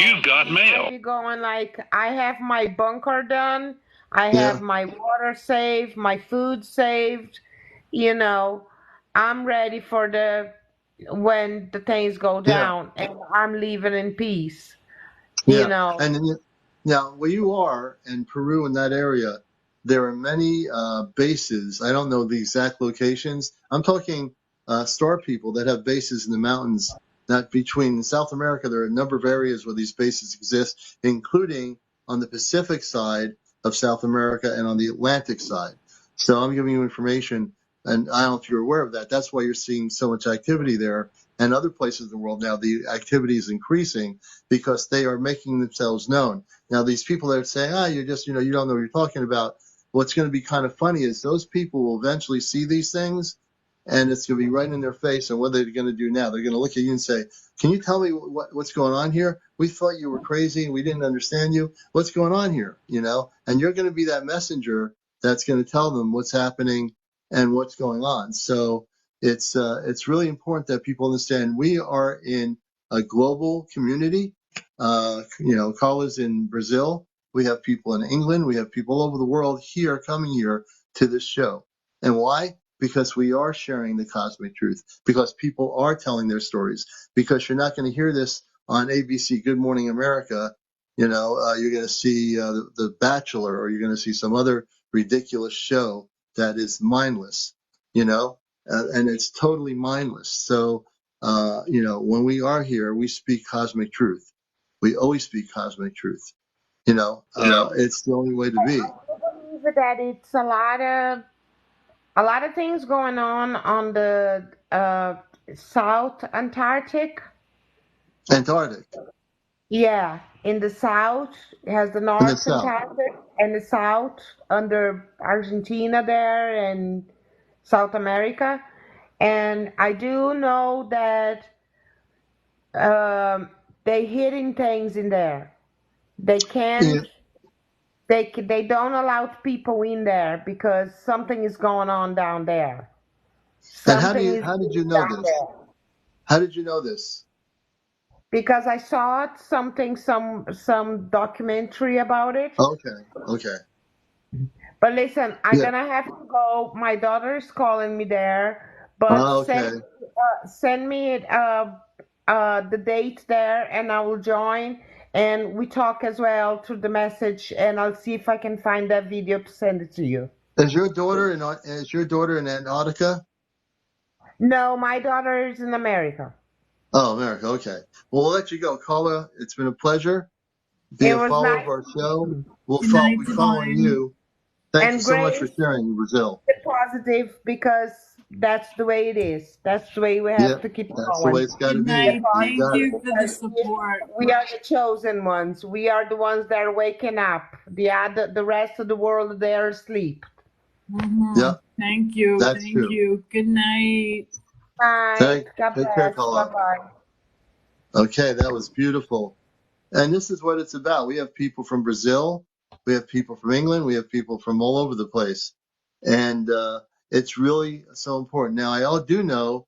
You've got mail. I be going like, I have my bunker done, I Yeah. have my water saved, my food saved, you know, I'm ready for the when the things go Yeah. down, and I'm leaving in peace, you Yeah. know. And now, where you are in Peru, in that area, there are many bases. I don't know the exact locations. I'm talking star people that have bases in the mountains. Not between in South America, there are a number of areas where these bases exist, including on the Pacific side of South America and on the Atlantic side. So I'm giving you information, and I don't know if you're aware of that. That's why you're seeing so much activity there. And other places in the world now, the activity is increasing because they are making themselves known. Now, these people that are saying, you're just, you don't know what you're talking about. What's going to be kind of funny is those people will eventually see these things, and it's going to be right in their face. And what they're going to do now, they're going to look at you and say, can you tell me what's going on here? We thought you were crazy and we didn't understand you. What's going on here? And you're going to be that messenger that's going to tell them what's happening and what's going on. So it's really important that people understand we are in a global community. Carl is in Brazil. We have people in England. We have people all over the world here coming here to this show. And why? Because we are sharing the cosmic truth, because people are telling their stories, because you're not going to hear this on ABC Good Morning America. You're going to see the Bachelor, or you're going to see some other ridiculous show that is mindless, and it's totally mindless. So, when we are here, we speak cosmic truth. We always speak cosmic truth. It's the only way to be. I believe that it's a lot of things going on the South Antarctic. Antarctic Yeah, in the south, it has the in the North south. Antarctic and the south under Argentina there and South America. And I do know that they hiding things in there. They Yeah. can't. They don't allow people in there because something is going on down there. And Something is how did you know down this? there. How did you know this? Because I saw it, some documentary about it. Okay. But listen, I'm Yeah. gonna have to go. My daughter is calling me there, but Okay. send me the date there, and I will join. And we talk as well through the message, and I'll see if I can find that video to send it to you. Is your daughter in Antarctica? No, my daughter is in America. Oh, America. Okay. Well, we'll let you go, Carla. It's been a pleasure. Be It a was follower of nice our show. Good night, We following Divine. you. Thank you and so much for Grace. sharing in Brazil. Positive because that's the way it is. That's the way we Yeah, have to keep that's the way going. it's got to Good be. Stay night. You Thank got it. you positive for the because support. we are the chosen ones. We are the ones that are waking up. The rest of the world, they are asleep. Yeah, Thank you. that's Thank true. you. Good night. Bye. God Take care, bless. Carla. Bye-bye. Okay, that was beautiful. And this is what it's about. We have people from Brazil, we have people from England, we have people from all over the place. And it's really so important. Now, I all do know,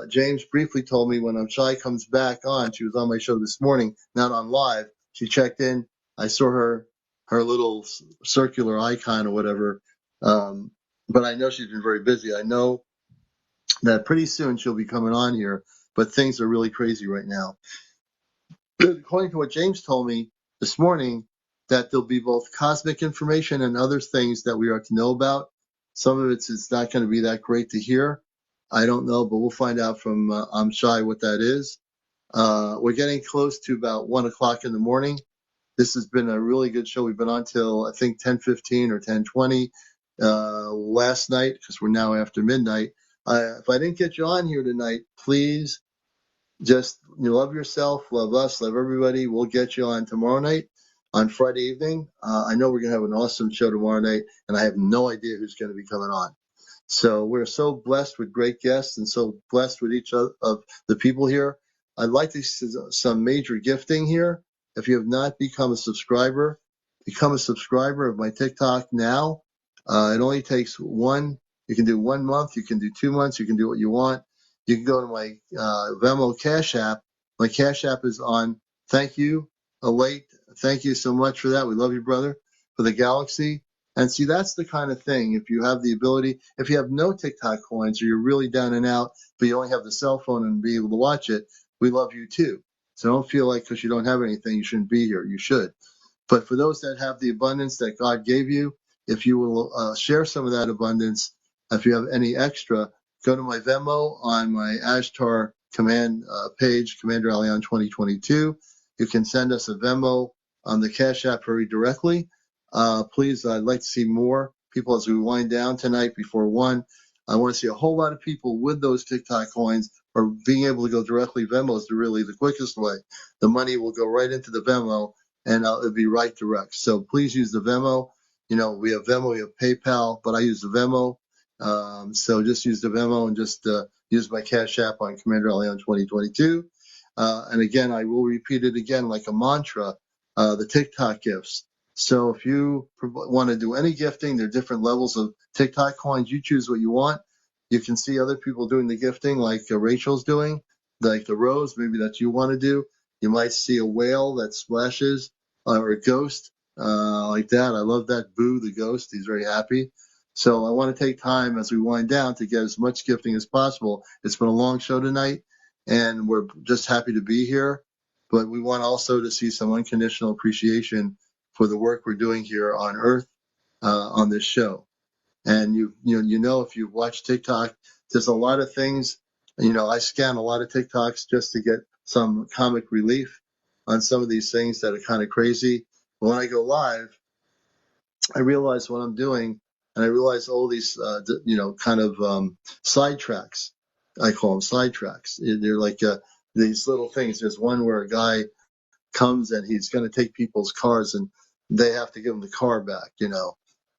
James briefly told me when Shai comes back on, she was on my show this morning, not on live. She checked in. I saw her little circular icon or whatever. But I know she's been very busy. I know that pretty soon she'll be coming on here, but things are really crazy right now. According to what James told me this morning, that there'll be both cosmic information and other things that we are to know about. Some of it's not going to be that great to hear. I don't know, but we'll find out from Amshai what that is. We're getting close to about 1 o'clock in the morning. This has been a really good show. We've been on till I think 10:15 or 10:20 last night because we're now after midnight. If I didn't get you on here tonight, please just love yourself, love us, love everybody. We'll get you on tomorrow night, on Friday evening. I know we're going to have an awesome show tomorrow night, and I have no idea who's going to be coming on. So we're so blessed with great guests and so blessed with each of the people here. I'd like to see some major gifting here. If you have not become a subscriber, become a subscriber of my TikTok now. It only takes one. You can do 1 month. You can do 2 months. You can do what you want. You can go to my Venmo Cash App. My Cash App is on. Thank you, Await. Thank you so much for that. We love you, brother, for the galaxy. And see, that's the kind of thing. If you have the ability, if you have no TikTok coins or you're really down and out, but you only have the cell phone and be able to watch it, we love you too. So don't feel like because you don't have anything, you shouldn't be here. You should. But for those that have the abundance that God gave you, if you will share some of that abundance, if you have any extra, go to my Venmo on my Ashtar command page, CmdrAleon 2022. You can send us a Venmo on the Cash App very directly. Please, I'd like to see more people as we wind down tonight before 1. I want to see a whole lot of people with those TikTok coins or being able to go directly. Venmo is really the quickest way. The money will go right into the Venmo and it'll be right direct. So please use the Venmo. We have Venmo, we have PayPal, but I use the Venmo. So just use the Venmo and just use my Cash App on CmdrAleon 2022. And again, I will repeat it again like a mantra, the TikTok gifts. So if you want to do any gifting, there are different levels of TikTok coins. You choose what you want. You can see other people doing the gifting like Rachel's doing, like the rose, maybe that you want to do. You might see a whale that splashes or a ghost like that. I love that. Boo, the ghost. He's very happy. So I want to take time as we wind down to get as much gifting as possible. It's been a long show tonight, and we're just happy to be here. But we want also to see some unconditional appreciation for the work we're doing here on Earth on this show. And if you watch TikTok, there's a lot of things. I scan a lot of TikToks just to get some comic relief on some of these things that are kind of crazy. But when I go live, I realize what I'm doing, and I realize all these, kind of sidetracks. I call them sidetracks. They're like these little things. There's one where a guy comes and he's going to take people's cars and they have to give him the car back, And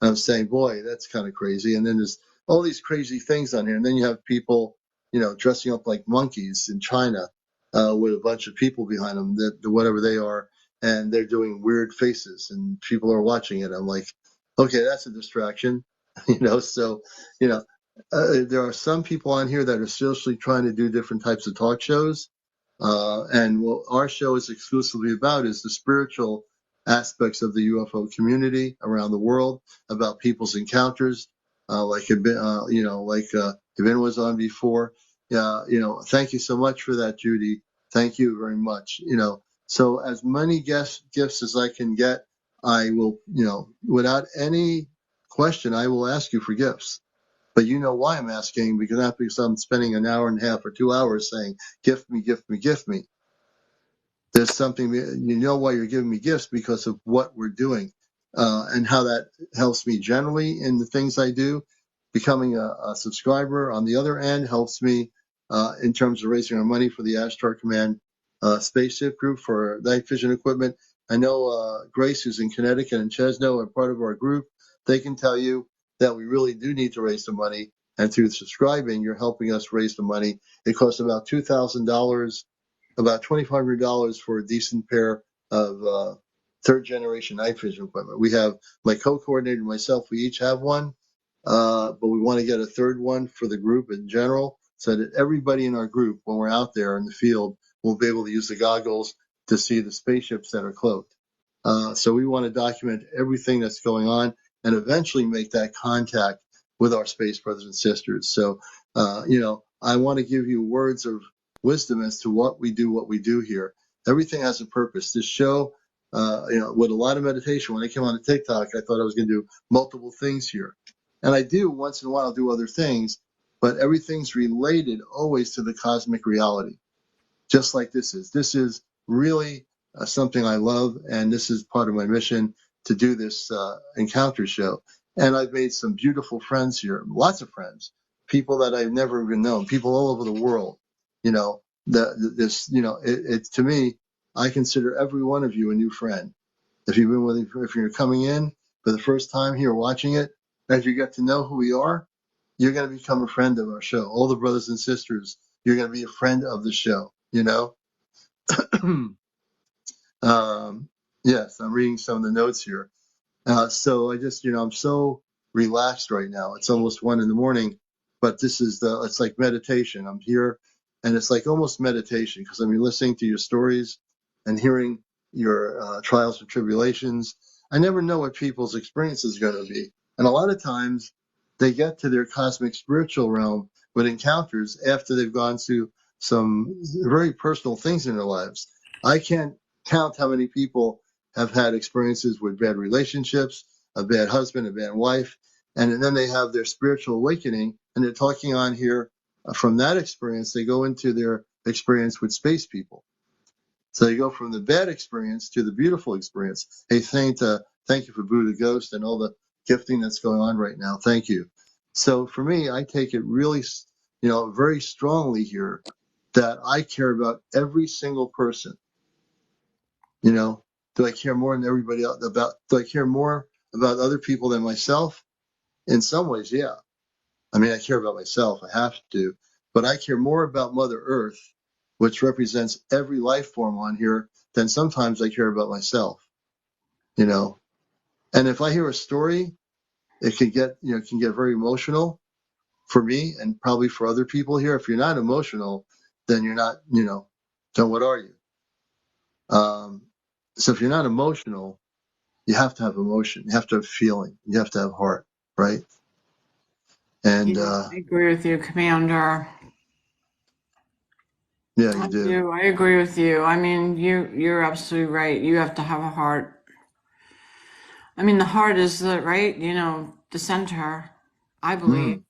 I'm saying, boy, that's kind of crazy. And then there's all these crazy things on here. And then you have people, dressing up like monkeys in China, with a bunch of people behind them, whatever they are, and they're doing weird faces, and people are watching it. I'm like, okay, that's a distraction, So, there are some people on here that are seriously trying to do different types of talk shows. And what our show is exclusively about is the spiritual aspects of the UFO community around the world, about people's encounters, like Abin was on before. Yeah, thank you so much for that, Judy. Thank you very much. So as many gifts as I can get, I will, without any question, I will ask you for gifts. But you know why I'm asking, because not because I'm spending an hour and a half or 2 hours saying, gift me, gift me, gift me. There's something, why you're giving me gifts, because of what we're doing, and how that helps me generally in the things I do. Becoming a subscriber on the other end helps me in terms of raising our money for the Ashtar Command spaceship group for night vision equipment. I know Grace, who's in Connecticut, and Chesno are part of our group. They can tell you that we really do need to raise the money. And through subscribing, you're helping us raise the money. It costs about $2,000, about $2,500 for a decent pair of third generation night vision equipment. We have my co-coordinator and myself, we each have one, but we want to get a third one for the group in general, so that everybody in our group, when we're out there in the field, will be able to use the goggles to see the spaceships that are cloaked. So we want to document everything that's going on and eventually make that contact with our space brothers and sisters. So, I want to give you words of wisdom as to what we do here. Everything has a purpose. This show, with a lot of meditation, when I came on to TikTok, I thought I was going to do multiple things here. And I do, once in a while, I'll do other things, but everything's related always to the cosmic reality, just like this is. This is really something I love, and this is part of my mission to do this encounter show. And I've made some beautiful friends here, lots of friends, people that I've never even known, people all over the world. To me, I consider every one of you a new friend. If you're coming in for the first time here watching it, as you get to know who we are, you're going to become a friend of our show. All the brothers and sisters, you're going to be a friend of the show, Yes, I'm reading some of the notes here. So I just, I'm so relaxed right now. It's almost 1 a.m, but it's like meditation. I'm here, and it's like almost meditation, because I'm listening to your stories and hearing your trials and tribulations. I never know what people's experience is going to be. And a lot of times they get to their cosmic spiritual realm with encounters after they've gone through some very personal things in their lives. I can't count how many people have had experiences with bad relationships, a bad husband, a bad wife, and then they have their spiritual awakening, and they're talking on here from that experience. They go into their experience with space people. So you go from the bad experience to the beautiful experience. Hey, thank you for Buddha Ghost and all the gifting that's going on right now. Thank you. So for me, I take it really, very strongly here that I care about every single person. Do I care more than everybody else do I care more about other people than myself? In some ways, yeah. I care about myself. I have to, but I care more about Mother Earth, which represents every life form on here, than sometimes I care about myself, and if I hear a story, it can get very emotional for me, and probably for other people here. If you're not emotional, then you're not, then what are you? So if you're not emotional, you have to have emotion. You have to have feeling. You have to have heart, right? And Yeah, I agree with you, Commander. yeah, you I do. do. I agree with you. You're absolutely right. You have to have a heart. The heart is the center, I believe.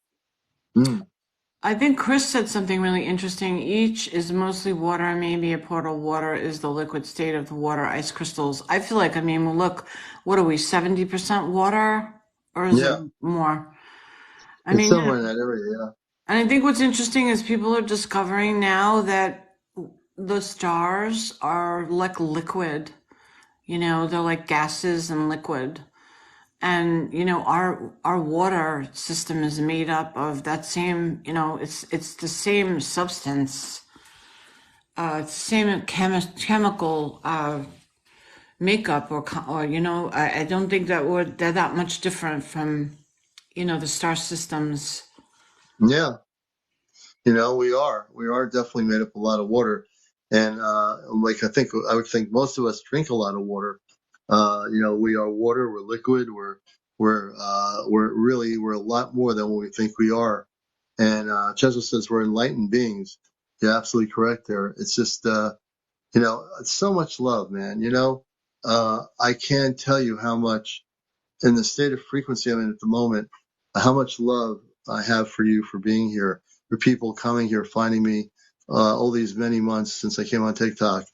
I think Chris said something really interesting. Each is mostly water, maybe a part of water is the liquid state of the water, ice crystals. I feel like, well, look, what are we, 70% water? Or is it Yeah, more? it's somewhere in that area. Yeah. And I think what's interesting is people are discovering now that the stars are like liquid, they're like gases and liquid. And our water system is made up of that same, it's the same substance, it's the same chemical makeup, or I don't think they're that much different from the star systems. Yeah. We are definitely made up a lot of water. And, like, I would think most of us drink a lot of water. We are water, we're liquid, we're a lot more than what we think we are. And, Cheswa says we're enlightened beings. You're absolutely correct there. It's just, it's so much love, man. I can't tell you how much, in the state of frequency I'm in at the moment, how much love I have for you for being here, for people coming here, finding me all these many months since I came on TikTok.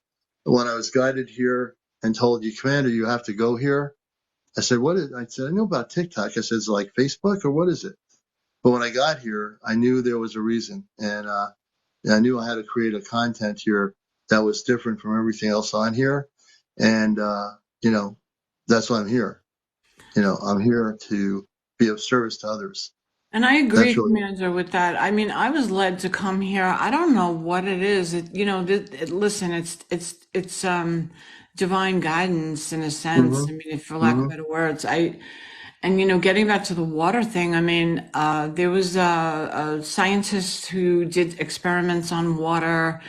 When I was guided here and told you, Commander, you have to go here, I said, what is, I said, I know about TikTok. I said, is it like Facebook or what is it? But when I got here, I knew there was a reason. And I knew I had to create a content here that was different from everything else on here. And, that's why I'm here. I'm here to be of service to others. And I agree, That's really, Commander, with that. I mean, I was led to come here. I don't know what it is. Listen, it's divine guidance in a sense. I mean, if for lack of better words, getting back to the water thing. I mean, there was a scientist who did experiments on water,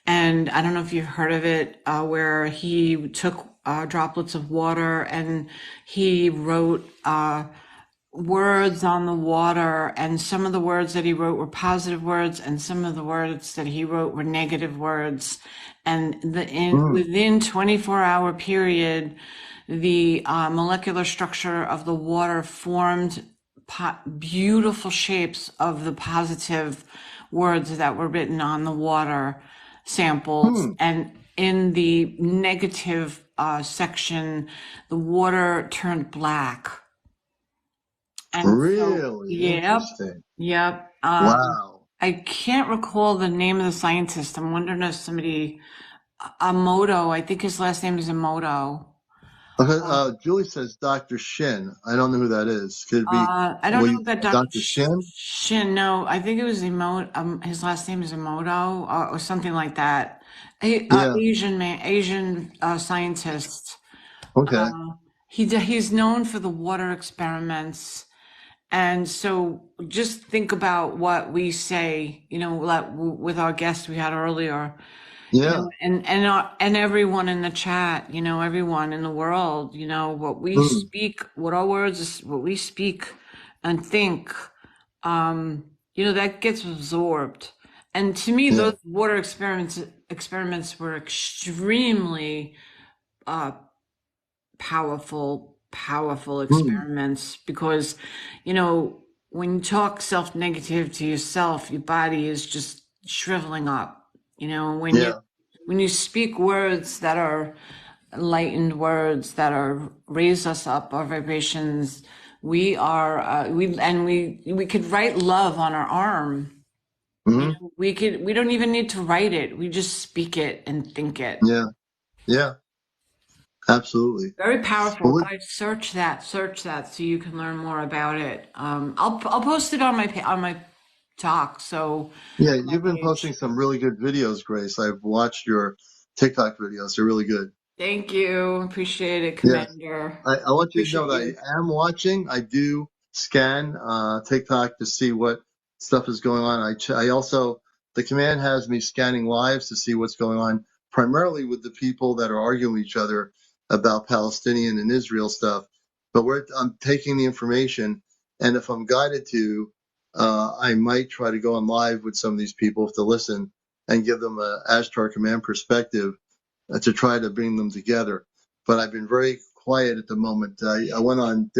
and I don't know if you've heard of it, where he took droplets of water and he wrote words on the water, and some of the words that he wrote were positive words, and some of the words that he wrote were negative words. And within 24-hour period, the molecular structure of the water formed beautiful shapes of the positive words that were written on the water samples. And in the negative section, the water turned black. And really interesting. Yep. Wow. I can't recall the name of the scientist. I'm wondering if somebody, Emoto, I think his last name is Emoto. Okay, Julie says Dr. Shin. I don't know who that is. Could it be I don't know that Dr. Shin? Shin. No, I think it was Emoto. His last name is Emoto, or something like that. Yeah. Asian scientist. Okay. He's known for the water experiments. And so just think about what we say, like with our guest we had earlier, Yeah. and everyone in the chat, everyone in the world, what we speak, what our words is, what we speak and think, that gets absorbed. And to me, those water experiments were extremely powerful experiments, because when you talk self-negative to yourself, your body is just shriveling up. When you speak words that are enlightened words that are raise us up, our vibrations, we could write love on our arm. We don't even need to write it, we just speak it and think it. Yeah. Absolutely. Very powerful. Well, Guys, search that so you can learn more about it. I'll post it on my talk. So yeah, you've been posting some really good videos, Grace. I've watched your TikTok videos. They're really good. Thank you. Appreciate it, Yes. Commander. I want you to know that I am watching. I do scan TikTok to see what stuff is going on. I also, the command has me scanning lives to see what's going on, primarily with the people that are arguing with each other about Palestinian and Israel stuff. But I'm taking the information, and if I'm guided to, I might try to go on live with some of these people to listen and give them a Ashtar command perspective to try to bring them together. But I've been very quiet at the moment. I went on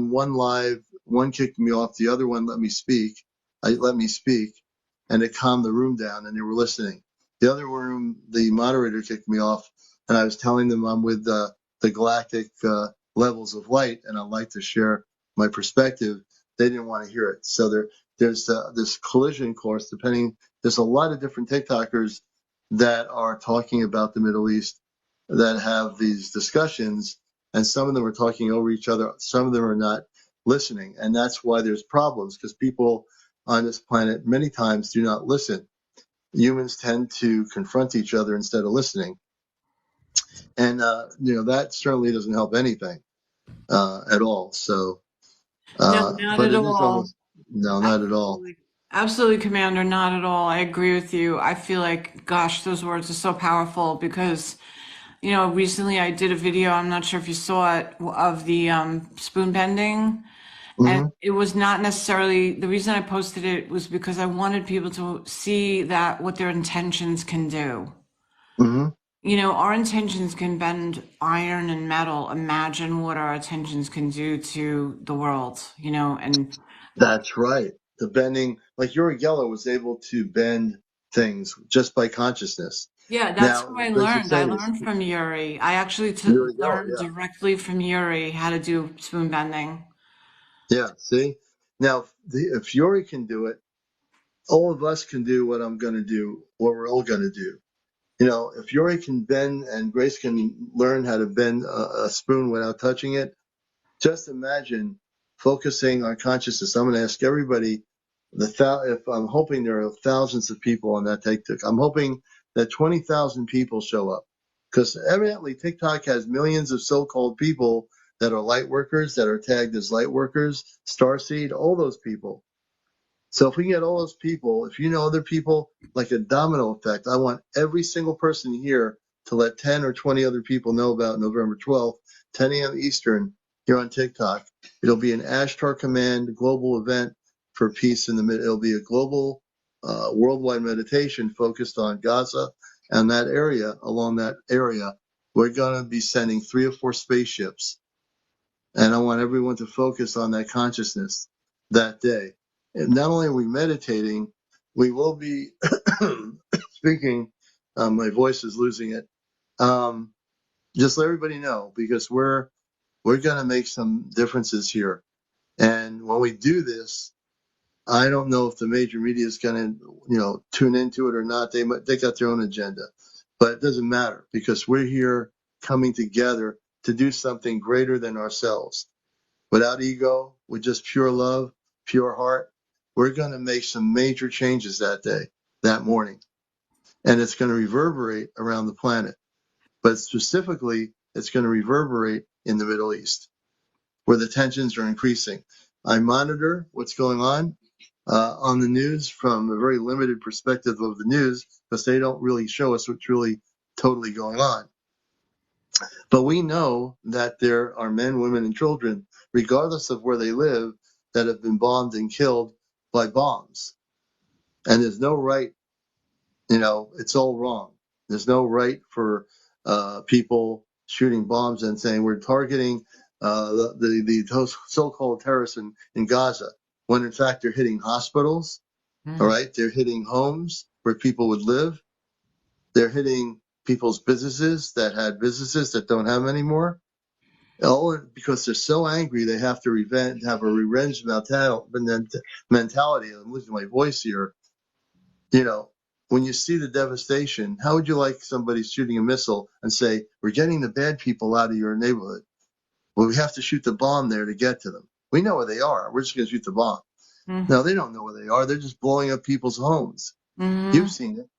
one live, one kicked me off, the other one let me speak, and it calmed the room down and they were listening. The other room, the moderator kicked me off, and I was telling them I'm with the galactic levels of light and I'd like to share my perspective. They didn't want to hear it. So there's this collision course, there's a lot of different TikTokers that are talking about the Middle East that have these discussions, and some of them are talking over each other. Some of them are not listening. And that's why there's problems, because people on this planet many times do not listen. Humans tend to confront each other instead of listening. And, that certainly doesn't help anything at all. So, No, not but at it is all. almost, no, not at all. Absolutely. Absolutely, Commander, not at all. I agree with you. I feel like, gosh, those words are so powerful because, recently I did a video, I'm not sure if you saw it, of the spoon bending. And Hmm. it was not necessarily, the reason I posted it was because I wanted people to see that what their intentions can do. Hmm. Our intentions can bend iron and metal. Imagine what our intentions can do to the world, and That's right. The bending, like Uri Geller was able to bend things just by consciousness. yeah, that's Now, who I what you're learned. I saying is learned from Yuri. I actually Uri Geller, learned yeah. directly from Yuri how to do spoon bending. Yeah, see? Now, if Yuri can do it, all of us can do what I'm going to do, what we're all going to do. If Yuri can bend and Grace can learn how to bend a spoon without touching it, just imagine focusing on consciousness. I'm going to ask everybody, if I'm hoping there are thousands of people on that TikTok. I'm hoping that 20,000 people show up, because evidently TikTok has millions of so-called people that are light workers, that are tagged as light workers, starseed, all those people. So if we can get all those people, if you know other people, like a domino effect, I want every single person here to let 10 or 20 other people know about November 12th, 10 a.m. Eastern, here on TikTok. It'll be an Ashtar Command global event for peace in the mid. It'll be a global, worldwide meditation focused on Gaza and that area. Along that area, we're going to be sending 3 or 4 spaceships, and I want everyone to focus on that consciousness that day. And not only are we meditating, we will be speaking. My voice is losing it. Just let everybody know, because we're going to make some differences here. And when we do this, I don't know if the major media is going to, tune into it or not. They got their own agenda, but it doesn't matter, because we're here coming together to do something greater than ourselves. Without ego, with just pure love, pure heart, we're going to make some major changes that day, that morning. And it's going to reverberate around the planet. But specifically, it's going to reverberate in the Middle East, where the tensions are increasing. I monitor what's going on the news from a very limited perspective of the news, because they don't really show us what's really totally going on. But we know that there are men, women, and children, regardless of where they live, that have been bombed and killed by bombs. And there's no right, it's all wrong. There's no right for people shooting bombs and saying we're targeting the so-called terrorists in Gaza, when in fact they're hitting hospitals, all right? They're hitting homes where people would live. They're hitting people's businesses that had businesses that don't have anymore. Oh, because they're so angry, they have to have a revenge mentality. I'm losing my voice here. When you see the devastation, how would you like somebody shooting a missile and say, we're getting the bad people out of your neighborhood? Well, we have to shoot the bomb there to get to them. We know where they are. We're just going to shoot the bomb. Mm-hmm. No, they don't know where they are. They're just blowing up people's homes. Mm-hmm. You've seen it.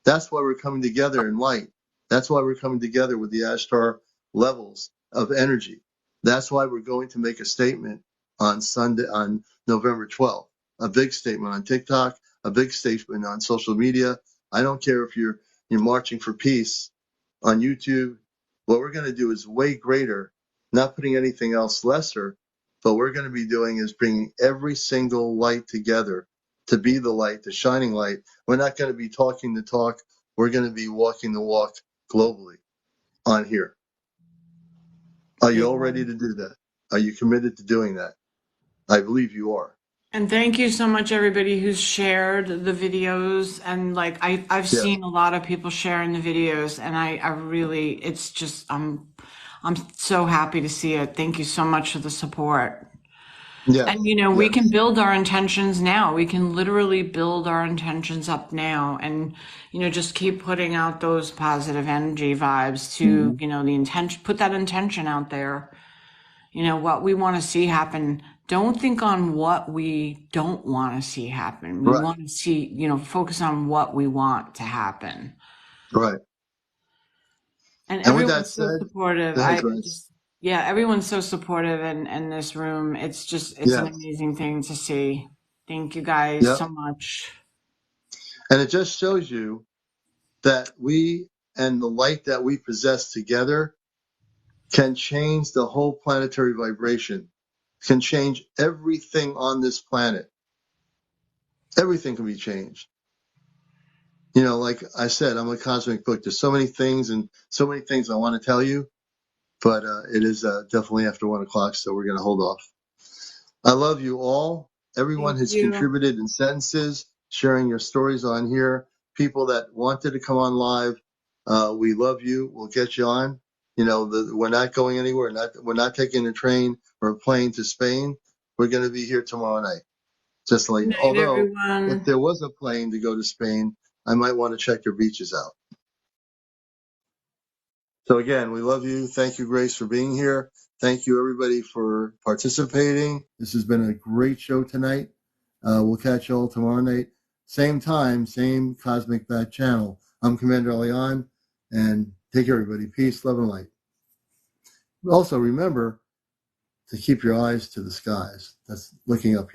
That's why we're coming together in light. That's why we're coming together with the Ashtar levels of energy. That's why we're going to make a statement on Sunday, on November 12th. A big statement on TikTok, a big statement on social media. I don't care if you're marching for peace on YouTube. What we're going to do is way greater, not putting anything else lesser. But what we're going to be doing is bringing every single light together to be the light, the shining light. We're not going to be talking the talk. We're going to be walking the walk globally on here. Are you all ready to do that? Are you committed to doing that? I believe you are. And thank you so much, everybody who's shared the videos. And like I've Yeah. seen a lot of people sharing the videos, and I really, it's just I'm so happy to see it. Thank you so much for the support. Yes. And, we Yes. can build our intentions now. We can literally build our intentions up now and, just keep putting out those positive energy vibes to, the intention, put that intention out there. What we want to see happen. Don't think on what we don't want to see happen. We Right. want to see, focus on what we want to happen. Right. And with that everyone's so said, supportive. go ahead, Grace. Everyone's so supportive in this room. It's an Yes. amazing thing to see. Thank you guys Yep. so much. And it just shows you that we and the light that we possess together can change the whole planetary vibration, can change everything on this planet. Everything can be changed. Like I said, I'm a cosmic book. There's so many things and so many things I want to tell you, but it is definitely after 1 o'clock, so we're going to hold off. I love you all. Everyone Thank has you. contributed in sentences, sharing your stories on here. People that wanted to come on live, we love you. We'll get you on. We're not going anywhere. We're not taking a train or a plane to Spain. We're going to be here tomorrow night. Just like, Good night, although if everyone. there was a plane to go to Spain, I might want to check your beaches out. So again, we love you. Thank you, Grace, for being here. Thank you, everybody, for participating. This has been a great show tonight. We'll catch you all tomorrow night. Same time, same Cosmic Bat channel. I'm CmdrAleon, and take care, everybody. Peace, love, and light. Also, remember to keep your eyes to the skies. That's looking up,